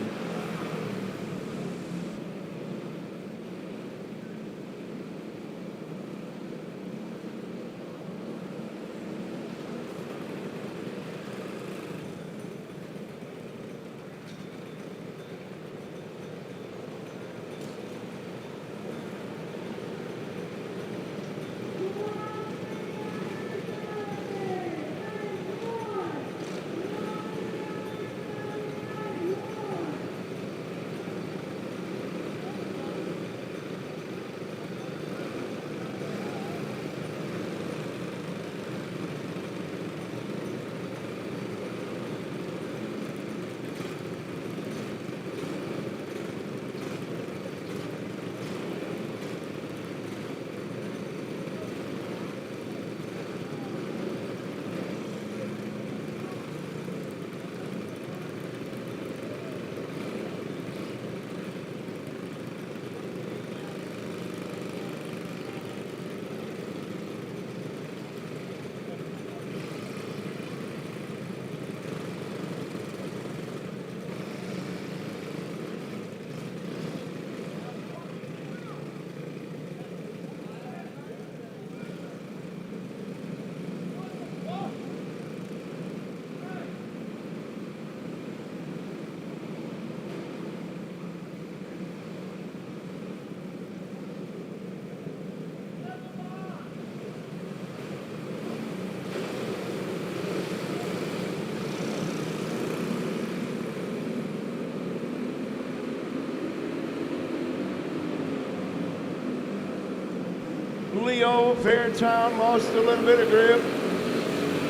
Leo Fairchild lost a little bit of grip,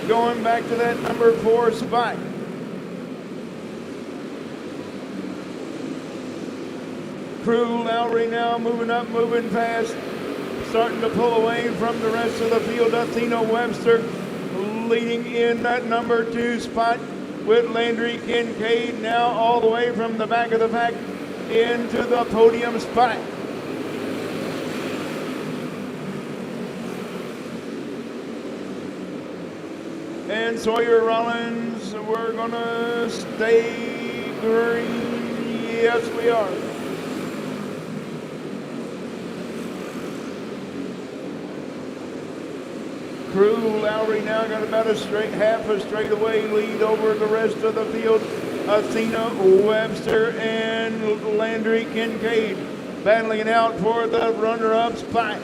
going back to that number 4 spot. Crew Lowry now moving up, moving fast, starting to pull away from the rest of the field. Athena Webster leading in that number 2 spot with Landry Kincaid now all the way from the back of the pack into the podium spot. And Sawyer Rollins, we're gonna stay green. Yes, we are. Crew Lowry now got about half a straightaway lead over the rest of the field. Athena Webster and Landry Kincaid battling it out for the runner-up spot.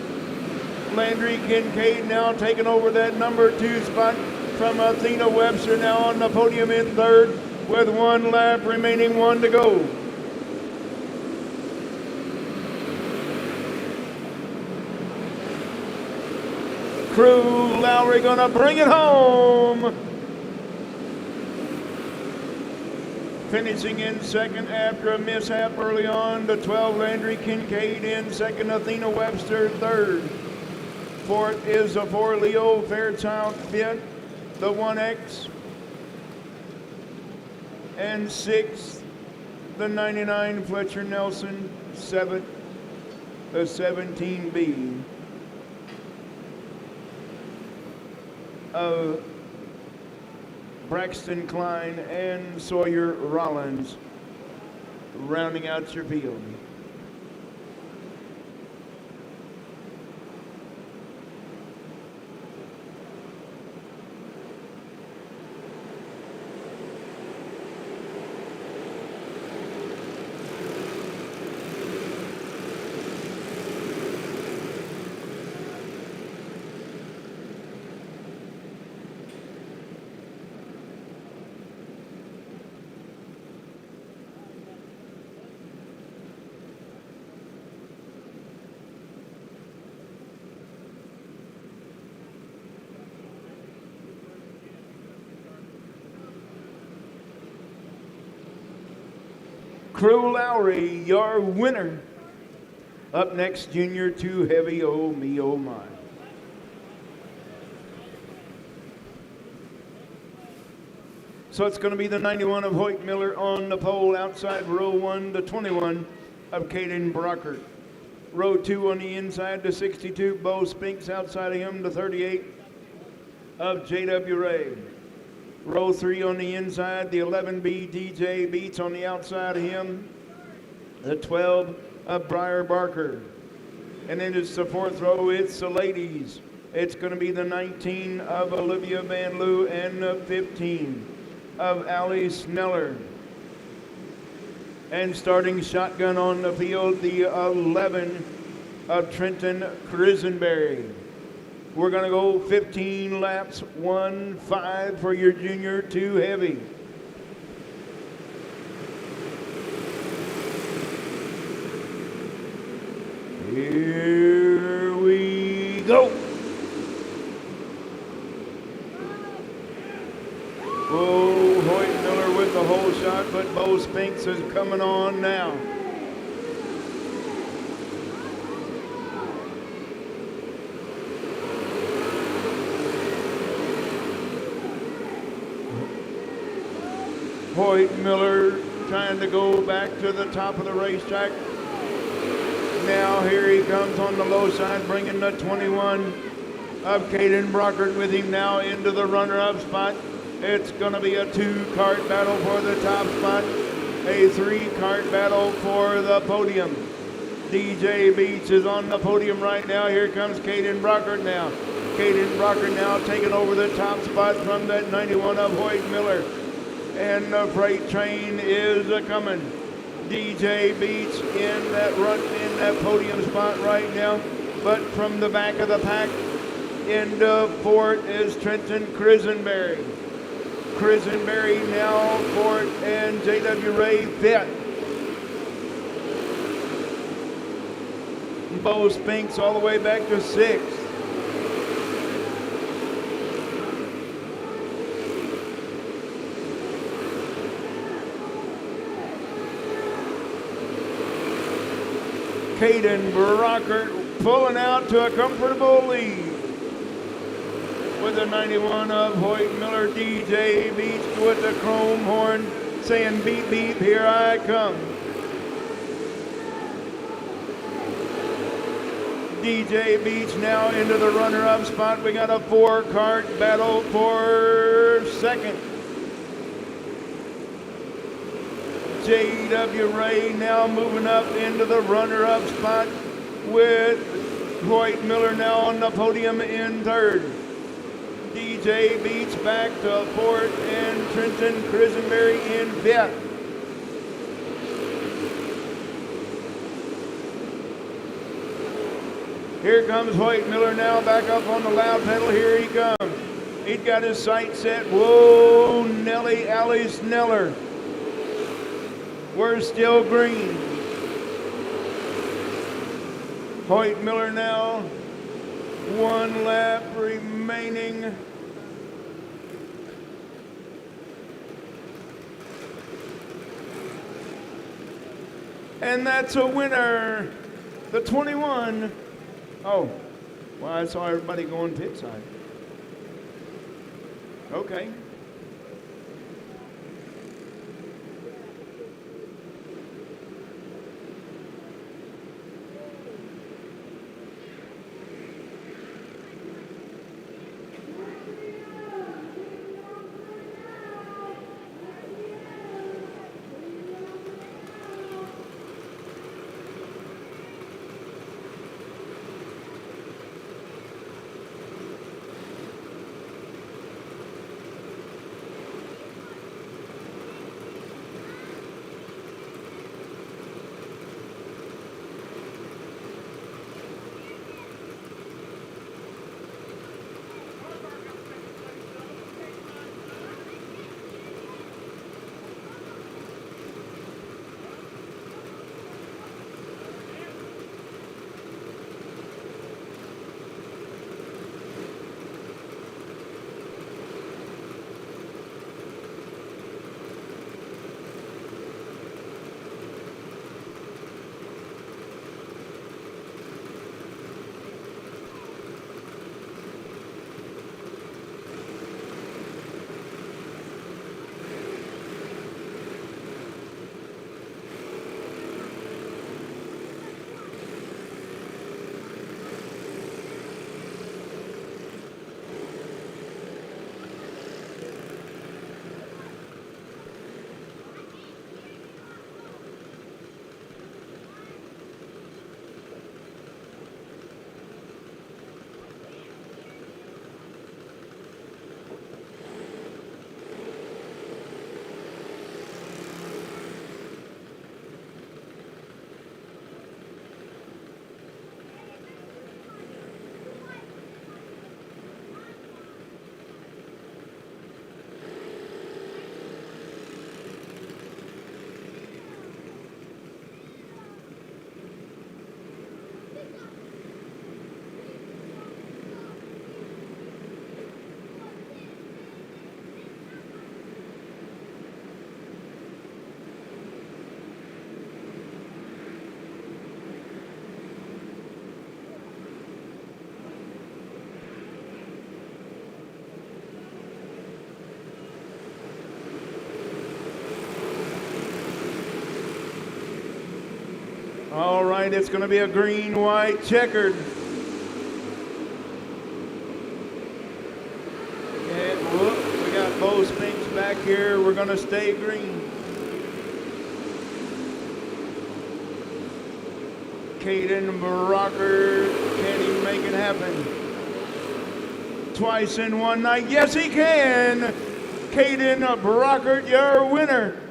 Landry Kincaid now taking over that number 2 spot from Athena Webster, now on the podium in 3rd with 1 lap remaining, 1 to go. Crew Lowry gonna bring it home. Finishing in 2nd after a mishap early on. The 12 Landry Kincaid in 2nd, Athena Webster 3rd. 4th is the 4 Leo Fairchild 5th, the 1X. And 6th, the 99 Fletcher Nelson, 7th, the 17B. Of Braxton Klein and Sawyer Rollins rounding out your field. Crew Lowry, your winner. Up next, Junior 2 Heavy, oh me, oh my. So it's going to be the 91 of Hoyt Miller on the pole outside row 1, the 21 of Caden Brockert. Row 2 on the inside, the 62 Bo Spinks outside of him, the 38 of J.W. Ray. Row 3 on the inside, the 11B DJ Beats on the outside of him, the 12 of Briar Barker. And then it's the 4th row, it's the ladies. It's going to be the 19 of Olivia Van Loo and the 15 of Allie Sneller. And starting shotgun on the field, the 11 of Trenton Crisenberry. We're going to go 15 laps, 1-5 for your Junior 2 Heavy. Here we go. Oh, Hoyt Miller with the whole shot, but Bo Spinks is coming on now. Hoyt Miller trying to go back to the top of the racetrack. Now here he comes on the low side, bringing the 21 of Caden Brockert with him now into the runner-up spot. It's going to be a 2-cart battle for the top spot, a 3-cart battle for the podium. DJ Beats is on the podium right now. Here comes Caden Brockert now. Caden Brockert now taking over the top spot from that 91 of Hoyt Miller. And the freight train is coming. DJ Beats in that podium spot right now. But from the back of the pack, into 4th is Trenton Crisenberry. Crisenberry now 4th and J.W. Ray 5th. Bo Spinks all the way back to 6th. Caden Brockert pulling out to a comfortable lead. With the 91 of Hoyt Miller, DJ Beach with the chrome horn saying beep beep, here I come. DJ Beach now into the runner-up spot. We got a 4-cart battle for second. J.W. Ray now moving up into the runner-up spot with Hoyt Miller now on the podium in third. DJ Beach back to fourth and Trenton Crisenberry in fifth. Here comes Hoyt Miller now back up on the loud pedal. Here he comes. He's got his sight set. Whoa, Nelly Alley Sneller. We're still green. Hoyt Miller now. 1 lap remaining. And that's a winner. The 21. Oh, well, I saw everybody going pit side. Okay. All right, it's going to be a green, white, checkered. And whoop, we got Bo Spinks back here. We're going to stay green. Caden Brocker, can he make it happen? Twice in one night. Yes, he can. Caden Brockert, your winner.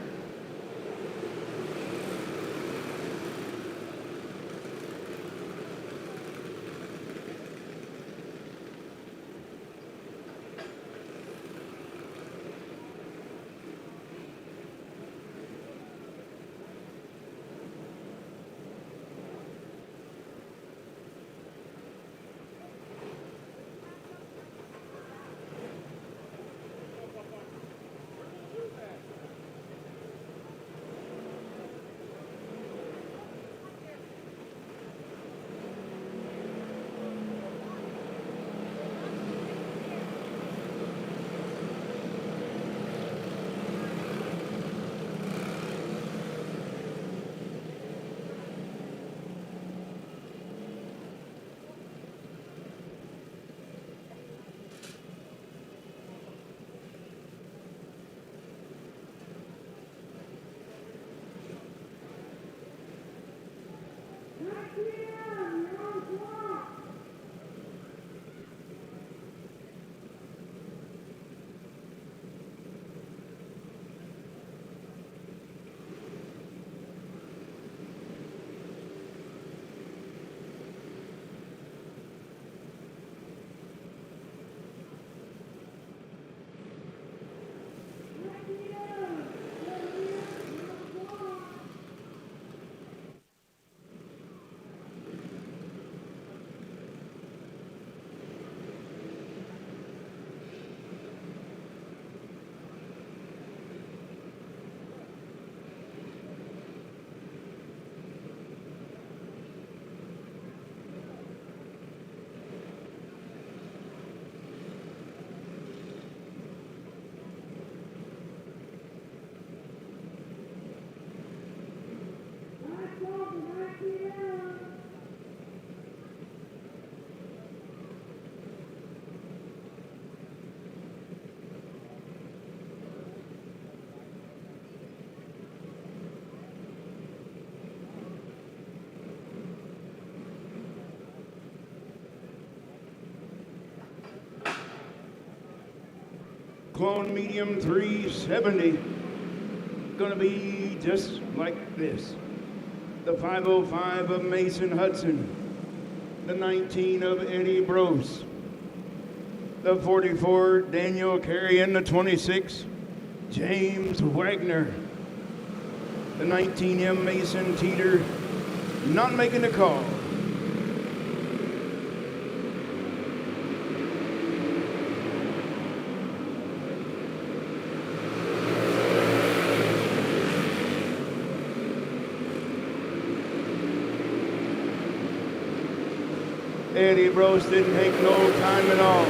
clone medium 370. Gonna be just like this. The 505 of Mason Hudson. The 19 of Eddie Brose. The 44, Daniel Carey, and the 26, James Wagner. The 19M Mason Teeter, not making the call. Eddie Brose didn't take no time at all.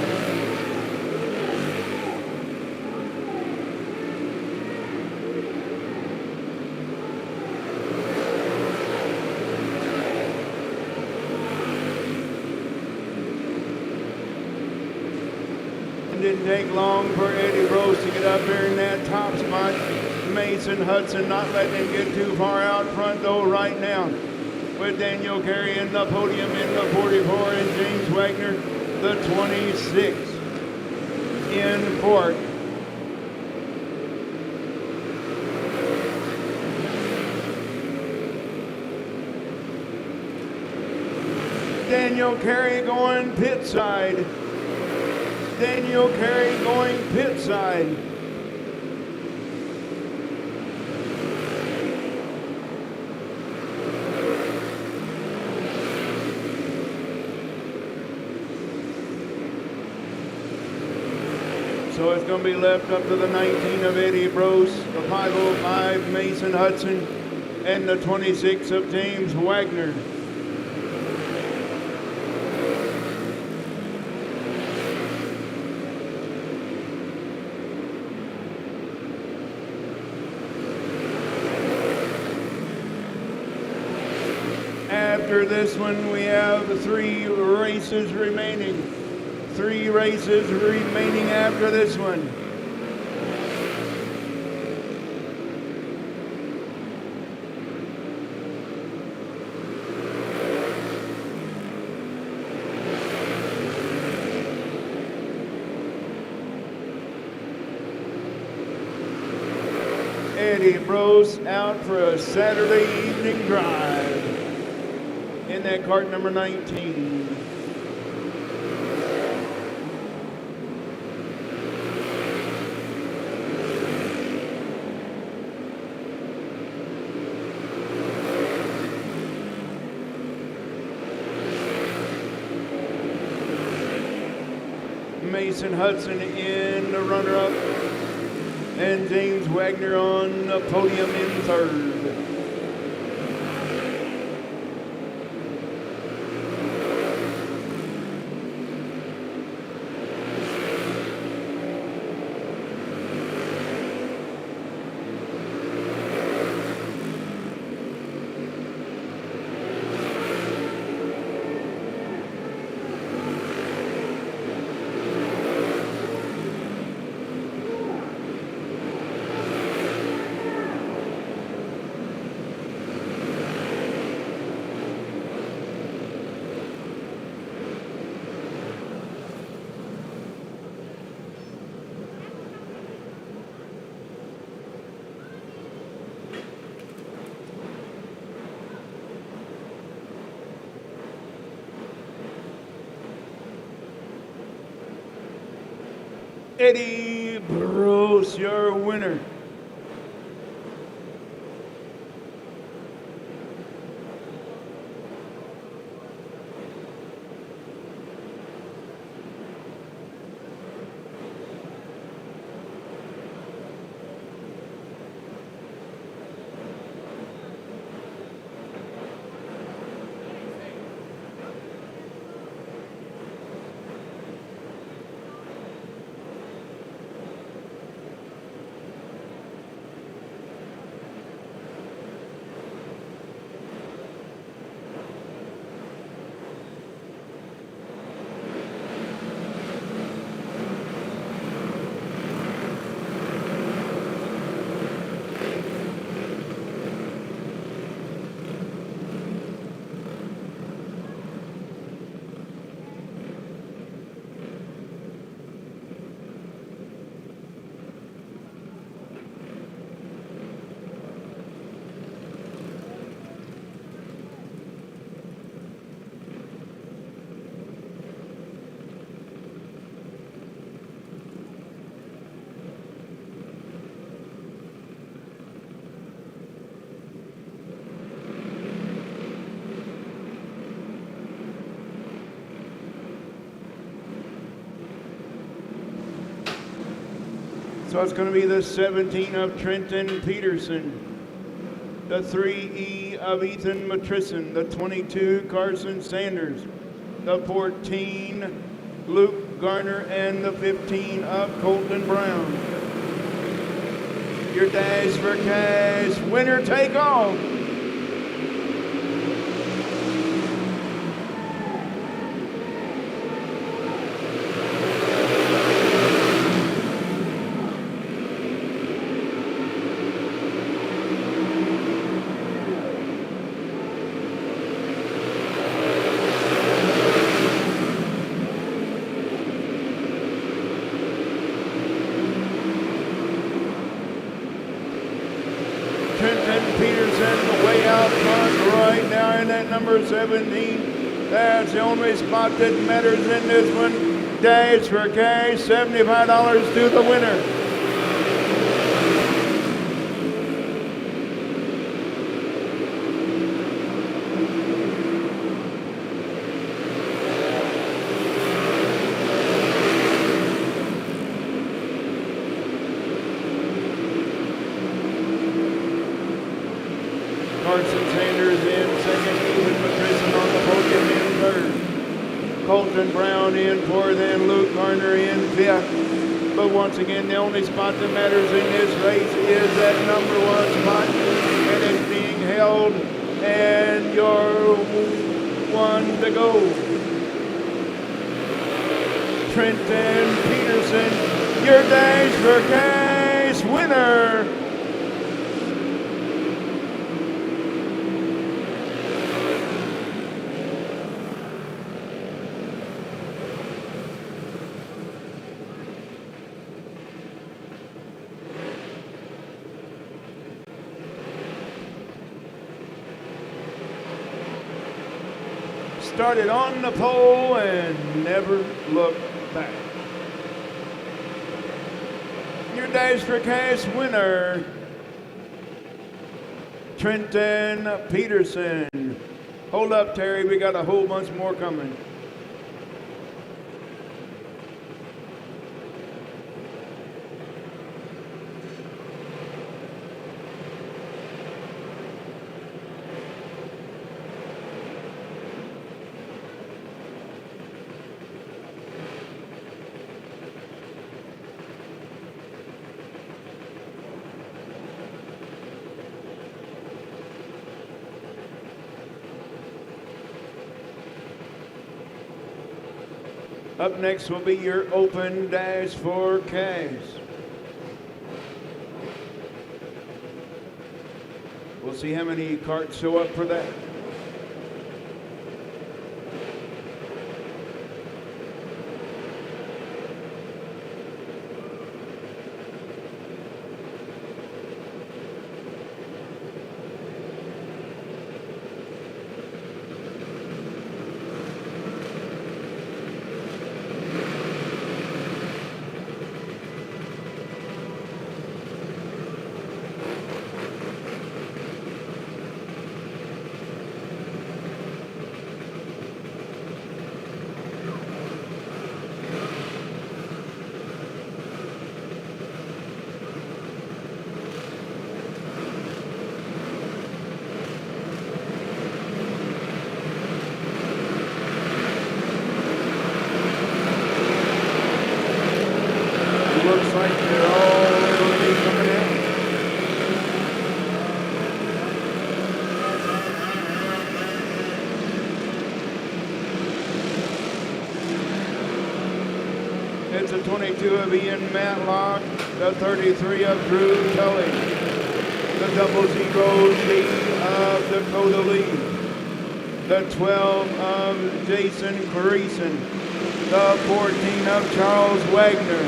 Didn't take long for Eddie Brose to get up there in that top spot. Mason Hudson not letting him get too far out front though right now. With Daniel Carey in the podium in the 44 and James Wagner, the 26 in fourth. Daniel Carey going pit side. Daniel Carey going pit side. So it's going to be left up to the 19 of Eddie Brose, the 505 Mason Hudson, and the 26 of James Wagner. After this one, we have 3 races remaining. 3 races remaining after this one. Eddie Brose out for a Saturday evening drive in that kart number 19. Mason Hudson in the runner-up, and James Wagner on the podium in third. Eddie Brose, your winner. So it's going to be the 17 of Trenton Peterson, the 3E of Ethan Matrison, the 22 Carson Sanders, the 14 Luke Garner, and the 15 of Colton Brown. Your Dash for Cash winner take all. Trenton Peterson way out front right now in that number 17. That's the only spot that matters in this one. Dash for Cash, $75 to the winner. Carson Sanders in second, Ethan Matrison on the podium in third. Colton Brown in fourth, and Luke Garner in fifth. But once again, the only spot that matters in this race is that number one spot, and it's being held, and your one to go. Trenton Peterson, your Dash for Cash winner. Started on the pole and never looked back. Your Dash for Cash winner, Trenton Peterson. Hold up, Terry, we got a whole bunch more coming. Up next will be your open Dash for Cash. We'll see how many carts show up for that. Looks like they're all going to be coming out. It's a 22 of Ian Matlock, the 33 of Drew Tully, the 00 G of Dakota Lee, the 12 of Jason Creason, the 14 of Charles Wagner,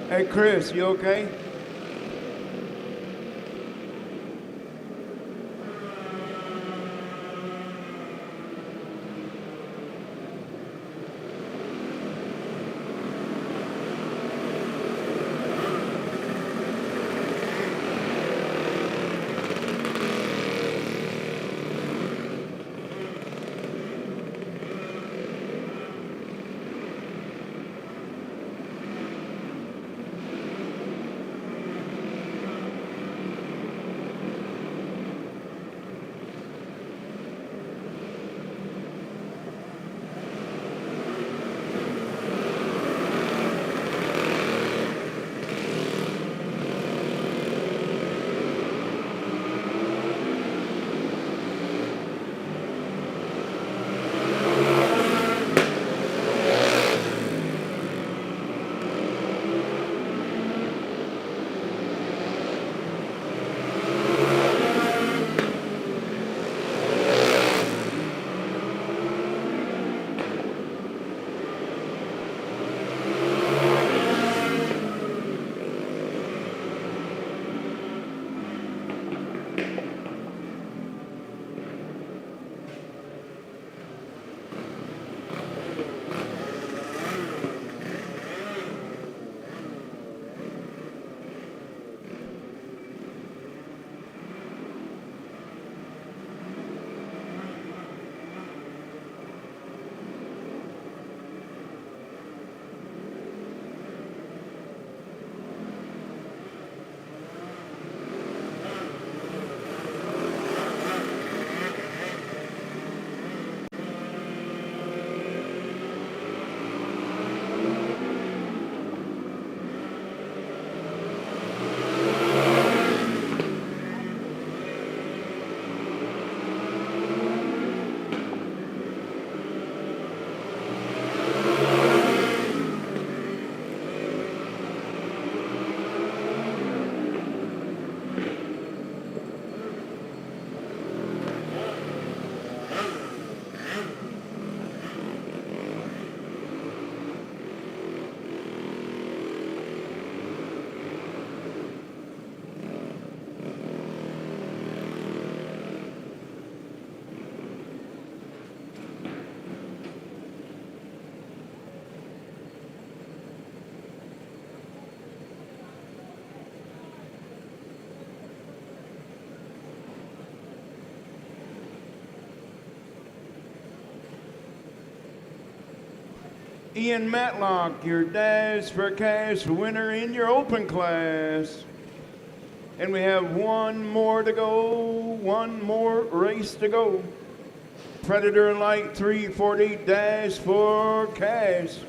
Hey, Chris, you okay? Ian Matlock, your Dash for Cash winner in your open class. And we have one more to go, one more race to go. Predator Light 340 Dash for Cash.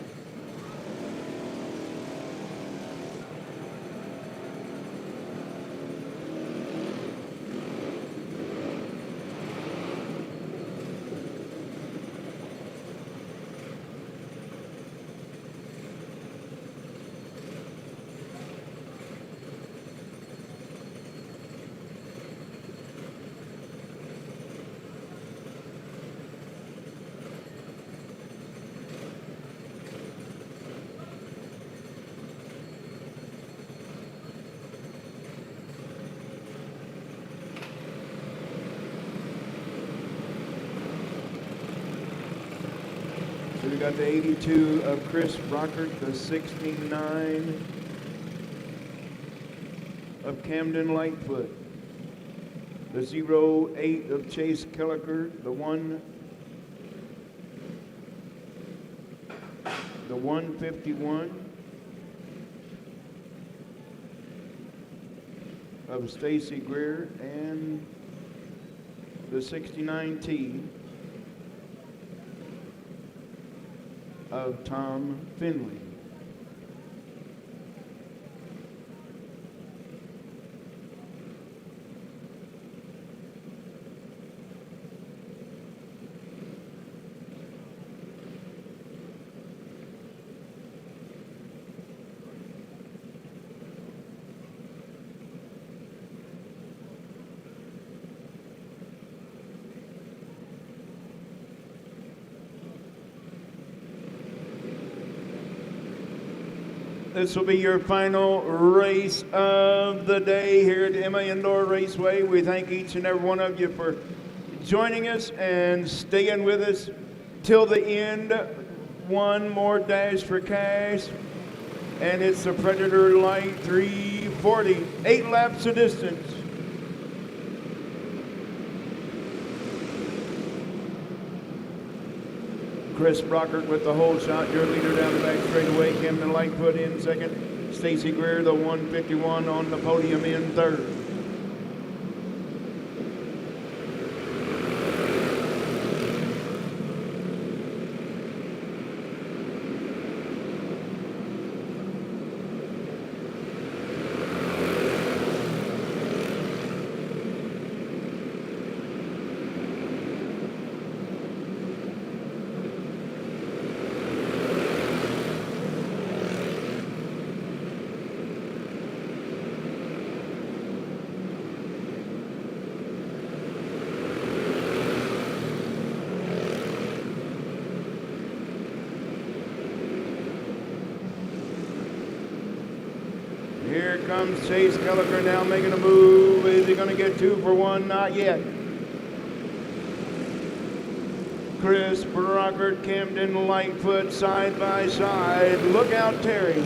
So we got the 82 of Chris Brockert, the 69 of Camden Lightfoot, the 08 of Chase Kelliker, the 151 of Stacy Greer, and the 69T of Tom Finley. this will be your final race of the day here at Emma Indoor Raceway. We thank each and every one of you for joining us and staying with us till the end. One more dash for cash, and it's the Predator Light 340. 8 laps of distance. Chris Brockert with the hold shot, your leader down the back straightaway. Camden Lightfoot in second. Stacy Greer, the 151 on the podium in third. Here comes Chase Kelliker now making a move. Is he going to get 2 for 1? Not yet. Chris Brockert, Camden Lightfoot side by side. Look out, Terry.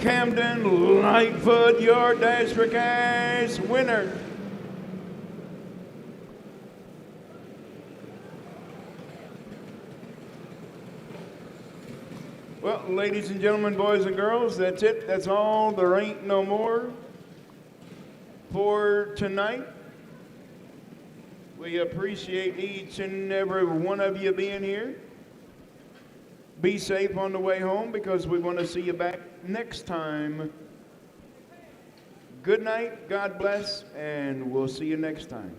Camden Lightfoot, your Dash for Cash winner. Well, ladies and gentlemen, boys and girls, that's it. That's all. There ain't no more for tonight. We appreciate each and every one of you being here. Be safe on the way home because we want to see you back next time. Good night, God bless, and we'll see you next time.